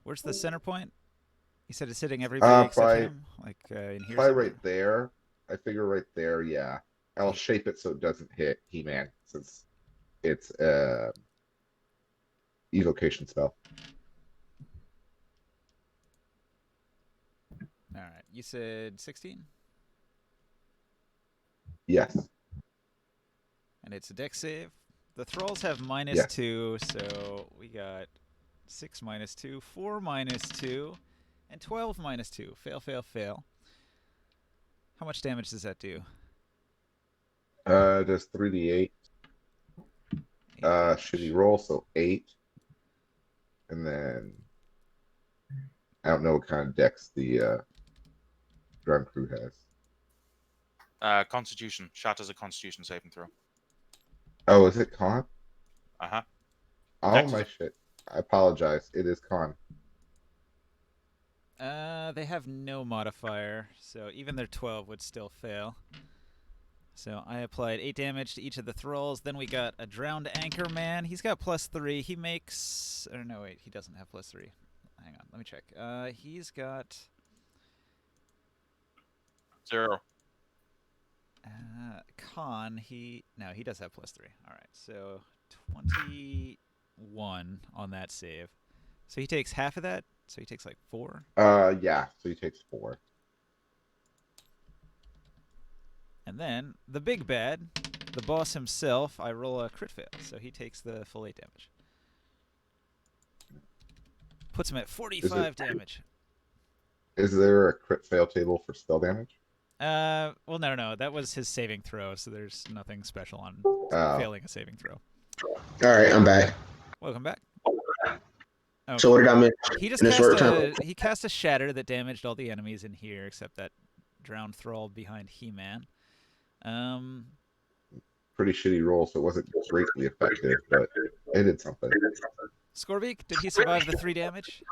Where's the center point? You said it's hitting
Uh,
everybody except
by-
him? Like in here
Probably
somewhere?
right there. I figure right there, yeah. I'll shape it so it doesn't hit He-Man, since it's evocation spell.
Alright. You said 16?
Yes.
And it's a dex save. The thralls have minus
Yes.
2, so we got 6 minus 2, 4 minus 2, and 12 minus 2. Fail, fail, fail. How much damage does that do?
Does 3d8.
8 damage.
Shitty roll, so 8. And then I don't know what kind of dex the drum crew has.
Constitution. Shatters a Constitution saving throw.
Oh, is it con?
Uh-huh.
Oh
Dex is
my
a-
shit. I apologize. It is con.
They have no modifier, so even their 12 would still fail. So I applied 8 damage to each of the thralls. Then we got a drowned anchor man. He's got +3. He makes... Or no, wait. He doesn't have +3. Hang on. Let me check. He's got...
0.
Con, he... No, he does have +3. Alright, so 21 on that save. So he takes half of that? So he takes like 4?
Yeah, so he takes 4.
And then the big bad, the boss himself, I roll a crit fail, so he takes the full 8 damage. Puts him at 45 damage.
Is there a crit fail table for spell damage?
Well, no, that was his saving throw, so there's nothing special on failing a saving throw.
All right, I'm back.
Welcome back. Okay.
So what did I miss?
He just
in a short
cast a shatter that damaged all the enemies in here except that drowned thrall behind He-Man.
Pretty shitty roll, so it wasn't greatly effective, but it did something.
Scorbeak, did he survive the 3 damage?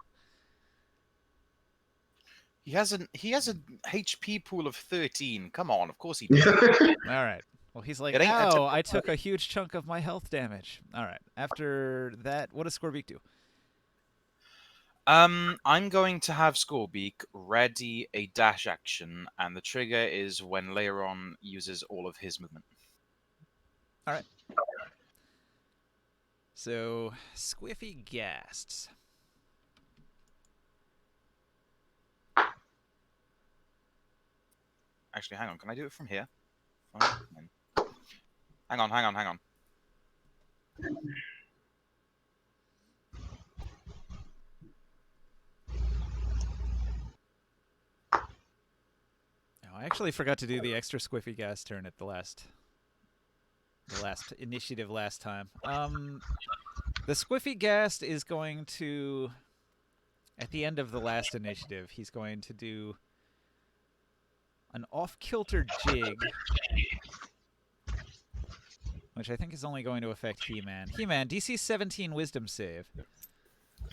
He has a HP pool of 13. Come on, of course he did.
All right. Well, he's like,
It ain't that
ow, I took a huge chunk of my health damage. All right. After that, what does Scorbeak do?
I'm going to have Scorbeak ready a dash action, and the trigger is when Laeron uses all of his movement.
All right. So, Squiffy Ghasts.
Actually, hang on. Can I do it from here? Hang on.
Oh, I actually forgot to do the extra Squiffy Ghast turn at the last initiative last time. The Squiffy Ghast is going to, at the end of the last initiative, he's going to do an off-kilter jig, which I think is only going to affect He-Man. He-Man, DC 17 Wisdom save.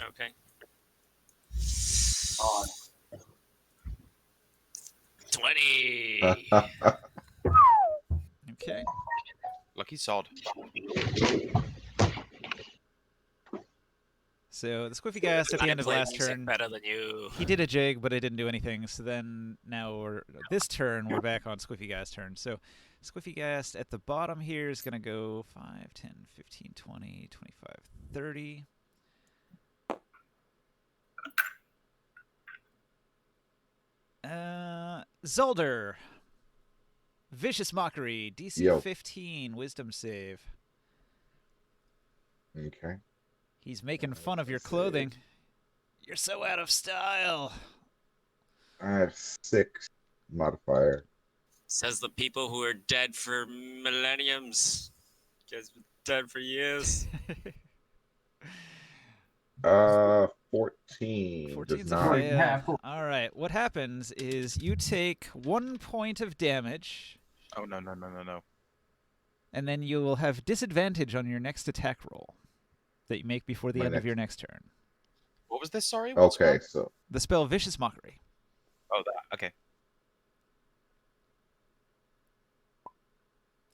Okay. 20.
Okay.
Lucky sod.
So the Squiffy Ghast at the end of last
music
turn,
better than you.
he did a jig, but it didn't do anything. So then now this turn, we're back on Squiffy Ghast's turn. So Squiffy Ghast at the bottom here is going to go 5, 10, 15, 20, 25, 30. Zolder. Vicious Mockery. DC
Yo.
15 Wisdom save.
Okay.
He's making fun of your clothing. You're so out of style.
I have 6 modifier.
Says the people who are dead for millenniums. You guys been dead for years.
14.
14's
Does
a
not.
fail. All right. What happens is you take 1 point of damage,
Oh, no.
and then you will have disadvantage on your next attack roll that you make before the
My
end of
next-
your next turn.
What was this? Sorry? What
Okay,
spell?
so
The spell Vicious Mockery.
Oh, that. Okay.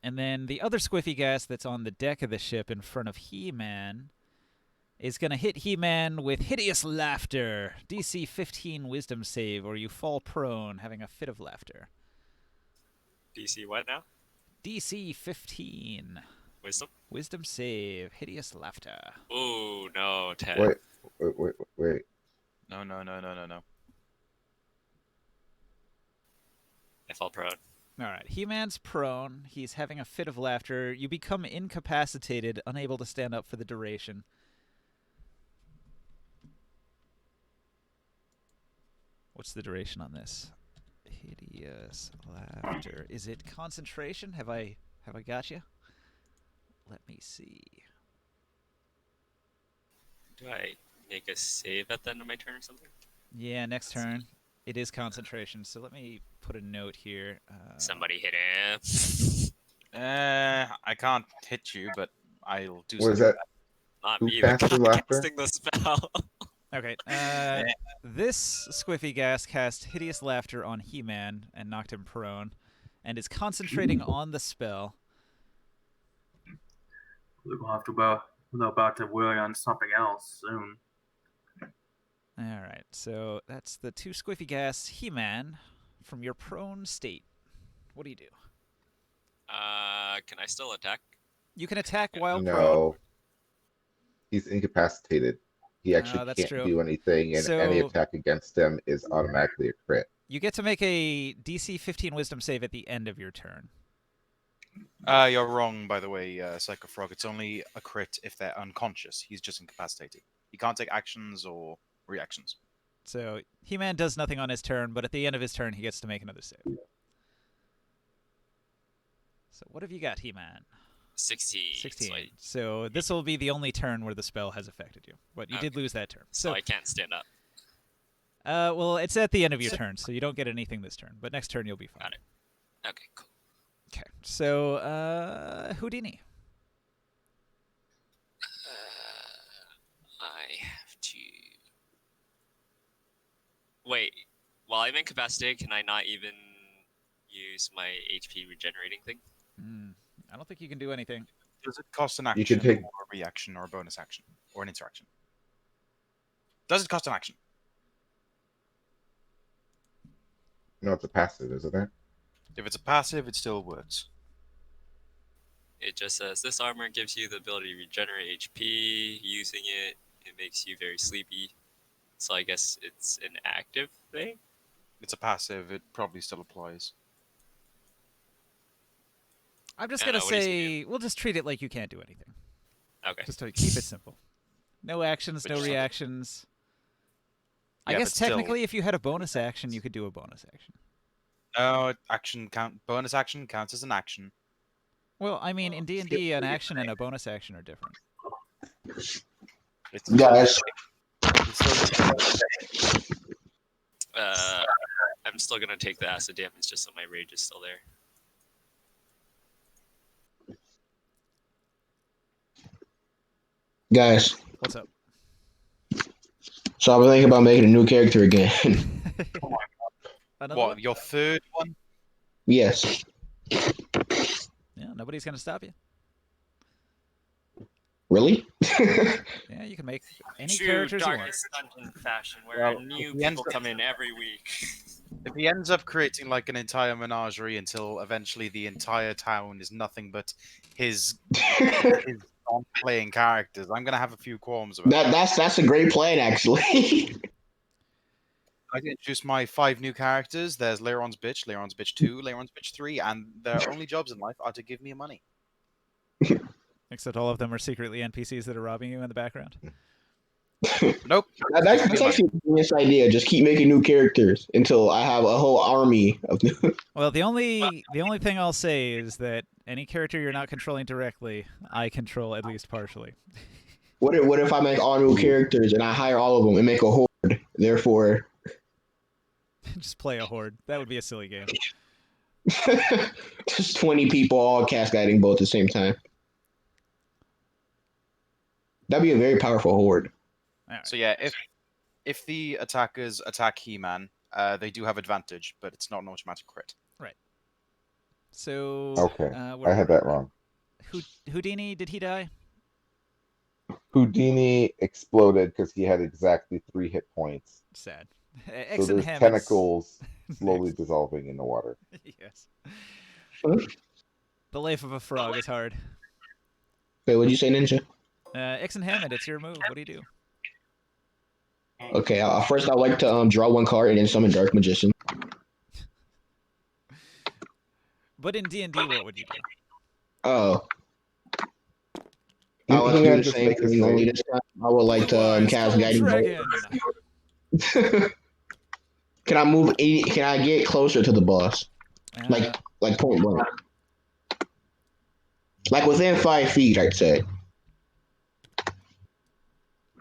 And then the other Squiffy Ghast that's on the deck of the ship in front of He-Man is going to hit He-Man with Hideous Laughter. DC 15 Wisdom save, or you fall prone having a fit of laughter.
DC what now?
DC 15.
Wisdom?
Wisdom save. Hideous Laughter.
Ooh, no, 10.
wait.
No.
I fall prone.
All right. He-Man's prone. He's having a fit of laughter. You become incapacitated, unable to stand up for the duration. What's the duration on this? Hideous laughter. Is it concentration? Have I got you? Let me see.
Do I make a save at the end of my turn or something?
Yeah, next turn. It is concentration. So let me put a note here.
Somebody hit him.
I can't hit you, but I'll do
What is
something.
that?
Not
Who
me.
cast the
I'm
laughter?
casting the spell.
Okay. This Squiffy Ghast cast Hideous Laughter on He-Man and knocked him prone, and is concentrating on the spell.
We're gonna have to about to worry on something else soon.
All right, so that's the 2 Squiffy Ghasts. He-Man, from your prone state, what do you do?
Can I still attack?
You can attack while prone.
No. He's incapacitated. He
Oh,
actually
that's
can't
true.
do anything, and
So-
any attack against him is automatically a crit.
You get to make a DC 15 Wisdom save at the end of your turn.
You're wrong, by the way, Psycho Frog. It's only a crit if they're unconscious. He's just incapacitated. He can't take actions or reactions.
So He-Man does nothing on his turn, but at the end of his turn, he gets to make another save. So what have you got, He-Man?
16.
16. So this will be the only turn where the spell has affected you, but you did
Okay.
lose that turn.
So I can't stand up.
Well, it's at the end of your turn, so you don't get anything this turn. But next turn you'll be fine.
Got it. Okay, cool.
Okay. So Houdini.
I have to. Wait. While I'm incapacitated, can I not even use my HP regenerating thing?
I don't think you can do anything.
Does it cost an
You
action,
can take-
or a reaction, or a bonus action, or an interaction? Does it cost an action?
No, it's a passive, isn't it?
If it's a passive, it still works.
It just says this armor gives you the ability to regenerate HP. Using it, it makes you very sleepy. So I guess it's an active thing.
It's a passive. It probably still applies.
I'm just
I
gonna
know, what do you
say we'll just treat it like you can't do anything.
Okay.
Just to keep it simple. No actions,
But
no
just-
reactions. I
Yeah,
guess
but still-
technically, if you had a bonus action, you could do a bonus action.
Bonus action counts as an action.
Well, I mean, in D&D, an action and a bonus action are different.
It's
Guys,
it's still-
I'm still gonna take the acid damage just so my rage is still there.
guys.
What's up?
So I've been thinking about making a new character again.
Another
what,
one?
your third one?
Yes.
Yeah, nobody's gonna stop you.
Really?
Yeah, you can make any
True
characters you want.
Darkest Dungeon fashion, where
Well,
new
if he ends
people
up-
come in every week.
If he ends up creating like an entire menagerie until eventually the entire town is nothing but his non-playing characters, I'm gonna have a few qualms about that.
That's a great plan, actually.
I can introduce my 5 new characters. There's Leiron's Bitch, Leiron's Bitch 2, Leiron's Bitch 3, and their only jobs in life are to give me money.
Except all of them are secretly NPCs that are robbing you in the background.
Nope.
That's actually a genius idea. Just keep making new characters until I have a whole army of new.
Well, the only thing I'll say is that any character you're not controlling directly, I control at least partially.
What if I make all new characters and I hire all of them and make a horde? Therefore,
Just play a horde. That would be a silly game.
just 20 people all cascading both at the same time. That'd be a very powerful horde.
All right.
So yeah, if the attackers attack He-Man, they do have advantage, but it's not an automatic crit.
So
Okay,
where
I had
were
that
we?
wrong.
Houdini, did he die?
Houdini exploded because he had exactly 3 hit points.
Sad.
So
X and
there's
Hammond's-
tentacles slowly dissolving in the water.
Yes. The life of a frog is hard.
Wait, what'd you say, Ninja?
X and Hammond, it's your move. What do you do?
Okay, first I'd like to draw 1 card and then summon Dark Magician.
But in D&D, what would you do?
Oh.
He-
I would
he
do
had
the
just
same
make a
thing, only
save.
this time I would like to
Blue-eyes
cast
gold
Guiding Bolt.
dragon.
Can I move 80? Can I get closer to the boss?
Uh,
Like point blank. Like within 5 feet, I'd say.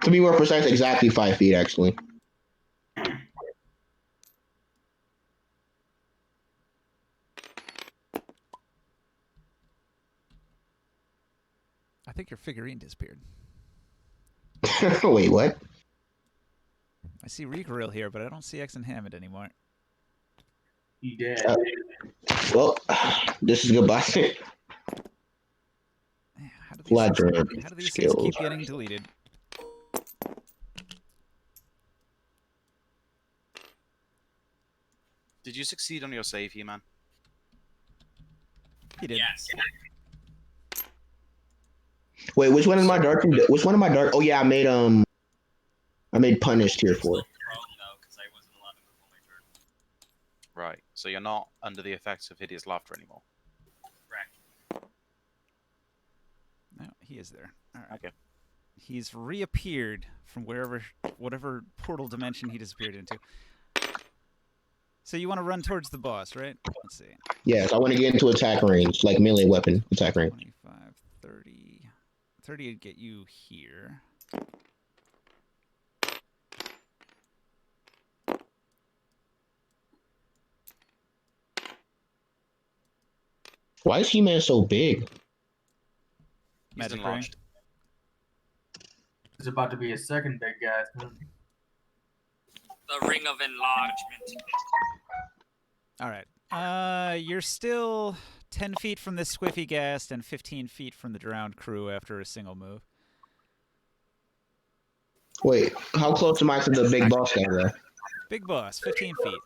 To be more precise, exactly 5 feet, actually.
I think your figurine disappeared.
Wait, what?
I see Reekrill here, but I don't see X and Hammond anymore.
He did.
Well, this is goodbye.
How do these,
Ladder
things, how do these things
skills.
keep getting deleted?
Did you succeed on your save, He-Man?
He did.
Yes.
Wait, which one is my dark? Which one of my dark? Oh yeah, I made punished here for.
Still prone though, because I wasn't allowed to move on my turn.
Right. So you're not under the effects of hideous laughter anymore.
Correct.
He is there. All right.
Okay.
He's reappeared from whatever portal dimension he disappeared into. So you want to run towards the boss, right? Let's see.
Yes, I want to get into attack range, like melee weapon attack range.
25, 30. 30 would get you here.
Why is He-Man so big?
He's
Magic ring.
enlarged.
There's about to be a second big guy soon.
The ring of enlargement.
All right. You're still 10 feet from the Squiffy Ghast and 15 feet from the drowned crew after a single move.
Wait, how close am I to the big boss guy there?
Big boss, 15 feet.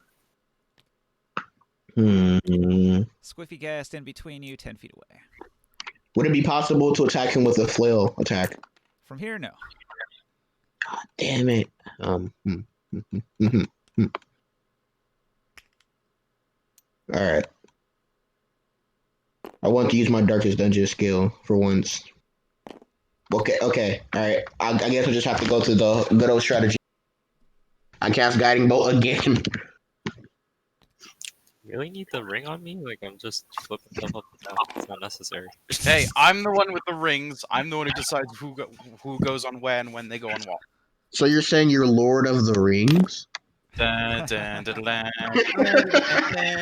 Squiffy Ghast in between you, 10 feet away.
Would it be possible to attack him with a flail attack?
From here, no.
God damn it. Alright. I want to use my Darkest Dungeon skill for once. Okay. Alright. I guess I just have to go to the good old strategy. I cast Guiding Bolt again.
Really need the ring on me? Like I'm just flipping stuff up and down. It's not necessary.
Hey, I'm the one with the rings. I'm the one who decides who goes on where and when they go on what.
So you're saying you're Lord of the Rings?
Dun, dun, dun, dun, dun.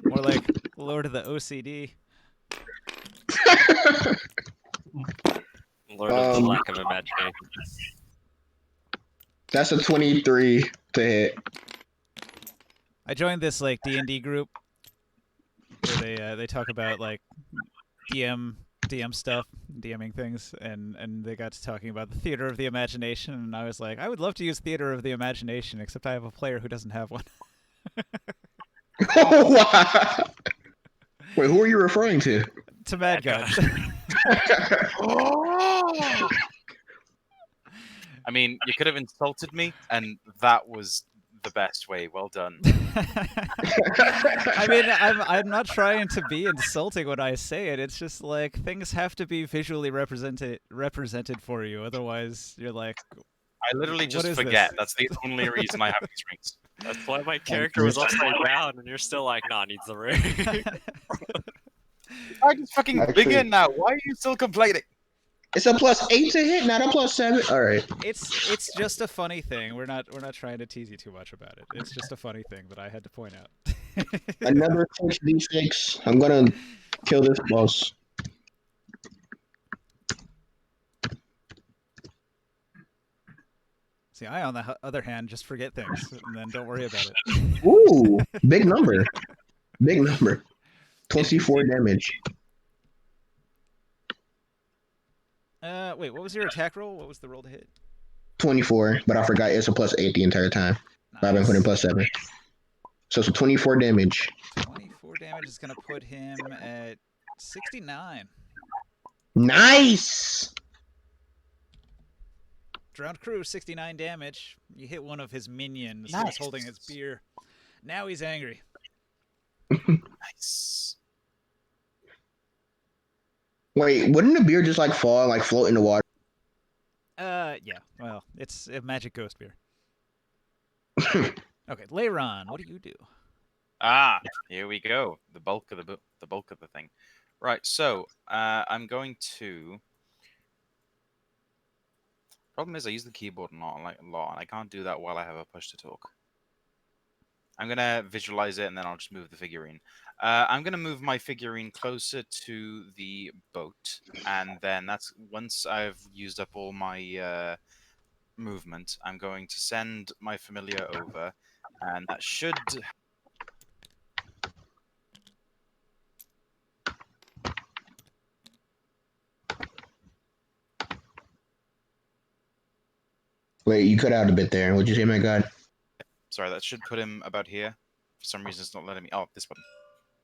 More like Lord of the OCD.
Lord of the lack of imagination.
That's a 23 to hit.
I joined this like D&D group where they talk about like DM stuff, DMing things, and they got to talking about the theater of the imagination, and I was like, I would love to use theater of the imagination, except I have a player who doesn't have one.
Wow. Wait, who are you referring to?
To Mad God.
I mean, you could have insulted me, and that was the best way. Well done.
I mean, I'm not trying to be insulting when I say it. It's just like things have to be visually represented for you. Otherwise, you're like,
I literally
What
just
is
forget.
this?
That's the only reason I have these rings.
That's why my character was upside down, and you're still like, nah, needs the ring.
I just fucking
Actually-
begin now. Why are you still complaining?
It's a +8 to hit, not a +7. All right.
it's just a funny thing. We're not trying to tease you too much about it. It's just a funny thing that I had to point out.
Another 6d6. I'm gonna kill this boss.
See, I on the other hand just forget things and then don't worry about it.
Ooh, big number. Big number. 24 damage.
Wait, what was your attack roll? What was the roll to hit?
24, but I forgot it's a +8 the entire time. I've been
Nice.
putting +7. So it's 24 damage.
24 damage is gonna put him at 69.
Nice!
Drowned crew, 69 damage. You hit one of his minions who was
Nice.
holding his spear. Now he's angry.
Nice.
Wait, wouldn't the beer just like fall, like float in the water?
Yeah. Well, it's a magic ghost beer. Okay, Leiron, what do you do?
Ah, here we go. The bulk of the thing. Right. So I'm going to. Problem is, I use the keyboard a lot, and I can't do that while I have a push to talk. I'm gonna visualize it, and then I'll just move the figurine. I'm gonna move my figurine closer to the boat, and then that's once I've used up all my movement. I'm going to send my familiar over, and that should.
Wait, you cut out a bit there. What'd you say, my god?
Sorry, that should put him about here. For some reason, it's not letting me. Oh, this button.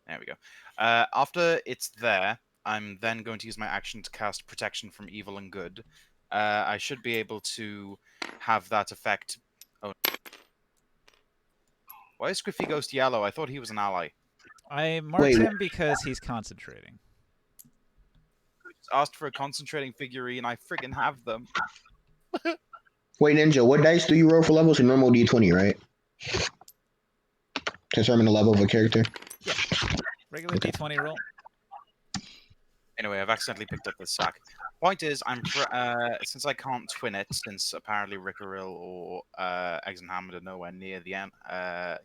There we go. After it's there, I'm then going to use my action to cast Protection from Evil and Good. I should be able to have that effect. Oh. Why is Squiffy Ghost yellow? I thought he was an ally.
I marked
Wait.
him because he's concentrating.
asked for a concentrating figurine. I friggin' have them.
Wait, Ninja, what dice do you roll for levels? A normal D20, right? To determine the level of a character.
Regular D20 roll.
Anyway, I've accidentally picked up the sack. Point is, since I can't twin it, since apparently Rickeril or Exenhammer are nowhere near the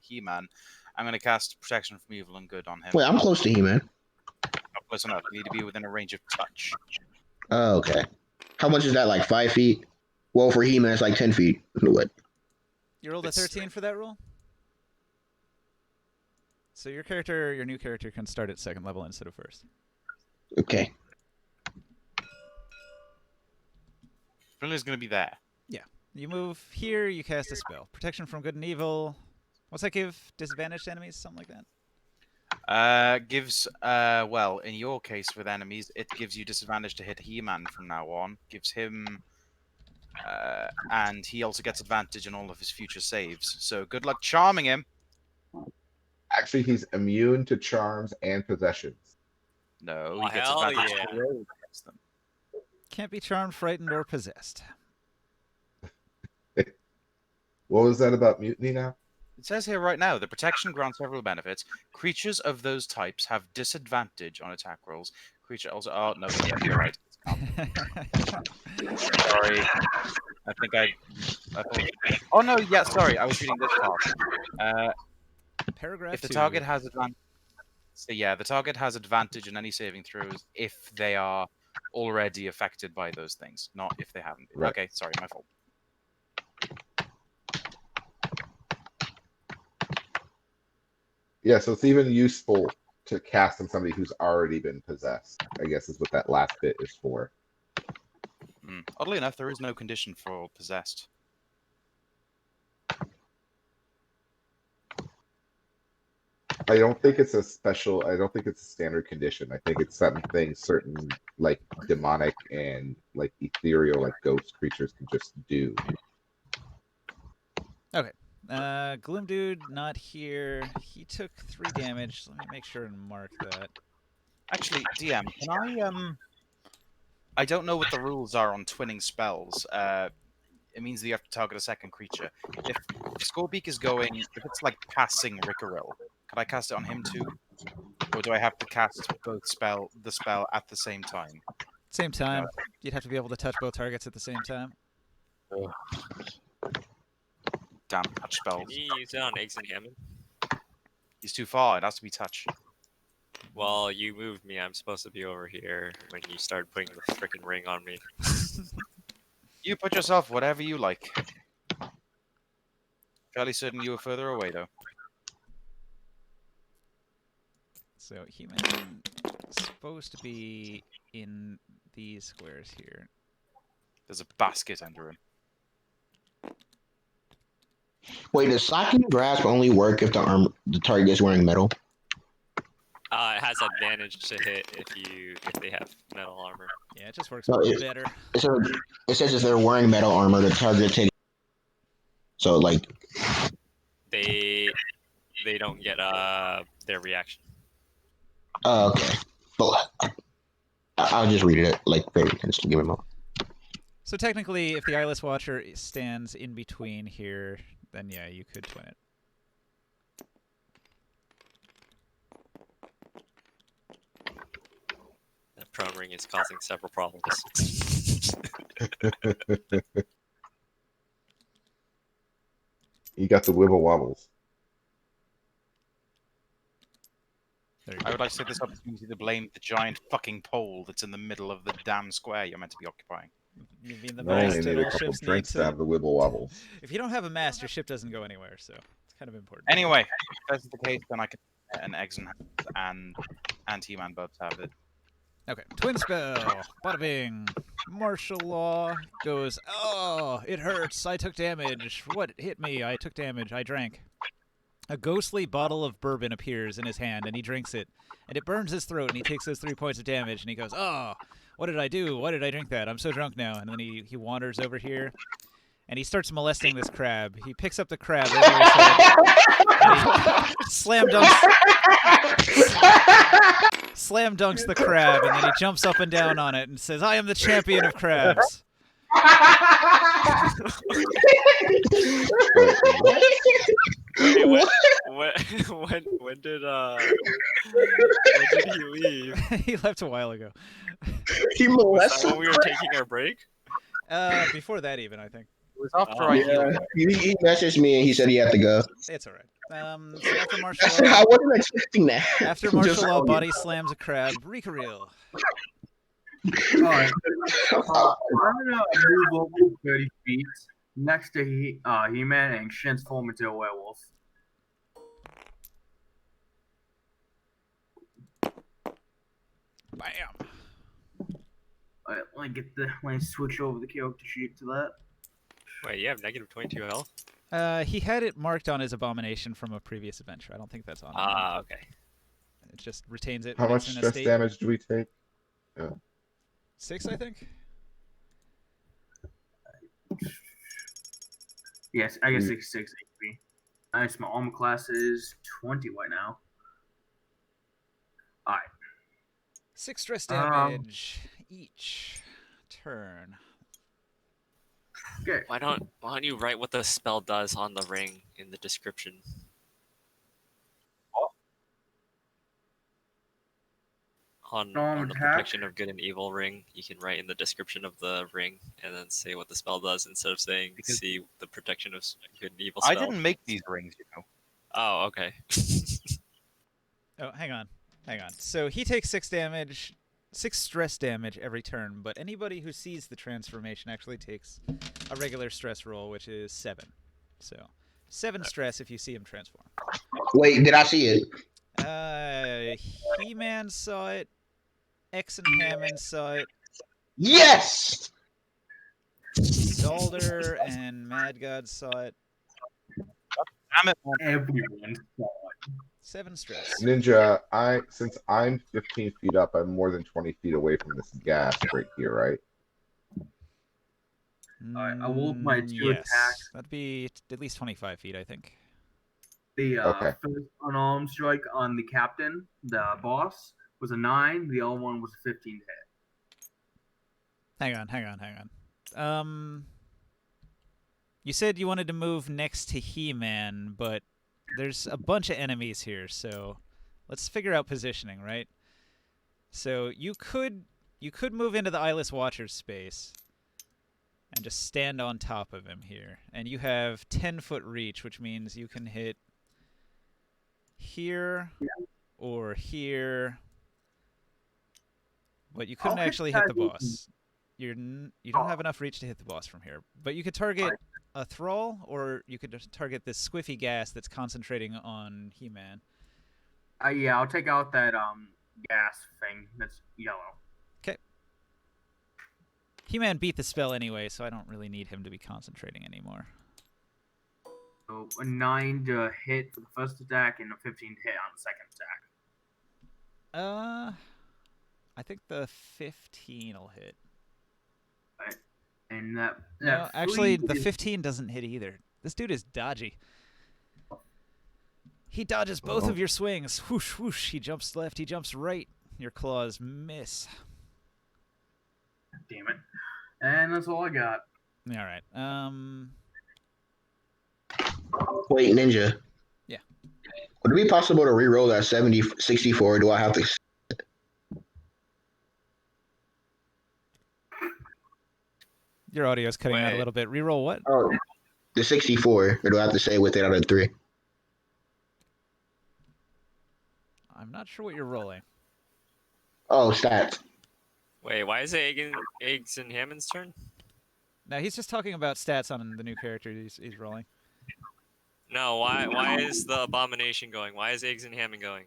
He-Man, I'm going to cast Protection from Evil and Good on him.
Wait, I'm close to He-Man.
Not close enough. You need to be within a range of touch.
Oh, okay. How much is that? Like 5 feet? Well, for He-Man, it's like 10 feet. What?
You rolled a
It's-
13 for that roll? So your new character can start at second level instead of first.
Okay.
Brilliant's going to be there.
You move here, you cast a spell. Protection from good and evil. What's that give? Disadvantage to enemies? Something like that?
Gives, well, in your case with enemies, it gives you disadvantage to hit He-Man from now on. Gives him, and he also gets advantage in all of his future saves. So good luck charming him.
Actually, he's immune to charms and possessions.
No,
Oh,
he gets
hell
advantage
yeah.
to roll against them.
Can't be charmed, frightened, or possessed.
What was that about mutiny now?
It says here right now, the protection grants several benefits. Creatures of those types have disadvantage on attack rolls. Creature also... Oh, no, yeah, you're right. Sorry. I thought... Oh, no, yeah, sorry. I was reading this part.
Paragraph
If the
2.
target has advantage... So, yeah, the target has advantage in any saving throws if they are already affected by those things, not if they haven't been.
Right.
Okay, sorry, my fault.
Yeah, so it's even useful to cast on somebody who's already been possessed, I guess is what that last bit is for.
Oddly enough, there is no condition for possessed.
I don't think it's a standard condition. I think it's something certain like demonic and like ethereal, like ghost creatures can just do.
Gloom Dude, not here. He took 3 damage. Let me make sure and mark that.
Actually, DM, can I don't know what the rules are on twinning spells. It means that you have to target a second creature. If Scorbeak is going, if it's like passing Rickeril, can I cast it on him too? Or do I have to cast the spell at the same time?
Same time. You'd have to be able to touch both targets at the same time.
Damn touch spells.
Can you use it on Eggs and Hammond?
He's too far. It has to be touch.
Well, you moved me. I'm supposed to be over here when you started putting the freaking ring on me.
You put yourself whatever you like. Fairly certain you were further away though.
So He-Man supposed to be in these squares here.
There's a basket under him.
Wait, does Socking Grasp only work if the target is wearing metal?
It has advantage to hit if they have metal armor.
Yeah, it just works
No,
better.
It says if they're wearing metal armor, the target takes. So like,
They don't get their reaction.
okay, but I'll just read it like very just give me a moment.
So technically, if the Eyeless Watcher stands in between here, then yeah, you could twin it.
That prone ring is causing several problems.
You got the wibble wobbles.
There you
I
go.
would like to take this opportunity to blame the giant fucking pole that's in the middle of the damn square you're meant to be occupying.
You mean the
I only
mast
need
and
a
all
couple
ships need
drinks to have
to...
the wibble wobbles.
If you don't have a mast, your ship doesn't go anywhere, so it's kind of important.
Anyway, if that's the case, then I can an Eggs and He-Man both have it.
Okay, twin spell. Bada bing. Martial law goes, oh, it hurts. I took damage. What hit me? I took damage. I drank. A ghostly bottle of bourbon appears in his hand, and he drinks it. And it burns his throat, and he takes those 3 points of damage, and he goes, oh, what did I do? Why did I drink that? I'm so drunk now. And then he wanders over here, and he starts molesting this crab. He picks up the crab over his head, and he slam dunks... slam dunks the crab, and then he jumps up and down on it and says, "I am the champion of crabs."
Wait, when did he leave?
He left a while ago.
He
Was that
molested
when we were taking our break?
Before that, even I think
It was after
Oh,
I
Yeah,
healed.
he messaged me and he said he had to go.
it's all right. So after martial
I
law,
wasn't expecting that.
after
Just
martial law,
so
body slams a crab. Rikareel.
Alright. I'm gonna move over 30 feet next to He-Man and transform into a werewolf.
Bam.
Alright, let me switch over the character sheet to that.
Wait, you have negative 22 health?
He had it marked on his abomination from a previous adventure. I don't think that's on. anymore.
Ah, okay.
It just retains it.
How
when
much
it's in a
stress
state.
damage do we take?
6, I think.
Yes, I guess 66 HP. Nice, my armor class is 20 right now.
6 stress
Um,
damage each turn.
Okay.
Why don't you write what the spell does on the ring in the description? On the
attack.
protection of good and evil ring, you can write in the description of the ring and then say what the spell does instead of saying
Because-
see the protection of good and evil
I
spell.
didn't make these rings, you know.
Oh, okay.
Oh, hang on. So he takes 6 damage, 6 stress damage every turn, but anybody who sees the transformation actually takes a regular stress roll, which is 7. So 7 stress if you see him transform.
Wait, did I see it?
He-Man saw it. X and Hammond saw it.
Yes!
Dalder and Mad God saw it.
Damn it, man.
Everyone saw it.
7 stress.
Ninja, since I'm 15 feet up, I'm more than 20 feet away from this gas right here, right?
Alright, I will my 2
yes.
attacks.
That'd be at least 25 feet, I think.
The
Okay.
first unarmed strike on the captain, the boss, was a 9. The other one was a 15 to hit.
Hang on. You said you wanted to move next to He-Man, but there's a bunch of enemies here, so let's figure out positioning, right? So you could move into the Eyeless Watcher's space and just stand on top of him here. And you have 10-foot reach, which means you can hit here or here. But you couldn't
I'll hit
actually hit the
that
boss. You don't have enough reach to hit the boss from here. But you could target a Thrall, or you could just target this squiffy gas that's concentrating on He-Man.
Yeah, I'll take out that gas thing that's yellow.
He-Man beat the spell anyway, so I don't really need him to be concentrating anymore.
So a 9 to hit for the first attack and a 15 to hit on the second attack.
I think the 15 will hit.
And that
No, actually,
three
the
is-
15 doesn't hit either. This dude is dodgy. He dodges both of your swings. Whoosh, whoosh. He jumps left, he jumps right. Your claws miss.
Damn it. And that's all I got.
All right.
Wait, Ninja.
Yeah.
Would it be possible to re-roll that 64, or do I have to?
Your audio's cutting out a
Wait.
little bit. Reroll what?
Oh, the 64, or do I have to say with it out of 3?
I'm not sure what you're rolling.
Oh, stats.
Wait, why is it Eggs and Hammond's turn?
No, he's just talking about stats on the new character he's rolling.
No, why is the Abomination going? Why is Eggs and Hammond going?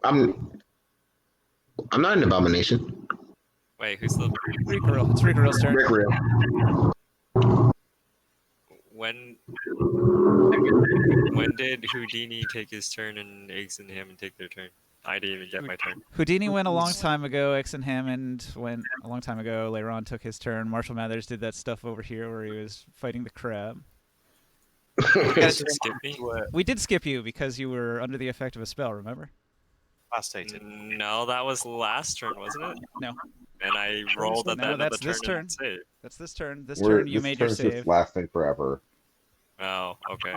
I'm not an abomination.
Wait, who's the
Rikareel. It's Rikareel's turn.
Rick real.
when did Houdini take his turn and Eggs and Hammond take their turn? I didn't even get my turn.
Houdini went a long time ago. X and Hammond went a long time ago. Leiron took his turn. Marshall Mathers did that stuff over here where he was fighting the crab.
You guys should skip me.
We did skip you because you were under the effect of a spell, remember?
incapacitated.
No, that was last turn, wasn't it?
No.
And I rolled at the
No,
end of the
that's this
turn
turn.
and save.
That's this turn. This
We're,
turn you
this
made your
turn's
save.
just lasting forever.
Oh, okay.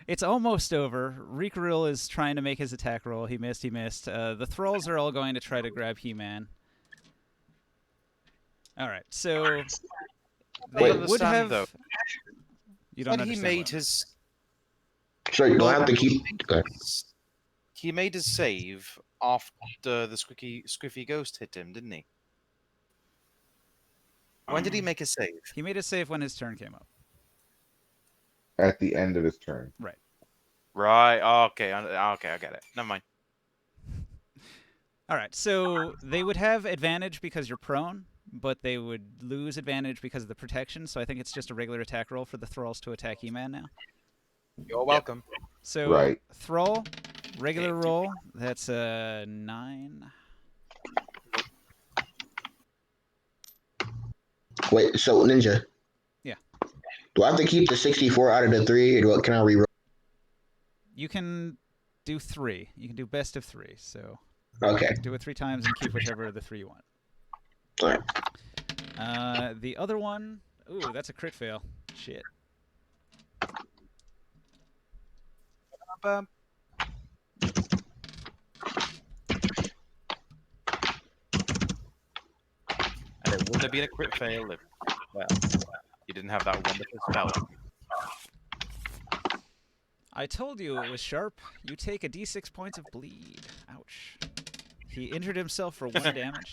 It's almost over. Rikuril is trying to make his attack roll. He missed. The Thralls are all going to try to grab He-Man. All right, so they
Wait.
would
Understand,
have.
though.
You don't
But he
understand
made
what?
his
Sorry, do I have to keep? Go ahead.
he made his save after the Squiffy Ghost hit him, didn't he? When did he make his save?
He made a save when his turn came up.
At the end of his turn.
Right. Oh, okay. Okay, I get it. Never mind.
All right, so they would have advantage because you're prone, but they would lose advantage because of the protection. So I think it's just a regular attack roll for the Thralls to attack He-Man now.
You're welcome.
So
Right.
Thrall, regular roll. That's a 9.
Wait, so Ninja.
Yeah.
Do I have to keep the 64 out of the 3, or can I reroll?
You can do 3. You can do best of 3. So
Okay.
do it 3 times and keep whichever of the 3 you want.
Alright.
The other one, ooh, that's a crit fail. Shit.
Bum. And it wouldn't have been a crit fail if, well, you didn't have that wonderful spell.
I told you it was sharp. You take a d6 points of bleed. Ouch. He injured himself for 1 damage.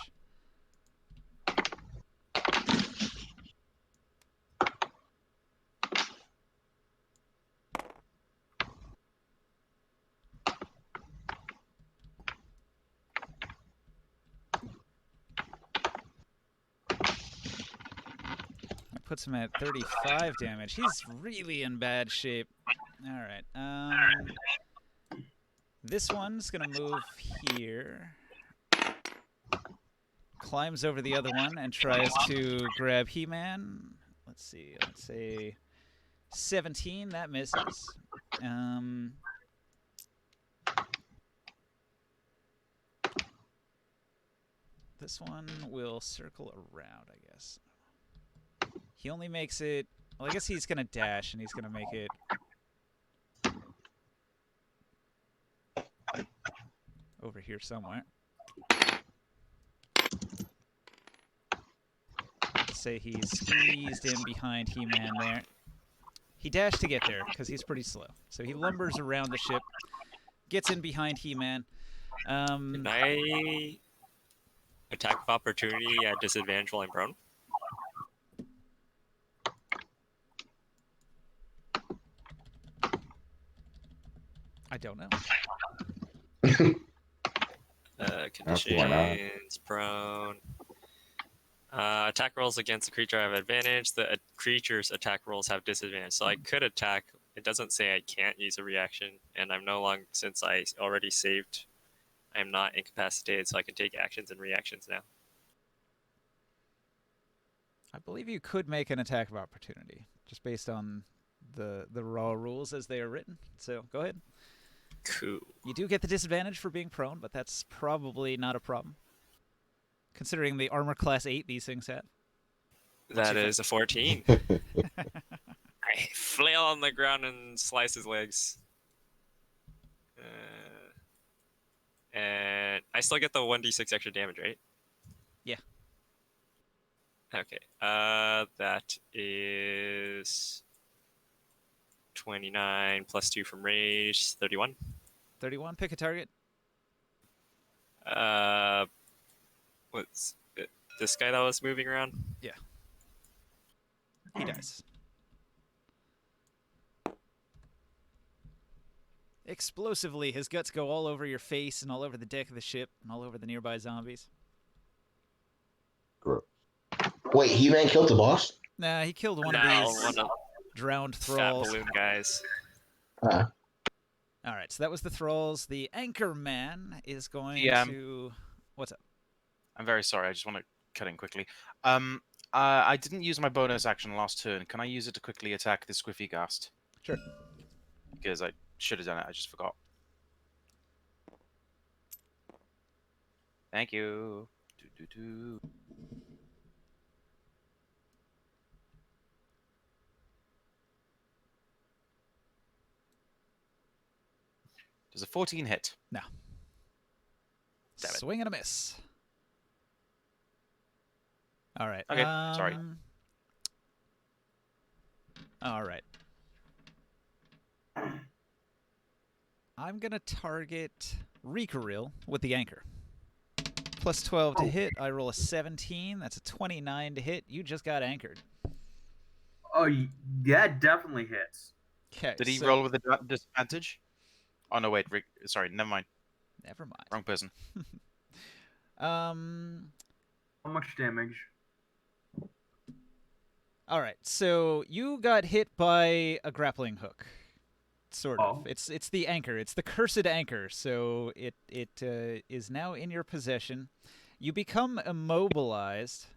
That puts him at 35 damage. He's really in bad shape. All right. This one's gonna move here. Climbs over the other one and tries to grab He-Man. Let's see. Let's say 17. That misses. This one will circle around, I guess. He only makes it. Well, I guess he's gonna dash and he's gonna make it. Over here somewhere. Say he's squeezed in behind He-Man there. He dashed to get there because he's pretty slow. So he lumbers around the ship, gets in behind He-Man.
Can I attack of opportunity at disadvantage while I'm prone?
I don't know.
Conditions, prone. Attack rolls against the creature have advantage. The creature's attack rolls have disadvantage. So I could attack. It doesn't say I can't use a reaction, and I'm no longer, since I already saved, I'm not incapacitated, so I can take actions and reactions now.
I believe you could make an attack of opportunity just based on the raw rules as they are written. So go ahead.
Cool.
You do get the disadvantage for being prone, but that's probably not a problem. Considering the armor class 8 these things have.
That is a 14. I flail on the ground and slice his legs. And I still get the 1d6 extra damage, right?
Yeah.
Okay. That is 29 plus 2 from rage, 31.
31, pick a target.
What's it? This guy that was moving around?
Yeah. He dies. Explosively, his guts go all over your face and all over the deck of the ship and all over the nearby zombies.
Gross.
Wait, He-Man killed the boss?
Nah, he killed one
No,
of these
one of
drowned
fat
thralls.
balloon guys.
All right, so that was the thralls. The anchor man is going
Yeah.
to... What's up?
I'm very sorry. I just want to cut in quickly. I didn't use my bonus action last turn. Can I use it to quickly attack the Squiffy Ghast?
Sure.
Because I should have done it. I just forgot. Thank you. Do. Does a 14 hit?
No.
Damn it.
Swing and a miss. All right.
Okay, sorry.
All right. I'm going to target Rikaril with the anchor. Plus 12 to hit. I roll a 17. That's a 29 to hit. You just got anchored.
Oh, yeah, definitely hits.
Okay.
Did he roll with a disadvantage? Oh no, wait. Sorry, never mind.
Never mind.
Wrong person.
How much damage?
All right. So you got hit by a grappling hook. Sort of.
Oh.
It's the anchor. It's the cursed anchor. So it is now in your possession. You become immobilized.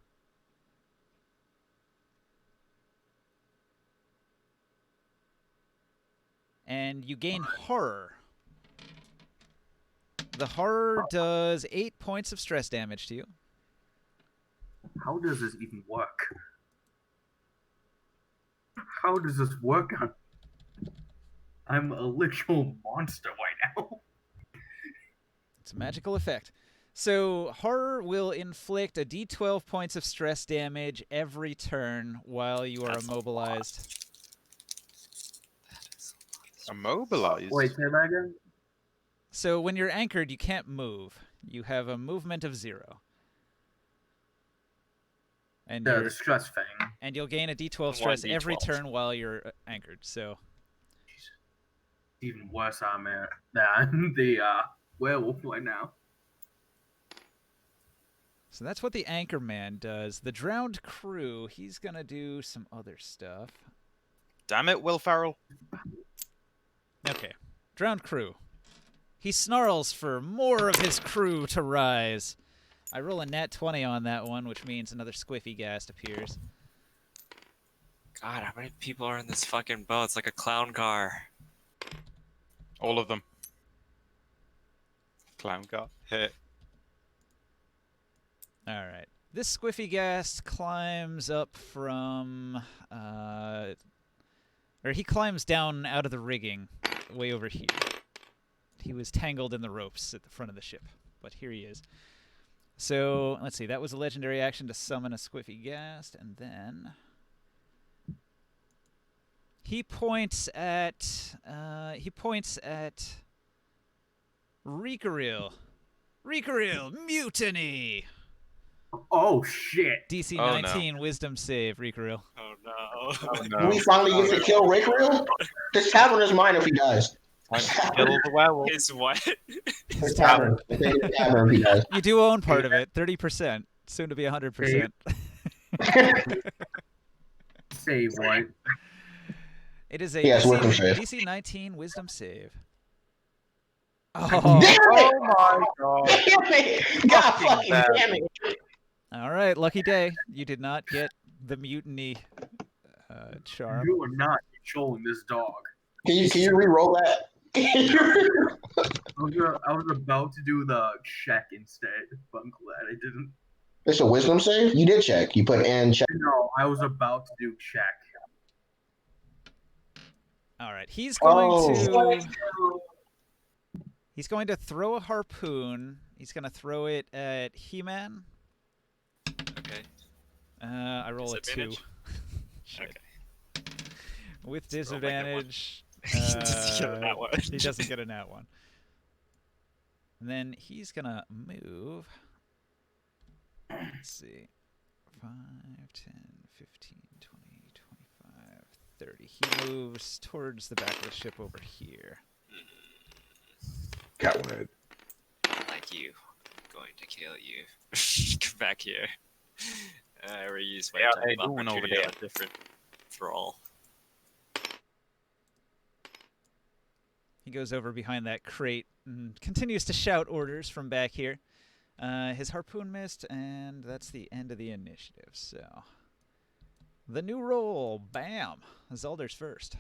And you gain horror. The horror does 8 points of stress damage to you.
How does this even work? How does this work? I'm a literal monster right now.
It's a magical effect. So horror will inflict a d12 points of stress damage every turn while you are
That's a lot.
immobilized.
Immobilized.
Wait, say that again?
So when you're anchored, you can't move. You have a movement of 0. And
Yeah,
you're-
the stress thing.
and you'll gain a d12
One
stress every
D12.
turn while you're anchored. So
Even worse I'm at than the werewolf right now.
So that's what the anchor man does. The drowned crew, he's gonna do some other stuff.
Damn it, Will Ferrell.
Okay. Drowned crew. He snarls for more of his crew to rise. I roll a nat 20 on that one, which means another squiffy ghast appears.
God, how many people are in this fucking boat? It's like a clown car.
All of them. Clown car. Hit.
All right. This squiffy ghast climbs up from, or he climbs down out of the rigging way over here. He was tangled in the ropes at the front of the ship, but here he is. So, let's see. That was a legendary action to summon a squiffy ghast, and then he points at Rikaril. Rikaril, mutiny!
Oh shit!
DC
Oh, no.
19 wisdom save, Rikaril.
Oh no.
Oh,
Do
no.
we finally get to kill Rick Real? This tavern is mine if he dies.
Time to kill the werewolf.
Is what?
This tavern. I think it's tavern if he dies.
You do own part of it, 30%, soon to be 100%.
Save what?
It is a
Yes,
DC,
wisdom save.
DC 19 wisdom save.
Damn
Oh,
it!
Oh my god.
Damn it! God
Fucking
fucking
bad.
damn it!
all right, lucky day. You did not get the mutiny charm.
You are not controlling this dog.
Can you re-roll that?
I was about to do the check instead, but I'm glad I didn't.
It's a wisdom save? You did check. You put and check.
No, I was about to do check.
All right, he's going
Oh.
he's going to throw a harpoon. He's going to throw it at He-Man.
Okay.
I roll a 2.
Disadvantage?
Shit.
Okay.
With
Let's roll my nat one.
disadvantage.
He doesn't get a nat one.
He doesn't get a nat 1. And then he's going to move. Let's see. 5, 10, 15, 20, 25, 30. He moves towards the back of the ship over here.
Catwoman.
Like you. I'm going to kill you. Come back here. I reuse my
Yeah,
attack
hey,
of
doing over
opportunity
there.
on a different thrall.
He goes over behind that crate and continues to shout orders from back here. His harpoon missed, and that's the end of the initiative. So, the new roll, bam! Zalder's first.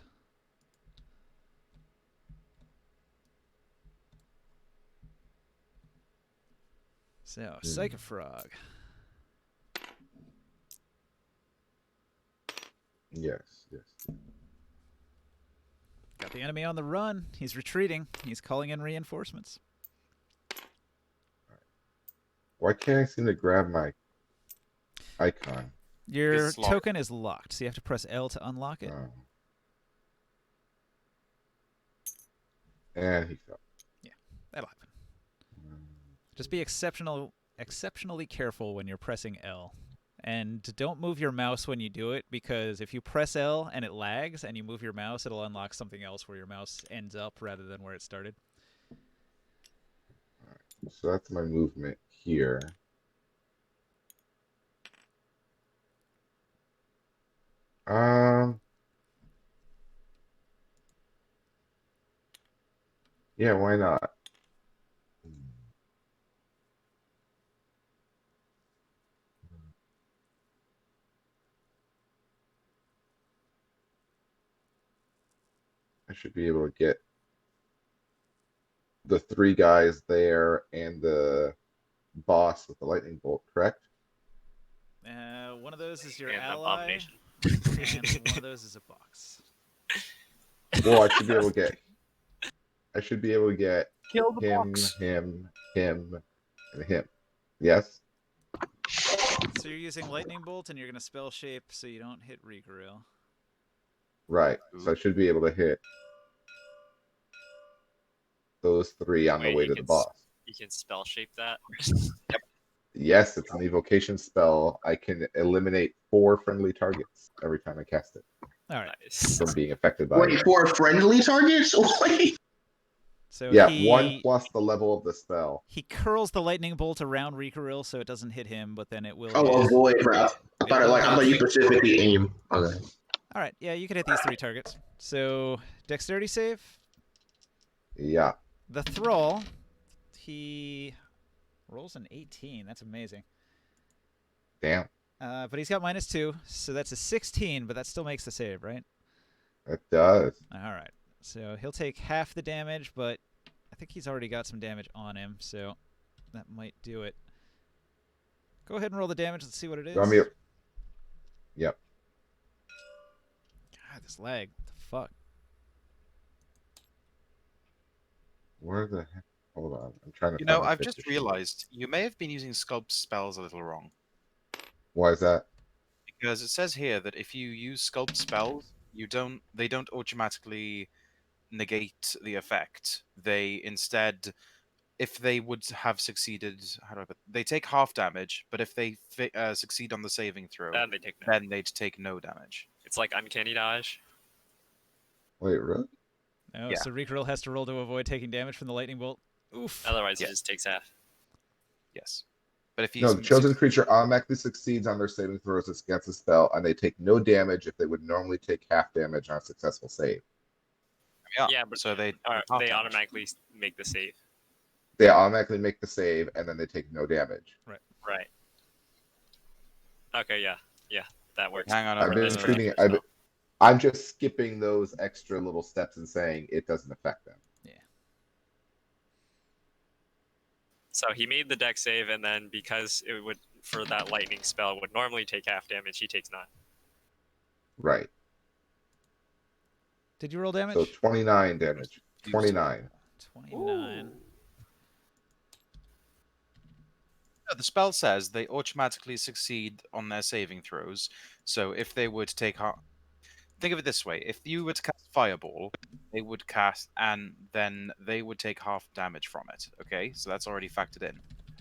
So, Psychofrog.
Yes.
Got the enemy on the run. He's retreating. He's calling in reinforcements.
Why can't I seem to grab my icon?
Your
It's locked.
token is locked, so you have to press L to unlock it.
Oh. And he fell.
That'll happen. Just be exceptionally careful when you're pressing L. And don't move your mouse when you do it, because if you press L and it lags and you move your mouse, it'll unlock something else where your mouse ends up rather than where it started.
So that's my movement here. Yeah, why not? I should be able to get the 3 guys there and the boss with the lightning bolt, correct?
One of those is your
And
ally,
Abomination.
and one of those is a box.
Well, I should be able to get
Kill the
him,
box.
him, and him. Yes?
So you're using lightning bolt, and you're gonna spell shape so you don't hit Regrill.
Right. So I should be able to hit those 3 on the
Wait,
way
you
to the
can
boss.
You can spell shape that.
Yes, it's an evocation spell. I can eliminate 4 friendly targets every time I cast it
All right.
Nice.
from being affected by
Wait,
it.
for friendly targets? Wait.
So
Yeah,
he
1 plus the level of the spell.
he curls the lightning bolt around Regrill so it doesn't hit him, but then it will.
Oh,
hit.
avoid, bro. I thought you specifically aim. Okay.
All right. Yeah, you can hit these 3 targets. So dexterity save.
Yeah.
The Thrall, he rolls an 18. That's amazing.
Damn.
But he's got -2, so that's a 16, but that still makes the save, right?
It does.
All right. So he'll take half the damage, but I think he's already got some damage on him, so that might do it. Go ahead and roll the damage. Let's see what it is.
You want me to- Yep.
God, this lag. What the fuck?
Where the heck? Hold on. I'm trying to
You know,
find my
I've just
picture.
realized you may have been using sculpt spells a little wrong.
Why is that?
Because it says here that if you use sculpt spells, they don't automatically negate the effect. They instead, if they would have succeeded, how do I put? They take half damage, but if they succeed on the saving throw,
Then they take no.
then they'd take no damage.
It's like uncanny dodge.
Wait, really?
No,
Yeah.
so Regrill has to roll to avoid taking damage from the lightning bolt. Oof.
Otherwise,
Yeah.
it just takes half.
Yes, but if you
No, the chosen creature automatically succeeds on their saving throws against a spell, and they take no damage if they would normally take half damage on a successful save.
Yeah, but
so they
Or
half
they
damage.
automatically make the save.
They automatically make the save, and then they take no damage.
Right. Okay, yeah. That works.
Hang on,
I've
over
been
this
for
treating
that
it.
first
I'm just skipping those extra little steps and saying it doesn't affect them.
So he made the deck save, and then because it would, for that lightning spell, would normally take half damage, he takes 9.
Right.
Did you roll damage?
So 29 damage. 29.
29.
No, the spell says they automatically succeed on their saving throws. So if they would take think of it this way: if you were to cast Fireball, they would cast, and then they would take half damage from it. Okay, so that's already factored in.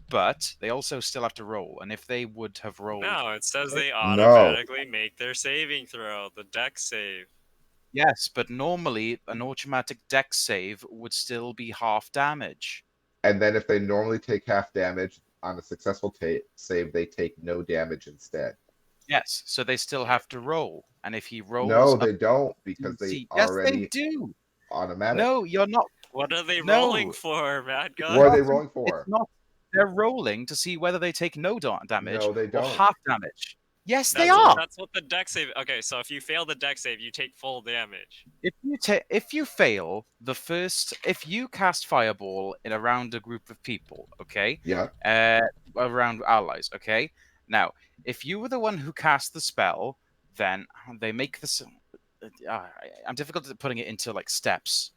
But they also still have to roll, and if they would have rolled,
No, it says they
No.
automatically make their saving throw, the deck save.
yes, but normally an automatic dex save would still be half damage.
And then if they normally take half damage on a successful save, they take no damage instead.
Yes, so they still have to roll, and if he rolls,
No,
up
they don't, because
to
they
see- yes,
already
they do.
automatic.
No, you're not.
What are they
No.
rolling for, Mad God?
What are they rolling for?
It's not. They're rolling to see whether they take no damage
No, they
or
don't.
half damage. Yes,
That's
they are.
That's what the deck save. Okay, so if you fail the deck save, you take full damage.
If you fail the first, if you cast fireball in around a group of people, okay,
Yeah.
around allies, okay. Now, if you were the one who cast the spell, then they make this. I'm difficult at putting it into like steps.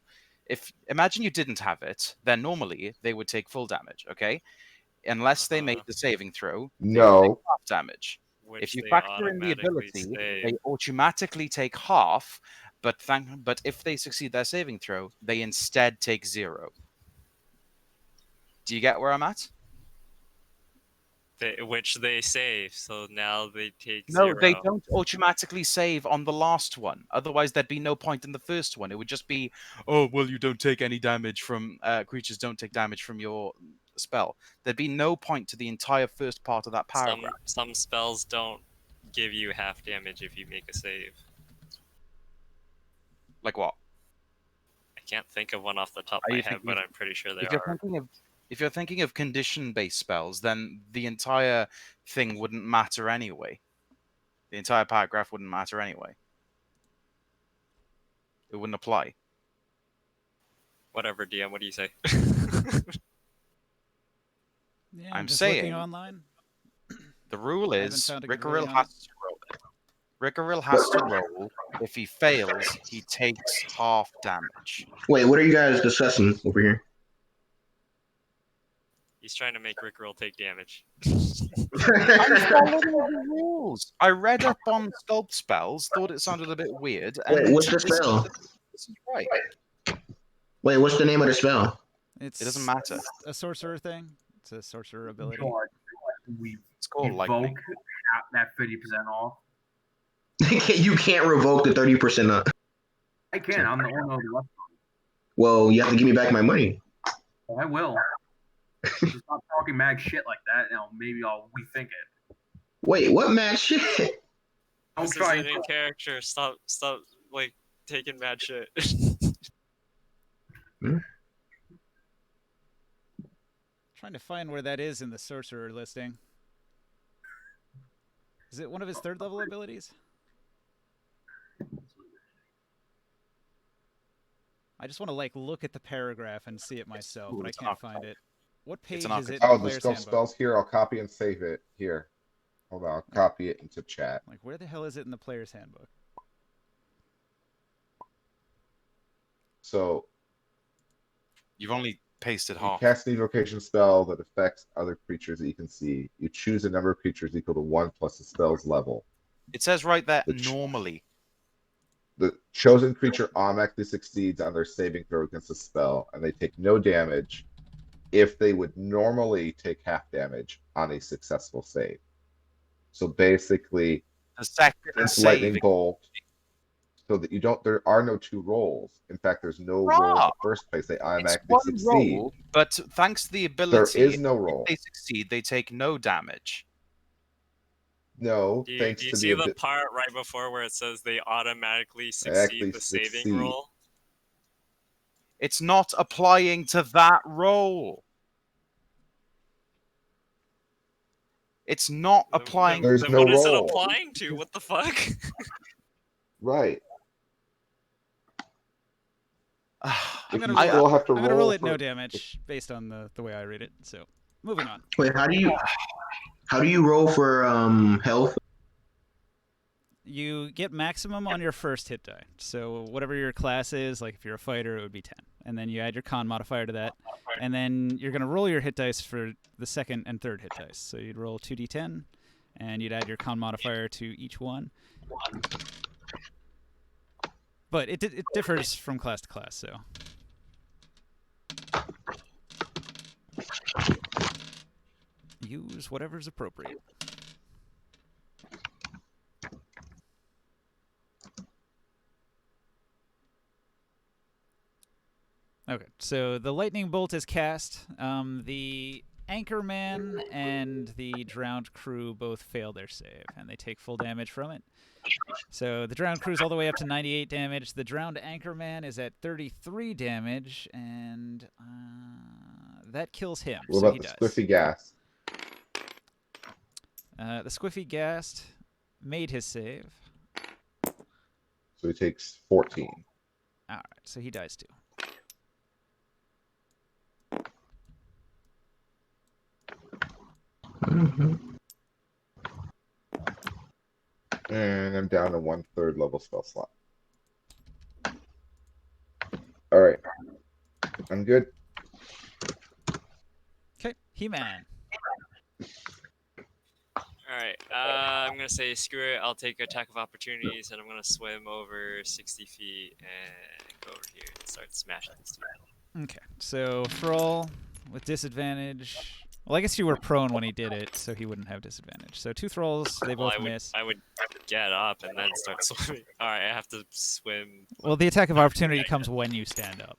If imagine you didn't have it, then normally they would take full damage, okay, unless they made the saving throw. They would take
No.
half damage.
Which
If you
they
factor in the
automatically
ability,
save.
they automatically take half, but if they succeed their saving throw, they instead take 0. Do you get where I'm at?
Which they save, so now they take
No,
0.
they don't automatically save on the last one. Otherwise, there'd be no point in the first one. It would just be, oh, well, you don't take any damage from creatures don't take damage from your spell. There'd be no point to the entire first part of that paragraph.
Some spells don't give you half damage if you make a save.
Like what?
I can't think of one off the top
Are
of my
you
head,
thinking
but
of-
I'm pretty sure there
If you're
are.
thinking of condition-based spells, then the entire thing wouldn't matter anyway. The entire paragraph wouldn't matter anyway. It wouldn't apply.
Whatever, DM, what do you say?
Yeah,
I'm
just
saying-
looking online.
The rule
I haven't
is
found a good
Rickaril
ruling on
has to roll. Rickaril has to roll. If he fails, he takes half damage.
Wait, what are you guys discussing over here?
He's trying to make Rickroll take damage.
I'm following the rules. I read up on sculpt spells, thought it sounded a bit weird. And
Wait, what's the spell?
This is right.
Wait, what's the name of the spell?
It's
It doesn't matter.
a sorcerer thing. It's a sorcerer ability.
George, we
It's called lightning.
evoke that 50% off.
You can't revoke the 30% up.
I can. I'm the owner of the restaurant.
Well, you have to give me back my money.
I will. Just stop talking mad shit like that, and maybe I'll rethink it.
Wait, what mad shit?
Don't
This
try.
is an in character. Stop, like, taking mad shit.
Trying to find where that is in the sorcerer listing. Is it one of his 3rd level abilities? I just want to like look at the paragraph and see it myself, but I
it's an
can't find it. What page
an
is it?
Oh,
in
the
Player's
skull
Handbook?
spells here. I'll copy and save it here. Hold on, I'll copy it into chat.
Like, where the hell is it in the Player's Handbook?
So
You've only pasted
you
half.
cast an evocation spell that affects other creatures that you can see. You choose a number of creatures equal to 1 plus the spell's level.
It says right there,
Which-
normally.
The chosen creature automatically succeeds on their saving throw against the spell, and they take no damage if they would normally take half damage on a successful save. So basically,
The second
it's
save.
lightning bolt, so that you don't. There are no 2 rolls. In fact, there's no roll in the first place. They
It's
automatically
one
succeed.
roll, but thanks to the
There
ability,
is no roll.
if they succeed, they take no damage.
No,
Do you,
thanks
do you
to
see
the
the part right before where it says they automatically
actually
succeed the saving
succeed.
roll?
It's not applying to that roll. It's not applying.
There's
Then
no
what is it
roll.
applying to? What the fuck?
right.
I'm
If
gonna
you
roll
still have to
I'm gonna roll it
for-
no damage based on the way I read it. So, moving on.
Wait, how do you roll for health?
You get maximum on your first hit die. So whatever your class is, like if you're a fighter, it would be 10. And then you add your con modifier to that. And then you're going to roll your hit dice for the 2nd and 3rd hit dice. So you'd roll 2d10, and you'd add your con modifier to each one. But it differs from class to class, so. Use whatever's appropriate. Okay, so the lightning bolt is cast. The Anchorman and the drowned crew both fail their save, and they take full damage from it. So the drowned crew's all the way up to 98 damage. The drowned Anchorman is at 33 damage, and that kills him.
What
so
about
he
the
dies.
Squiffy gas?
The Squiffy Gast made his save.
So he takes 14.
All right, so he dies too.
And I'm down to 1/3 level spell slot. All right. I'm good.
Okay, He-Man.
Alright, I'm gonna say screw it. I'll take attack of opportunities and I'm gonna swim over 60 feet and go over here and start smashing these two.
Okay, so Thrall with disadvantage. Well, I guess you were prone when he did it, so he wouldn't have disadvantage. So 2 Thralls, they
Well,
both miss.
I would get up and then start swimming. Alright, I have to swim.
Well, the attack of opportunity comes when you stand up.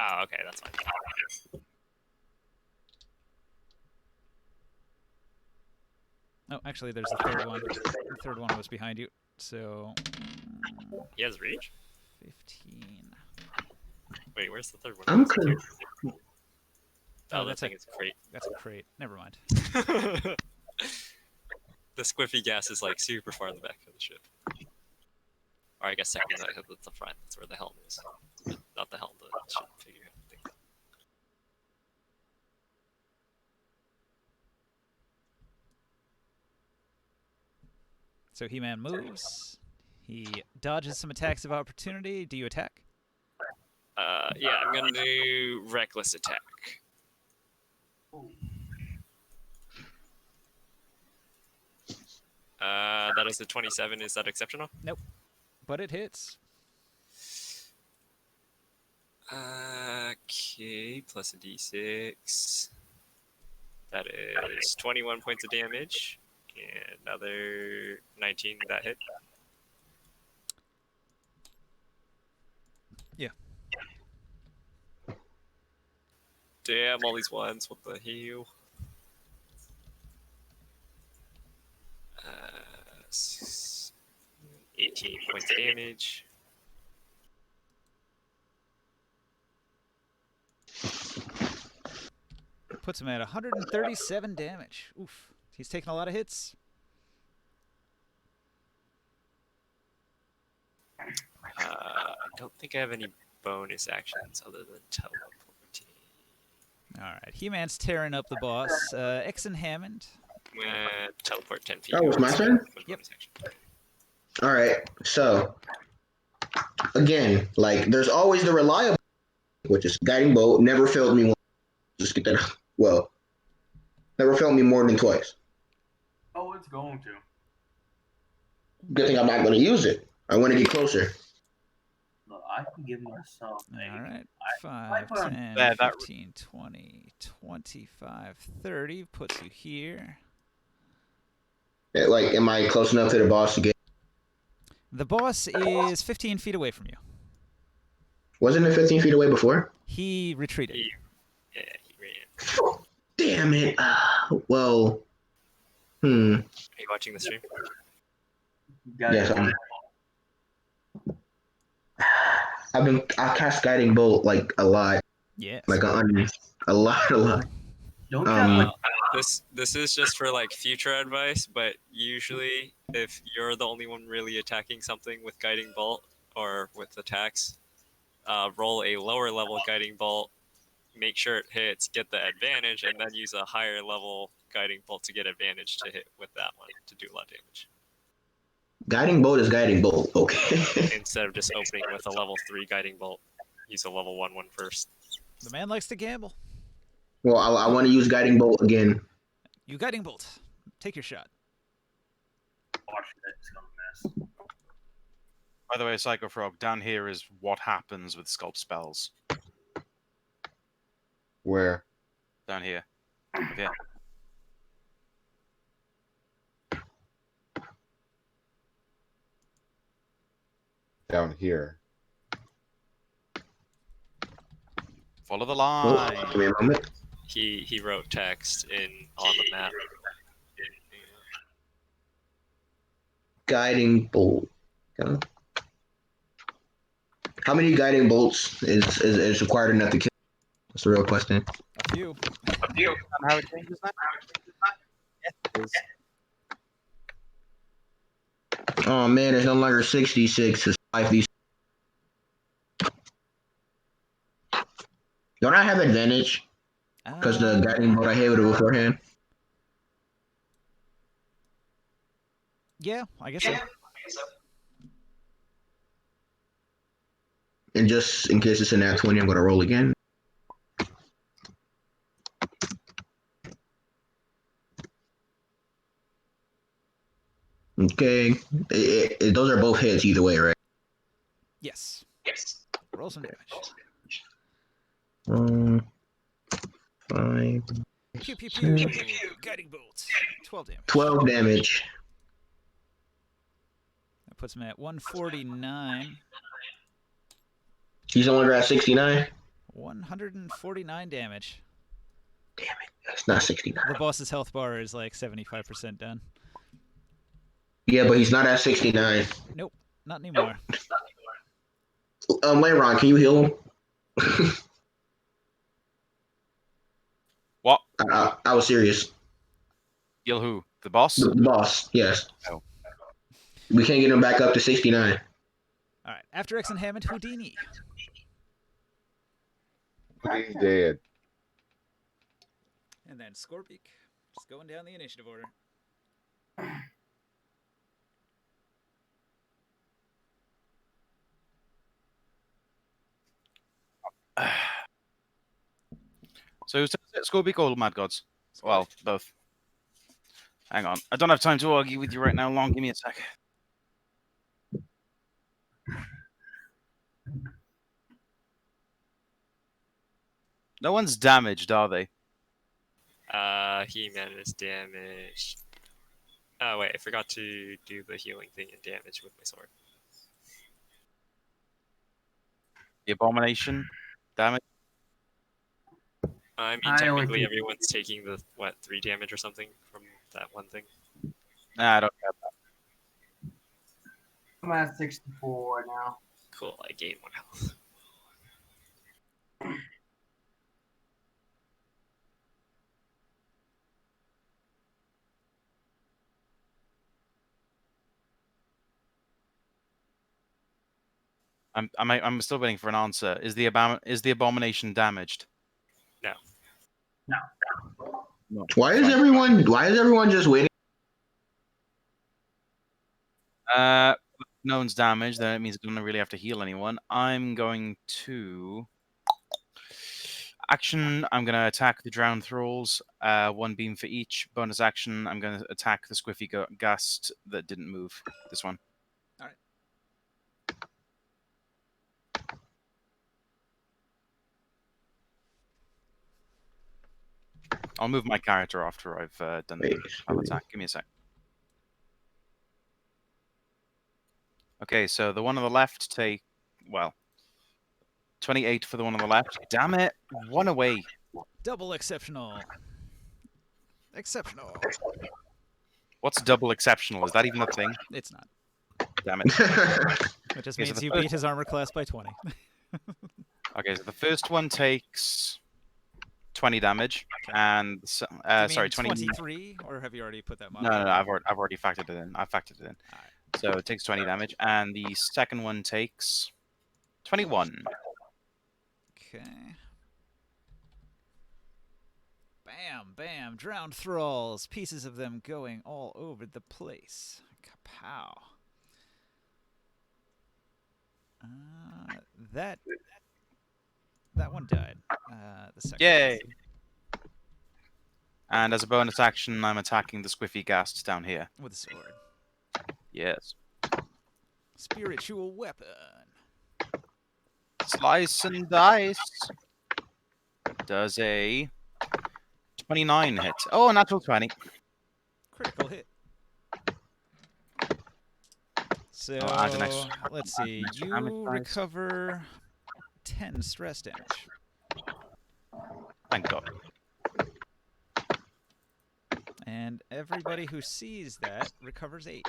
Oh, okay, that's fine.
Oh, actually, there's the third one. The third one was behind you. So
He has reach?
15.
Wait, where's the third one?
I'm
It's
con-
here.
Oh,
Oh, that
that's
thing
a-
is great.
That's a crate. Never mind.
The squiffy gas is like super far in the back of the ship. Or I guess second, that's the front. That's where the helm is. Not the helm, the ship figurehead thing.
So He-Man moves. He dodges some attacks of opportunity. Do you attack?
Yeah, I'm gonna do reckless attack. That is a 27. Is that exceptional?
But it hits.
Okay, plus a d6. That is 21 points of damage. And another 19 that hit.
Yeah.
Damn, all these ones. What the hell? 18 points of damage.
Puts him at 137 damage. Oof. He's taking a lot of hits.
I don't think I have any bonus actions other than teleporting.
All right. He-Man's tearing up the boss. Exon Hammond.
I'm gonna teleport 10 feet.
Oh, it's my turn?
With
Yep.
bonus action.
All right. So again, like there's always the reliable, which is guiding bolt. Never failed me once. Just get that. Well, never failed me more than twice.
Oh, it's going to.
Good thing I'm not going to use it. I want to get closer.
Look, I can give myself.
All right.
I
5,
put on-
10,
There, that-
15, 20, 25, 30. Puts you here.
Like, am I close enough to the boss to get?
The boss is 15 feet away from you.
Wasn't it 15 feet away before?
He retreated.
Yeah, he ran.
Damn it. Well.
Are you watching the stream?
Yes, I've cast guiding bolt like a lot,
Yes.
like a lot.
Don't
This is just for like future advice, but usually if you're the only one really attacking something with guiding bolt or with attacks, roll a lower level guiding bolt, make sure it hits, get the advantage, and then use a higher level guiding bolt to get advantage to hit with that one to do a lot of damage.
Guiding bolt is guiding bolt. Okay.
Instead of just opening with a level 3 guiding bolt, use a level 1 first.
The man likes to gamble.
Well, I want to use guiding bolt again.
You guiding bolt. Take your shot.
watch it. It's gonna miss.
By the way, Psycho Frog, down here is what happens with sculpt spells.
Where?
Down here. Yeah.
Down here.
Follow the
Oh,
line.
give me a moment.
He wrote text on the map.
Guiding bolt. Okay. How many guiding bolts is required enough to kill? That's the real question.
A few.
How it changes now? Yes, it is.
Oh man, it's no longer 66. It's 5v. Don't I have advantage? Because the guiding bolt I hit with it beforehand.
Yeah, I guess so.
And just in case it's in that 20, I'm going to roll again. Okay. Those are both hits either way, right?
Yes. Roll some damage.
5,
Pew pew pew. Guiding bolts. 12 damage.
12 damage.
That puts him at 149.
He's only at 69.
149 damage.
Damn it. That's not 69.
The boss's health bar is like 75% done.
Yeah, but he's not at 69.
Nope, not anymore.
Wait, Ron, can you heal him?
What?
I was serious.
Heal who? The boss?
The boss, yes.
Oh.
We can't get him back up to 69.
All right, After X and Hammond, Houdini.
He's dead.
And then Scorpic. Just going down the initiative order.
So who's Scorpic or Mad Gods? Well, both. Hang on. I don't have time to argue with you right now. Long, give me a sec. No one's damaged, are they?
He-Man is damaged. Oh wait, I forgot to do the healing thing and damage with my sword.
The Abomination damage?
I mean,
I only
technically
do-
everyone's taking the, 3 damage or something from that one thing?
Nah, I don't care about
I'm at 64 now.
Cool, I gained 1 health.
I'm still waiting for an answer. Is the Abomination damaged?
No.
No.
Why is everyone just waiting?
No one's damaged. Then it means I don't really have to heal anyone. I'm going to action. I'm going to attack the drowned thralls. 1 beam for each. Bonus action. I'm going to attack the Squiffy Ghast that didn't move. This one.
All right.
I'll move my character after I've done the spell attack. Give me a sec. Okay, so the one on the left take, well, 28 for the one on the left. Damn it, 1 away.
Double exceptional. Exceptional.
What's double exceptional? Is that even a thing?
It's not.
Damn it.
It just
Okay, so
means
the
you
first-
beat his armor class by 20.
Okay, so the first one takes 20 damage, and
Do you
sorry,
mean 23, or have you already put that
No,
modifier?
I've already factored it in. I've factored it in.
Alright.
So it takes 20 damage, and the second one takes 21.
Okay. Bam, bam, drowned thralls. Pieces of them going all over the place. Kapow. That one died. The second.
Yay! And as a bonus action, I'm attacking the Squiffy Ghast down here.
With a sword.
Yes.
Spiritual weapon.
Slice and dice. Does a 29 hit. Oh, a natural 20.
Critical hit. So,
add an extra-
let's see.
extra damage
You
dice.
recover 10 stress damage.
Thank God.
And everybody who sees that recovers 8.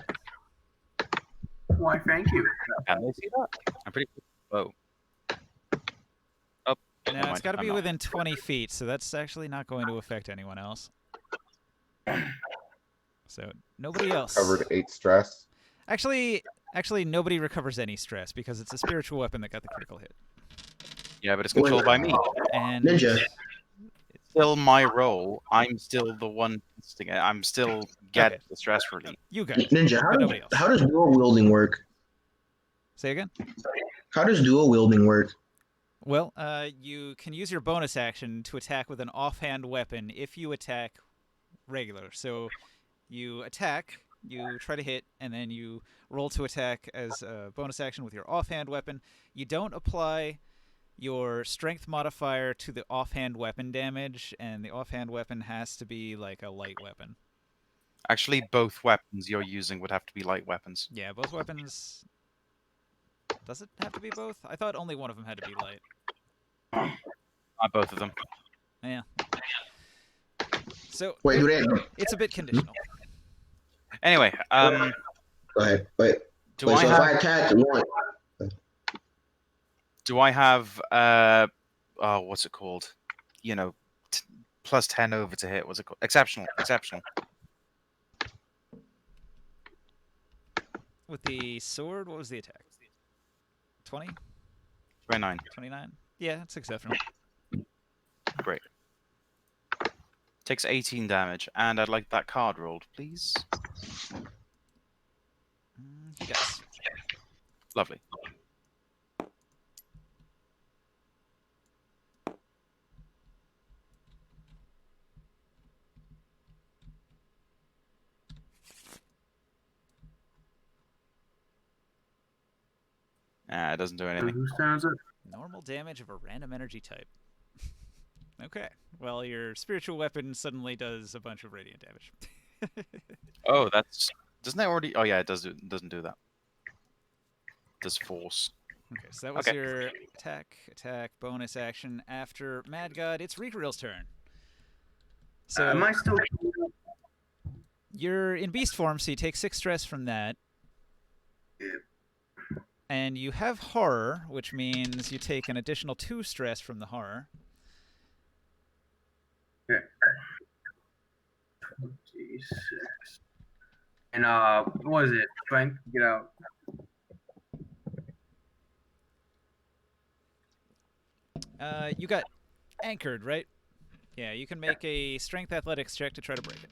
Why, thank you.
Can they see that? I'm pretty. Whoa. Oh, never
Now, it's
mind,
got to
I'm
be
not.
within 20 feet, so that's actually not going to affect anyone else. So, nobody else.
Covered 8 stress.
Actually, nobody recovers any stress because it's a spiritual weapon that got the critical hit.
Yeah, but it's controlled by me.
And
Ninja.
It's still my role. I'm still the one testing it. I'm still getting the stress relief.
you guys,
Ninja,
but nobody else.
how does dual wielding work?
Say again?
How does dual wielding work?
Well, you can use your bonus action to attack with an offhand weapon if you attack regular. So you attack, you try to hit, and then you roll to attack as a bonus action with your offhand weapon. You don't apply your strength modifier to the offhand weapon damage, and the offhand weapon has to be like a light weapon.
Actually, both weapons you're using would have to be light weapons.
Yeah, both weapons... Does it have to be both? I thought only one of them had to be light.
Both of them.
Yeah. So
Wait, do they?
it's a bit conditional.
Anyway,
Go ahead. Wait.
do
Wait.
I
So
have?
if I attack one,
Do I have? What's it called? You know, plus 10 over to hit. What's it called? Exceptional. Exceptional.
With the sword, what was the attack? 20?
29.
29? Yeah, it's exceptional.
Great. Takes 18 damage, and I'd like that card rolled, please.
Yes.
Lovely. It doesn't do anything.
Whose turn is it?
Normal damage of a random energy type. Okay. Well, your spiritual weapon suddenly does a bunch of radiant damage.
Oh, that's... Doesn't that already... Oh, yeah, it doesn't do that. It does force.
Okay, so that was
Okay.
your attack, bonus action. After Mad God, it's Rikaril's turn. So
Am I still?
you're in beast form, so you take 6 stress from that. And you have horror, which means you take an additional 2 stress from the horror.
Yeah. 26. And what is it? Strength. Get out.
You got anchored, right? Yeah, you can make a strength athletics check to try to break it.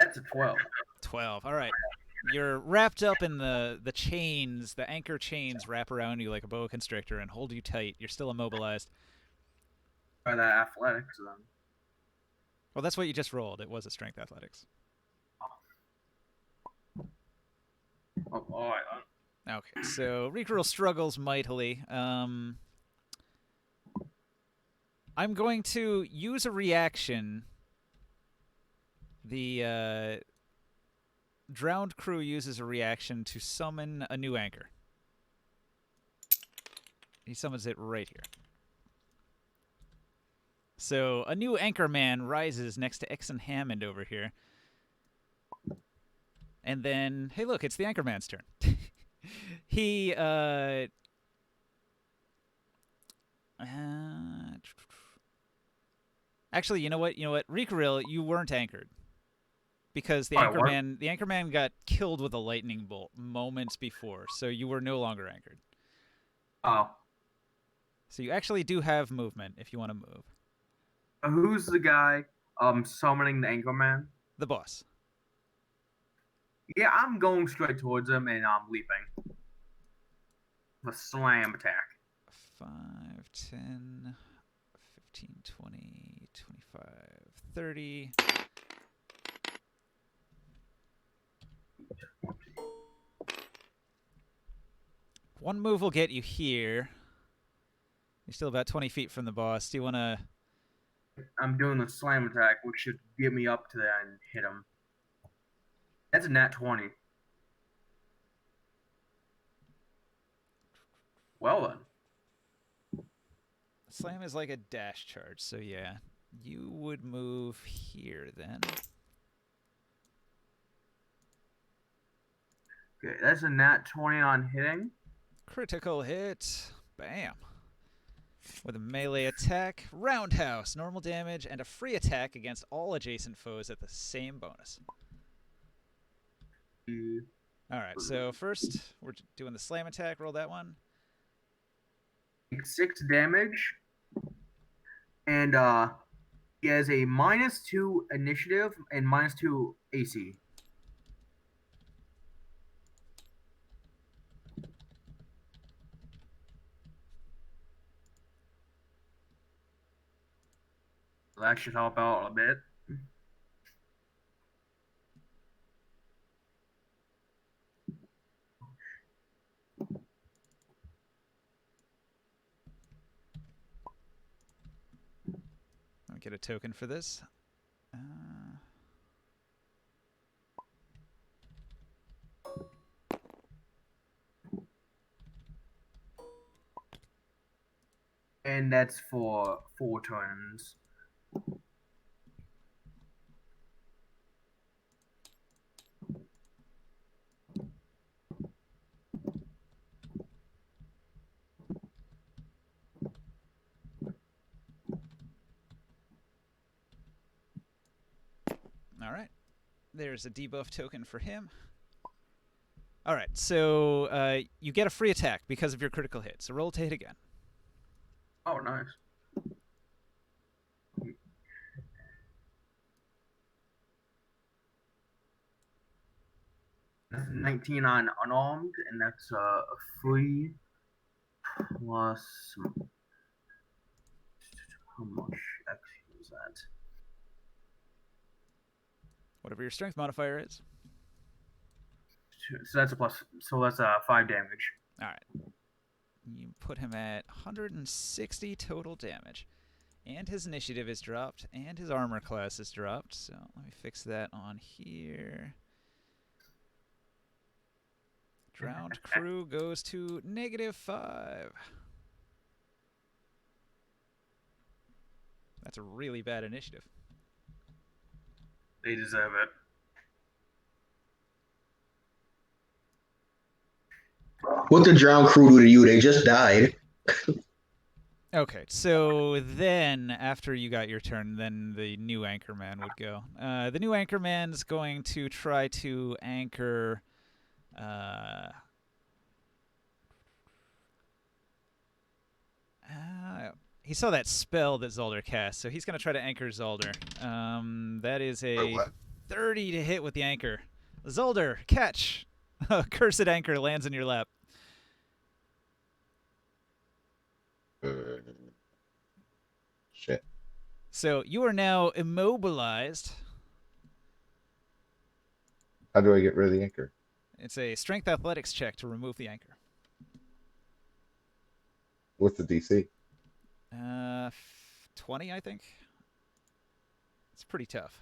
That's a 12.
12. All right. You're wrapped up in the chains, the anchor chains wrap around you like a boa constrictor and hold you tight. You're still immobilized.
Try that athletics then.
Well, that's what you just rolled. It was a strength athletics.
Oh, all right.
Okay, so Rikuril struggles mightily. I'm going to use a reaction. The drowned crew uses a reaction to summon a new anchor. He summons it right here. So a new anchor man rises next to Exon Hammond over here. And then, hey, look, it's the anchor man's turn. He, actually, you know what? Rikuril, you weren't anchored. Because the Anchorman got killed with a lightning bolt moments before, so you were no longer anchored.
Oh.
So you actually do have movement if you want to move.
Who's the guy summoning the Anchorman?
The boss.
Yeah, I'm going straight towards him and I'm leaping. The slam attack.
5, 10, 15, 20, 25, 30. One move will get you here. You're still about 20 feet from the boss. Do you want to...
I'm doing the slam attack, which should get me up to that and hit him. That's a nat 20. Well then.
Slam is like a dash charge, so yeah. You would move here then.
Okay, that's a nat 20 on hitting.
Critical hit. Bam. With a melee attack, roundhouse, normal damage, and a free attack against all adjacent foes at the same bonus. All right. So first, we're doing the slam attack. Roll that one.
6 damage, and he has a -2 initiative and -2 AC. That should help out a bit.
Let me get a token for this.
And that's for 4 turns.
All right. There's a debuff token for him. All right. So you get a free attack because of your critical hit. So roll to hit again.
Oh, nice. That's 19 on unarmed, and that's a free plus. How much XP is that?
Whatever your strength modifier is.
So that's a plus. So that's 5 damage.
All right. You put him at 160 total damage. And his initiative is dropped, and his armor class is dropped. So let me fix that on here. Drowned crew goes to -5. That's a really bad initiative.
They deserve it.
What the drowned crew do to you? They just died.
Okay, so then after you got your turn, then the new anchorman would go. The new anchorman's going to try to anchor. He saw that spell that Zolder cast, so he's going to try to anchor Zolder. That is a 30 to hit with the anchor. Zolder, catch! Cursed anchor lands in your lap.
Shit.
So you are now immobilized.
How do I get rid of the anchor?
It's a strength athletics check to remove the anchor.
What's the DC?
20, I think. It's pretty tough.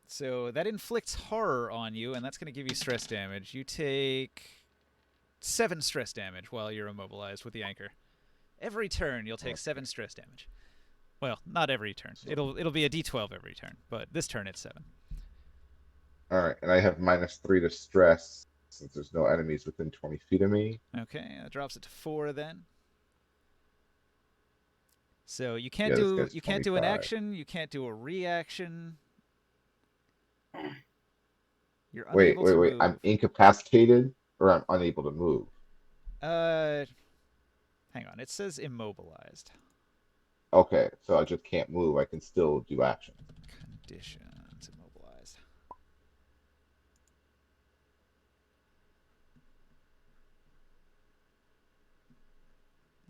So that inflicts horror on you, and that's going to give you stress damage. You take 7 stress damage while you're immobilized with the anchor. Every turn, you'll take 7 stress damage. Well, not every turn. It'll be a d12 every turn, but this turn it's 7.
All right, and I have -3 to stress since there's no enemies within 20 feet of me.
Okay, that drops it to 4 then. So you can't
Yeah, this
do
guy's
you can't do an
25.
action, you can't do a reaction. You're
Wait,
unable to move.
I'm incapacitated or I'm unable to move.
Hang on. It says immobilized.
Okay, so I just can't move. I can still do action.
Conditions immobilized.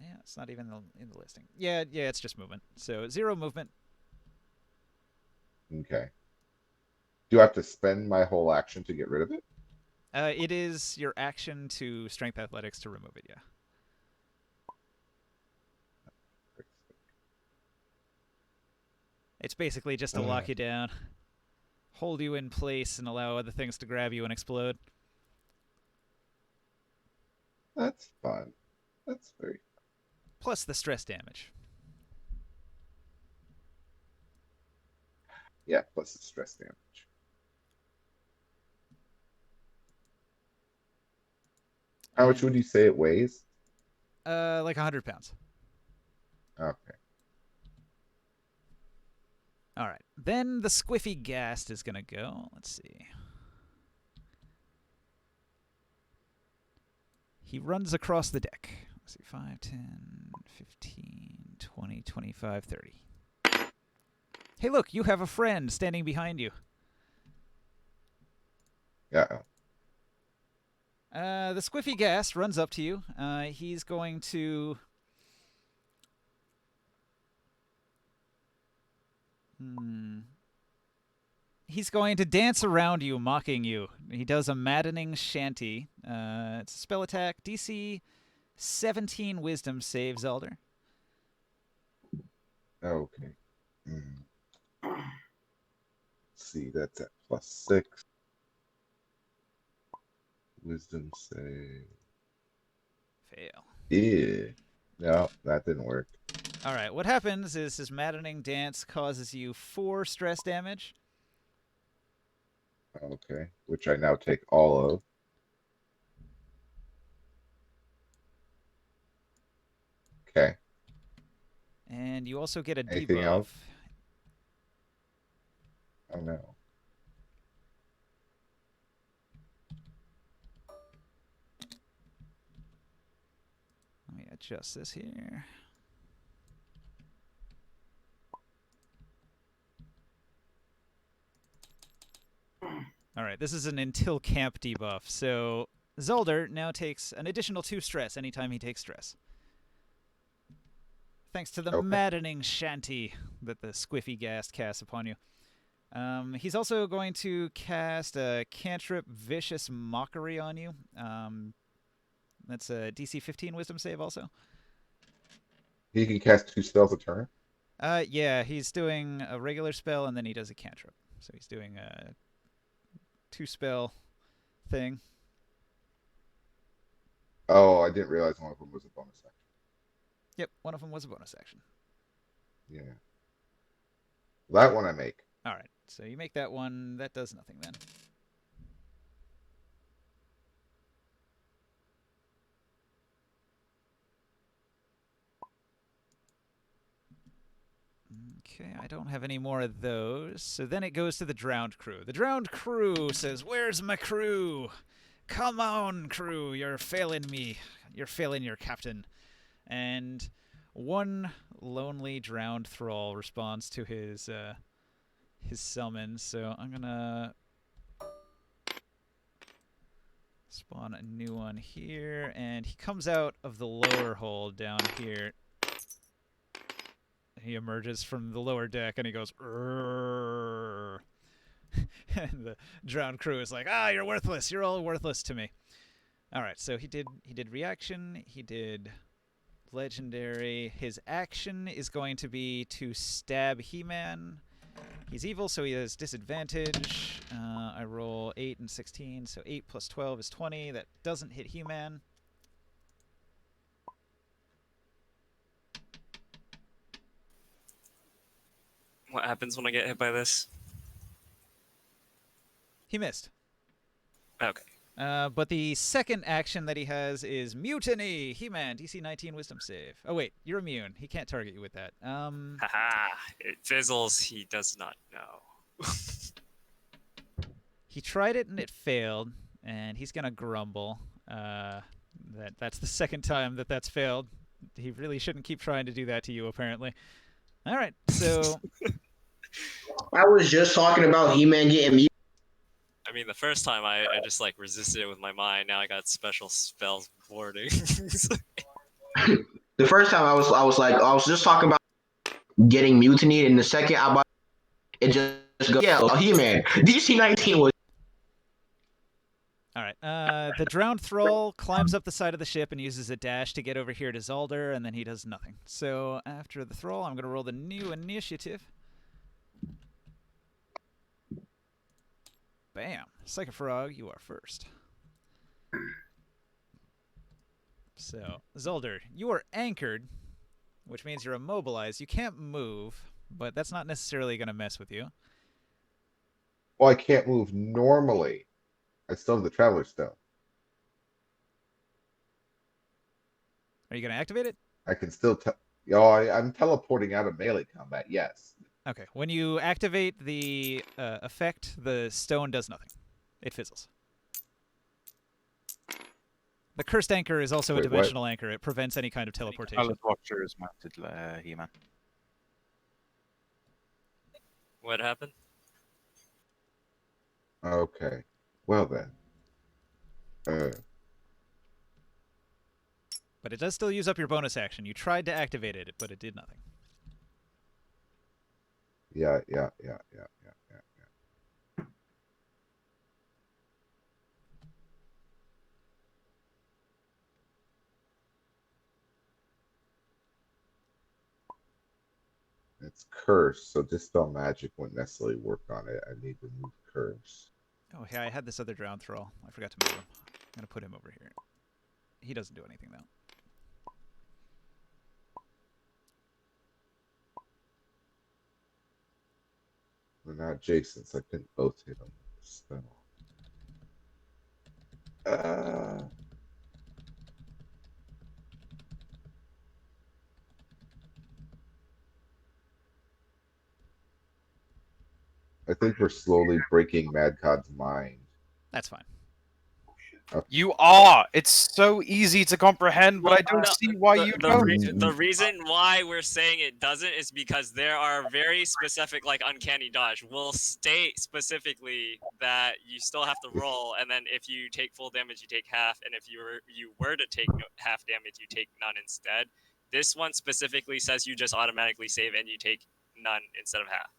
Yeah, it's not even in the listing. Yeah, it's just movement. So 0 movement.
Okay. Do I have to spend my whole action to get rid of it?
It is your action to strength athletics to remove it. Yeah. It's basically just to lock you down, hold you in place, and allow other things to grab you and explode.
That's fun. That's very
Plus the stress damage.
Yeah, plus the stress damage. How much would you say it weighs?
Like 100 pounds.
Okay.
All right. Then the Squiffy Ghast is going to go. Let's see. He runs across the deck. Let's see. 5, 10, 15, 20, 25, 30. Hey, look, you have a friend standing behind you.
Yeah.
The Squiffy Ghast runs up to you. He's going to... He's going to dance around you, mocking you. He does a maddening shanty. It's a spell attack. DC 17 Wisdom save, Zelder.
Okay. Let's see, that's at +6. Wisdom save.
Fail.
Yeah. No, that didn't work.
All right, what happens is his maddening dance causes you 4 stress damage.
Okay. Which I now take all of. Okay.
And you also get a
Anything
debuff.
else? Oh no.
Let me adjust this here. All right, this is an until camp debuff. So Zelder now takes an additional 2 stress anytime he takes stress. Thanks to the
Okay.
maddening shanty that the Squiffy Ghast casts upon you. He's also going to cast a cantrip Vicious Mockery on you. That's a DC 15 Wisdom save also.
He can cast 2 spells a turn?
Yeah, he's doing a regular spell and then he does a cantrip. So he's doing a 2-spell thing.
Oh, I didn't realize one of them was a bonus action.
Yep, one of them was a bonus action.
Yeah. That one I make.
All right, so you make that one. That does nothing then. Okay, I don't have any more of those. So then it goes to the Drowned Crew. The Drowned Crew says, "Where's my crew? Come on, crew, you're failing me. You're failing your captain." And one lonely drowned thrall responds to his summon. So I'm gonna spawn a new one here, and he comes out of the lower hold down here. He emerges from the lower deck and he goes, "Rrrr." And the drowned crew is like, "Ah, you're worthless. You're all worthless to me." All right, so he did reaction. He did legendary. His action is going to be to stab He-Man. He's evil, so he has disadvantage. I roll 8 and 16, so 8 plus 12 is 20. That doesn't hit He-Man.
What happens when I get hit by this?
He missed.
Okay.
But the second action that he has is Mutiny. He-Man, DC 19 Wisdom save. Oh, wait, you're immune. He can't target you with that.
Haha, it fizzles. He does not know.
He tried it and it failed, and he's going to grumble. That's the second time that's failed. He really shouldn't keep trying to do that to you, apparently. All right, so...
I was just talking about He-Man getting mute.
I mean, the first time I just like resisted it with my mind. Now I got special spells warding.
The first time I was just talking about getting mutinied, and the second I bought it just go, yeah, He-Man. DC 19 was.
All right, the drowned thrall climbs up the side of the ship and uses a dash to get over here to Zalder, and then he does nothing. So after the thrall, I'm going to roll the new initiative. Bam. Psychofrog, you are first. So, Zolder, you are anchored, which means you're immobilized. You can't move, but that's not necessarily going to mess with you.
Well, I can't move normally. I still have the Traveler's Stone.
Are you going to activate it?
I can still I'm teleporting out of melee combat, yes.
Okay. When you activate the effect, the stone does nothing. It fizzles. The cursed anchor is also a
Wait, what?
dimensional anchor. It prevents any kind of teleportation.
Pilot Watcher is mounted, He-Man.
What happened?
Okay. Well then.
But it does still use up your bonus action. You tried to activate it, but it did nothing.
Yeah. It's curse, so Dispel Magic wouldn't necessarily work on it. I need to remove curse.
Oh, yeah, I had this other drown thrall. I forgot to move him. I'm going to put him over here. He doesn't do anything, though.
They're not Jason, so I couldn't both hit him with the spell. I think we're slowly breaking Mad Cod's mind.
That's fine.
You are. It's so easy to comprehend, but
Well,
I don't
no,
see why you don't.
The reason why we're saying it doesn't is because there are very specific, like, uncanny dodge. We'll state specifically that you still have to roll, and then if you take full damage, you take half, and if you were to take half damage, you take none instead. This one specifically says you just automatically save and you take none instead of half.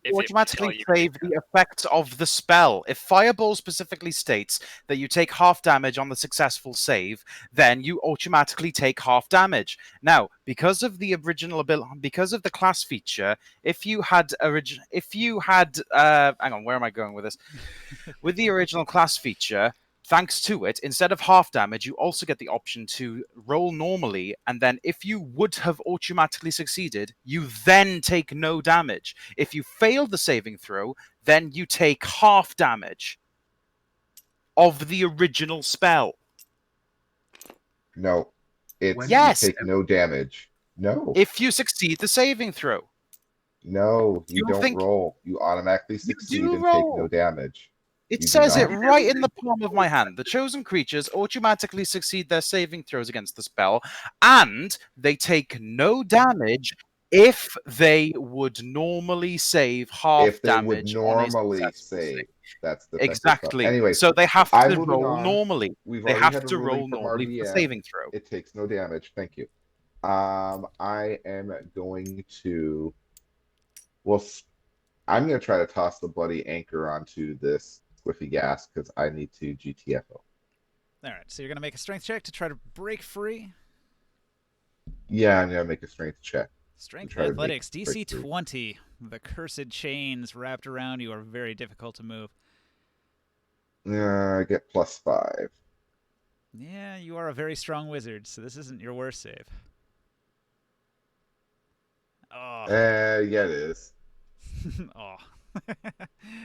If it
Automatically
tell you
save the effect of the spell. If Fireball specifically states that you take half damage on the successful save, then you automatically take half damage. Now, because of the original ability, because of the class feature, if you had hang on, where am I going with this? With the original class feature, thanks to it, instead of half damage, you also get the option to roll normally, and then if you would have automatically succeeded, you then take no damage. If you fail the saving throw, then you take half damage of the original spell.
No. It's
Yes.
you take no damage. No.
If you succeed the saving throw.
No, you
You
don't
think-
roll. You automatically succeed
do
and
roll.
take no damage.
It
You do
says it
not.
right in the palm of my hand. The chosen creatures automatically succeed their saving throws against the spell, and they take no damage if they would normally save half
If they would
damage on a
normally
successful
save. That's the
Exactly.
Anyway,
So they have
I'm
to
moving
roll
on.
normally.
We've
They
already
have
had a
to
ruling
roll
from
normally for
RDF.
saving throw.
It takes no damage. Thank you. I am going to. Well, I'm going to try to toss the bloody anchor onto this Squiffy Gas because I need to GTFO.
All right, so you're going to make a strength check to try to break free.
Yeah, I'm going to make a strength check.
Strength
try to make
athletics,
break
DC
through.
20. The cursed chains wrapped around you are very difficult to move.
I get +5.
Yeah, you are a very strong wizard, so this isn't your worst save. Oh.
Yeah, it is.
Oh.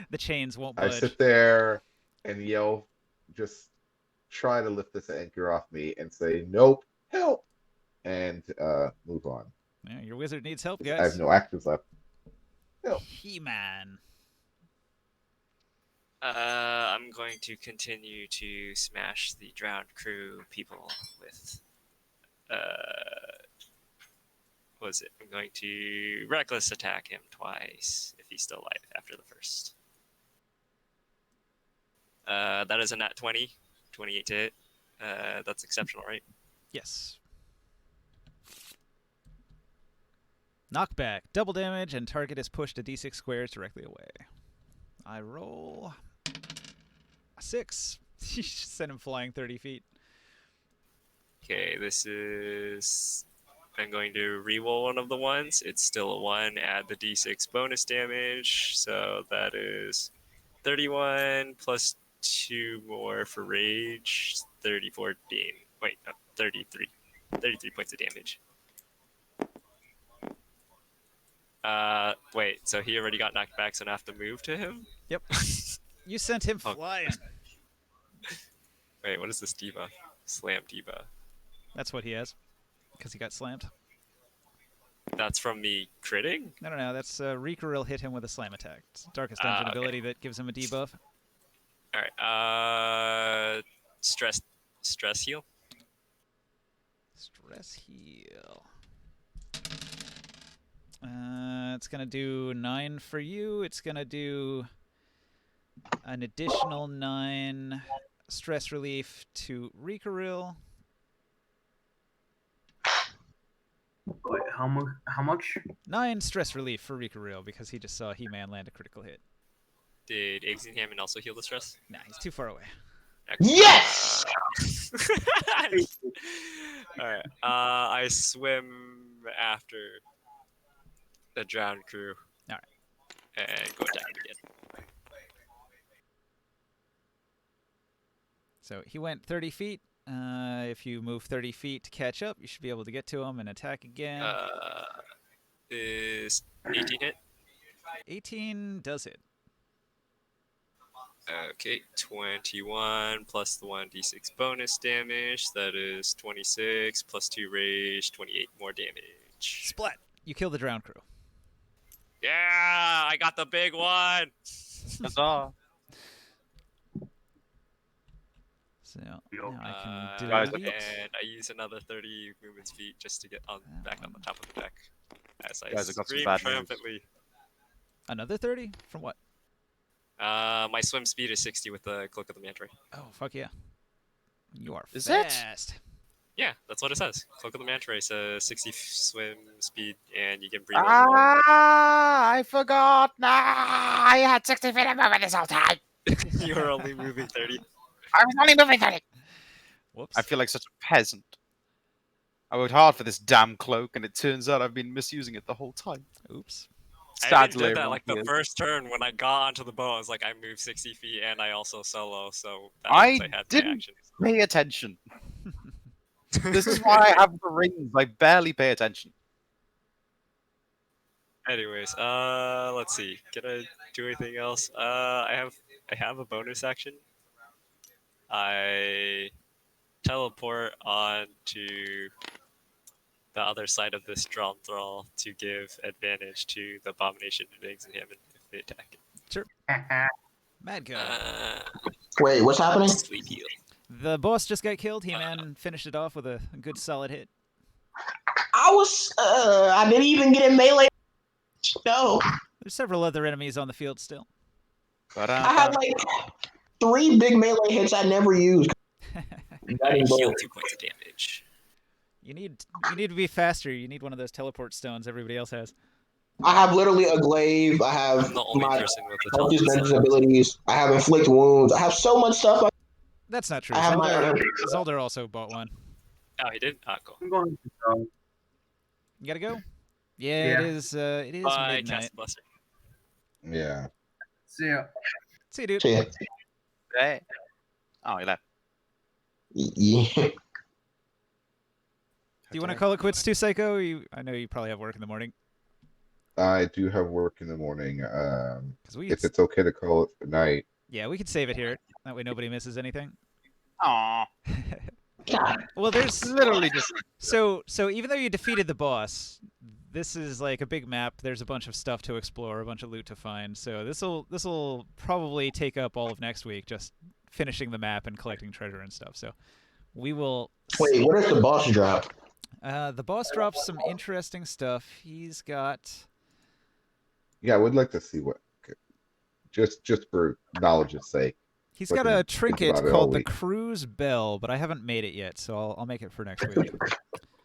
The chains won't
I
budge.
sit there and yell, just try to lift this anchor off me and say, nope, help, and move on.
Yeah, your wizard needs help,
I have
guys.
no actions left.
He-Man.
I'm going to continue to smash the drowned crew people with. What was it? I'm going to reckless attack him twice if he's still alive after the first. That is a nat 20, 28 to hit. That's exceptional, right?
Yes. Knockback, double damage, and target is pushed a d6 squares directly away. I roll a 6. You just sent him flying 30 feet.
Okay, this is. I'm going to re-roll one of the ones. It's still a 1. Add the d6 bonus damage. So that is 31 plus 2 more for rage. 34 Wait, no, 33. 33 points of damage. Wait, so he already got knocked back, so now I have to move to him?
Yep. You sent him
Oh.
flying.
Wait, what is this debuff? Slam debuff.
That's what he has. Because he got slammed.
That's from me critting?
No. That's Rikuril hit him with a slam attack. It's Darkest Dungeon
Okay.
ability that gives him a debuff.
Alright, stress heal.
Stress heal. It's gonna do 9 for you. It's gonna do an additional 9 stress relief to Rikuril.
Wait, how much? How much?
9 stress relief for Rikuril because he just saw He-Man land a critical hit.
Did Exenhammond also heal the stress?
Nah, he's too far away.
Excellent.
Yes!
Alright, I swim after the drowned crew.
Alright.
And go down again.
So he went 30 feet. If you move 30 feet to catch up, you should be able to get to him and attack again.
Is 18 hit?
18 does it.
Okay, 21 plus the 1d6 bonus damage. That is 26 plus 2 rage, 28 more damage.
Splat! You kill the drowned crew.
Yeah, I got the big one.
Huzzah.
So now I can
Guys,
delete.
And I use another 30 movement speed just to get on back on the top of the deck. As I
Guys, I got some
scream
bad news.
triumphantly.
Another 30? From what?
My swim speed is 60 with the Cloak of the Manta Ray.
Oh, fuck yeah. You are
Is it?
fast.
Yeah, that's what it says. Cloak of the Manta Ray says 60 swim speed, and you can breathe.
I forgot. Nah, I had 60 feet of movement this whole time.
You are only moving 30.
I was only moving 30.
Whoops.
I feel like such a peasant. I worked hard for this damn cloak, and it turns out I've been misusing it the whole time.
Oops.
I
Sad
even did that
later
like
on
the
here.
first turn when I got onto the boat. I was like, I moved 60 feet and I also solo, so that
I
means I had my
didn't-
actions.
Pay attention. This is why I have the rings. I barely pay attention.
Anyways, let's see. Can I do anything else? I have a bonus action. I teleport on to the other side of this drawn thrall to give advantage to the abomination and Exenhammond if they attack it.
Mad go.
Wait, what's happening?
Sleep heal.
The boss just got killed. He-Man finished it off with a good solid hit.
I didn't even get in melee. No.
There's several other enemies on the field still.
I had like 3 big melee hits I never used.
I heal 2 points of damage.
You need to be faster. You need one of those teleport stones everybody else has.
I have literally a glaive. I have
I'm the only
my
person with the
focus
teleport.
vengeance abilities. I have inflict wounds. I have so much stuff.
That's not true.
I have my
Zolder also bought one.
Oh, he did? Ah, cool.
I'm going to go.
You gotta go? Yeah,
Yeah.
it is
I
midnight.
cast Buster.
Yeah.
See ya.
See you, dude.
So, yeah.
Hey. Oh, he left.
Yeah.
Do you want to call it quits too, Psycho? I know you probably have work in the morning.
I do have work in the morning.
'Cause we
If it's okay to call it for night.
yeah, we could save it here. That way nobody misses anything.
Aw.
Well, there's
Literally just.
so even though you defeated the boss, this is like a big map. There's a bunch of stuff to explore, a bunch of loot to find. So this'll probably take up all of next week, just finishing the map and collecting treasure and stuff. So we will.
Wait, what does the boss drop?
The boss drops some interesting stuff. He's got.
Yeah, I would like to see what. Just for knowledge's sake.
He's
So I
got
can
a
think
trinket
about it all
called the
week.
Cruise Bell, but I haven't made it yet, so I'll make it for next week.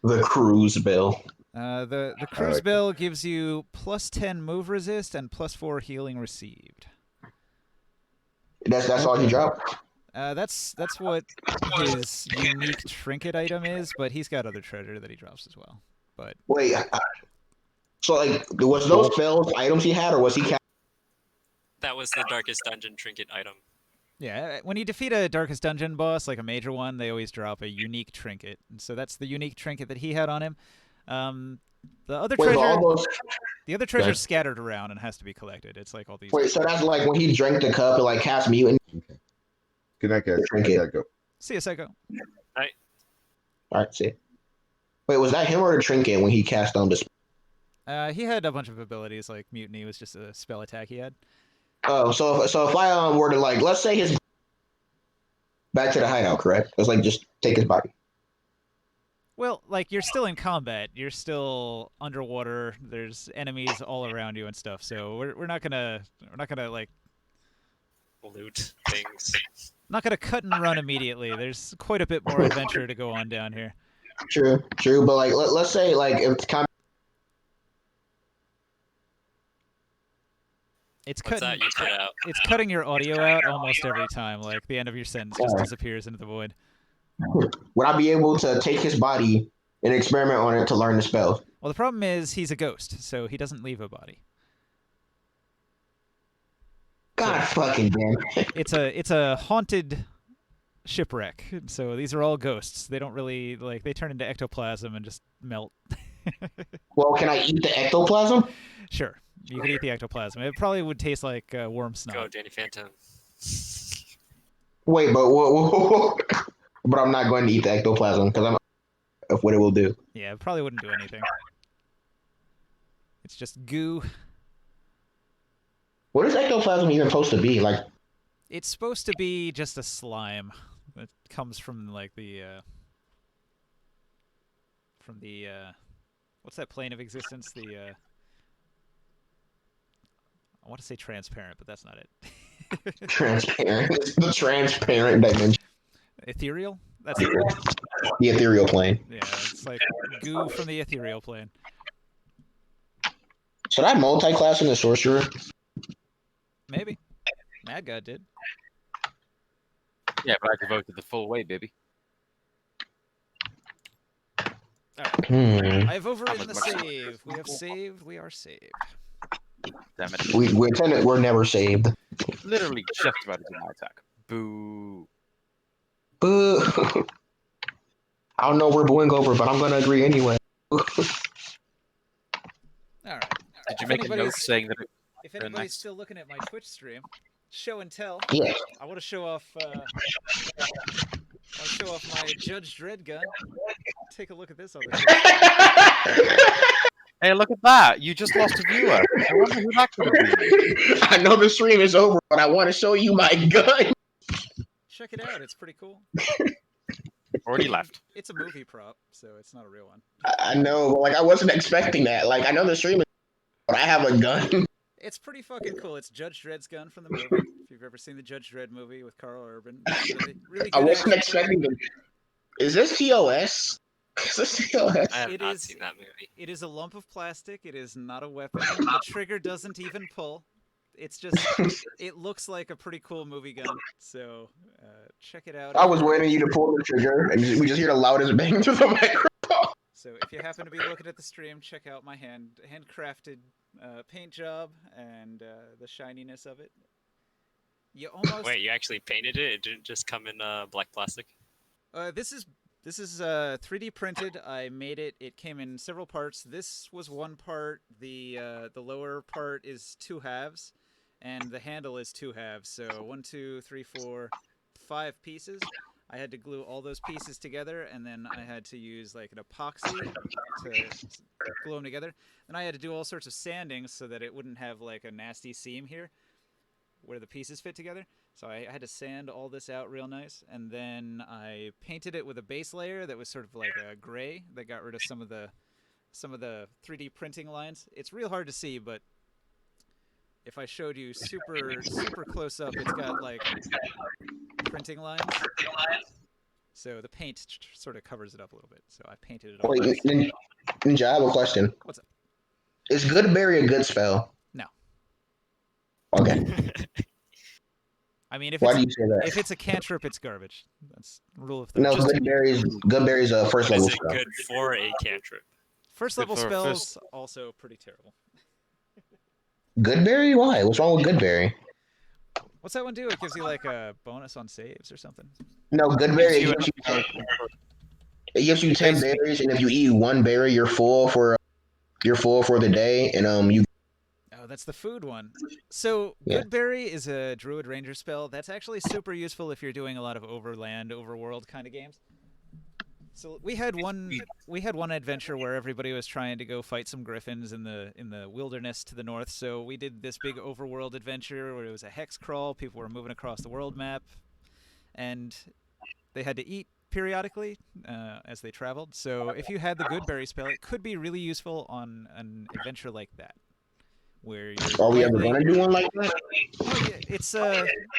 The cruise bill.
The Cruise
like it.
Bell gives you plus 10 move resist and plus 4 healing received.
That's all he dropped.
That's what his unique trinket item is, but he's got other treasure that he drops as well. But
Wait. So like, was those spells items he had, or was he?
That was the Darkest Dungeon trinket item.
yeah, when you defeat a Darkest Dungeon boss, like a major one, they always drop a unique trinket. And so that's the unique trinket that he had on him. The other
Wait, but
treasure,
all those.
the other treasure's scattered around and has to be collected. It's like all these.
Wait, so that's like when he drank the cup and like cast mutant.
Good night, guys. I
Trinket.
gotta go.
See ya, Psycho.
All right, see. Wait, was that him or the trinket when he cast on this?
He had a bunch of abilities, like Mutiny was just a spell attack he had.
Oh, so if I were to like, let's say his back to the hideout, correct? It's like just take his body.
Well, like you're still in combat, you're still underwater. There's enemies all around you and stuff. So we're not gonna like
Loot things.
not gonna cut and run immediately. There's quite a bit more adventure to go on down here.
True, but like let's say like if it's kind
It's
What's
cutting.
that you cut out?
It's cutting your audio out almost every time. Like the end of your sentence just disappears into the void.
would I be able to take his body and experiment on it to learn the spell?
Well, the problem is he's a ghost, so he doesn't leave a body.
God fucking damn it.
It's a haunted shipwreck. So these are all ghosts. They don't really like they turn into ectoplasm and just melt.
Well, can I eat the ectoplasm?
Sure, you could eat the ectoplasm. It probably would taste like worm
Go,
snot.
Danny Phantom.
Wait, but I'm not going to eat the ectoplasm because I'm of what it will do.
Yeah, it probably wouldn't do anything. It's just goo.
What is ectoplasm even supposed to be? Like,
It's supposed to be just a slime that comes from like the what's that plane of existence? I want to say transparent, but that's not it.
transparent. The transparent dimension.
Ethereal? That's the word.
The ethereal plane.
Yeah, it's like goo from the ethereal plane.
Should I multi-class in the sorcerer?
Maybe. Mad God did.
Yeah, but I devoted the full way, baby.
Hmm.
I've overridden the save. We have saved. We are saved.
Damn it.
We're never saved.
Literally just about to do my attack. Boo.
Boo. I don't know where booing over, but I'm gonna agree anyway.
All right.
Did you
If
make a note
anybody's-
saying that it
If
Very
anybody's
nice.
still looking at my Twitch stream, show and tell.
Yeah.
I want to show off. My Judge Dredd gun. Take a look at this on the.
Hey, look at that! You just lost a viewer. I wonder who that could have been.
I know the stream is over, but I want to show you my gun.
Check it out. It's pretty cool.
Already left.
It's a movie prop, so it's not a real one.
I know, but like I wasn't expecting that. Like I know the stream is, but I have a gun.
It's pretty fucking cool. It's Judge Dredd's gun from the movie. If you've ever seen the Judge Dredd movie with Carl Urban, really
I
good
wasn't
action figure.
expecting the. Is this TOS? Is this TOS?
I have
It
not
is-
seen that movie.
It is a lump of plastic. It is not a weapon. The trigger doesn't even pull. It's just, it looks like a pretty cool movie gun. So check it out.
I was waiting you to pull the trigger, and we just hear the loudest bang through the microphone.
So if you happen to be looking at the stream, check out my handcrafted paint job and the shininess of it. You almost.
Wait, you actually painted it? It didn't just come in black plastic?
This is 3D printed. I made it. It came in several parts. This was one part. The lower part is 2 halves, and the handle is 2 halves. So 1, 2, 3, 4, 5 pieces. I had to glue all those pieces together, and then I had to use like an epoxy to glue them together. Then I had to do all sorts of sanding so that it wouldn't have like a nasty seam here where the pieces fit together. So I had to sand all this out real nice, and then I painted it with a base layer that was sort of like a gray that got rid of some of the 3D printing lines. It's real hard to see, but if I showed you super close up, it's got like printing lines. So the paint sort of covers it up a little bit. So I painted it all.
Wait,
nice.
Ninja, I have a question.
What's up?
Is Goodberry a good spell?
No.
Okay.
I mean, if
Why do
it's,
you say that?
if it's a cantrip, it's garbage. That's rule of thumb.
No,
Just-
Goodberry's a first
Is
level
it
spell.
good for a cantrip?
First
Good
level
for a
spells also pretty terrible.
Goodberry? Why? What's wrong with Goodberry?
What's that one do? It gives you like a bonus on saves or something.
No, Goodberry
You-
it gives you 10 berries, and if you eat 1 berry, you're full for the day, and you.
Oh, that's the food one. So
Yeah.
Goodberry is a Druid Ranger spell. That's actually super useful if you're doing a lot of overland, overworld kind of games. So we had one adventure where everybody was trying to go fight some griffins in the wilderness to the north. So we did this big overworld adventure where it was a hex crawl. People were moving across the world map, and they had to eat periodically as they traveled. So if you had the good berry spell, it could be really useful on an adventure like that, where you're
Are we ever
likely-
gonna do one like that?
Oh, yeah, it's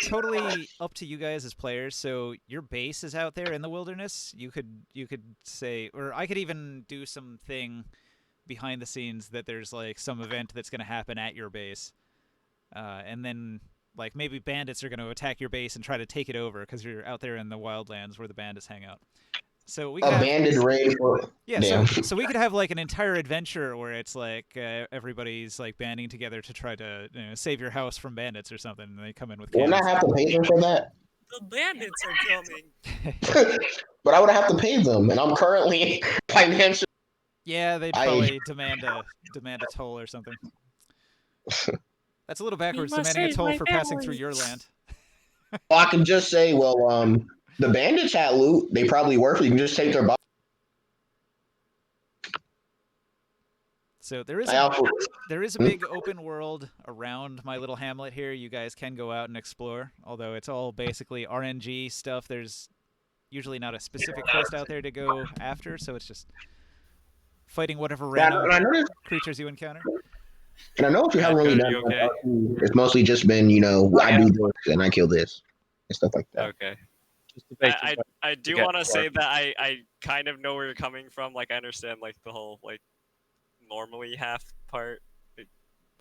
totally up to you guys as players. So your base is out there in the wilderness. You could say, or I could even do something behind the scenes that there's like some event that's going to happen at your base, and then like maybe bandits are going to attack your base and try to take it over because you're out there in the wildlands where the bandits hang out. So we could
A
have,
banded raid for
yeah,
damn.
so we could have like an entire adventure where it's like everybody's like banding together to try to save your house from bandits or something, and they come in with
Wouldn't I
cannons.
have to pay them for that?
The bandits are coming.
But I would have to pay them, and I'm currently financially.
Yeah, they'd probably demand a toll or something. That's a little backwards,
must
demanding a
save
toll
my
for passing
family.
through your land.
I can just say, well, the bandits had loot. They probably worth it. You can just take their body.
So there is
I also,
a big open world around my little hamlet here. You guys can go out and explore, although it's all basically RNG stuff. There's usually not a specific quest out there to go after, so it's just fighting whatever random
and I noticed,
creatures you encounter.
and I know if you haven't really done
You okay?
it's mostly just been, I do this and I kill this and stuff like that.
Okay.
Just to bait
I,
them
I, I do
get
want to say
started.
that I kind of know where you're coming from. Like, I understand, like, the whole, like, normally half part.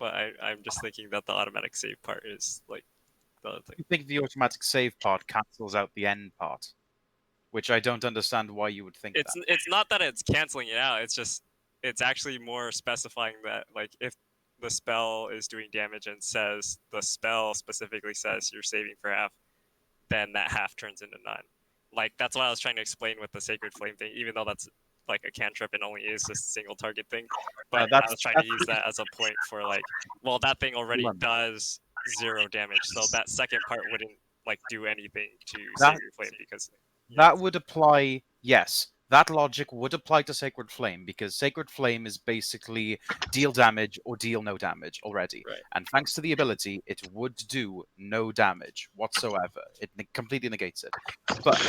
But I'm just thinking that the automatic save part is, like, the other thing.
I think the automatic save part cancels out the end part, which I don't understand why you would think that.
It's not that it's canceling it out. It's just, it's actually more specifying that, like, if the spell is doing damage and says, the spell specifically says you're saving for half, then that half turns into none. Like, that's what I was trying to explain with the Sacred Flame thing, even though that's like a cantrip and only is a single target thing. But I
that's-
was trying to use that as a point for, like, well, that thing already does 0 damage, so that second part wouldn't, like, do anything to
That-
Sacred Flame because
That would apply, yes. That logic would apply to Sacred Flame because Sacred Flame is basically deal damage or deal no damage already.
Right.
And thanks to the ability, it would do no damage whatsoever. It completely negates it. But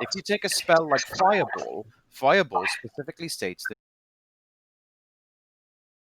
if you take a spell like Fireball, Fireball specifically states that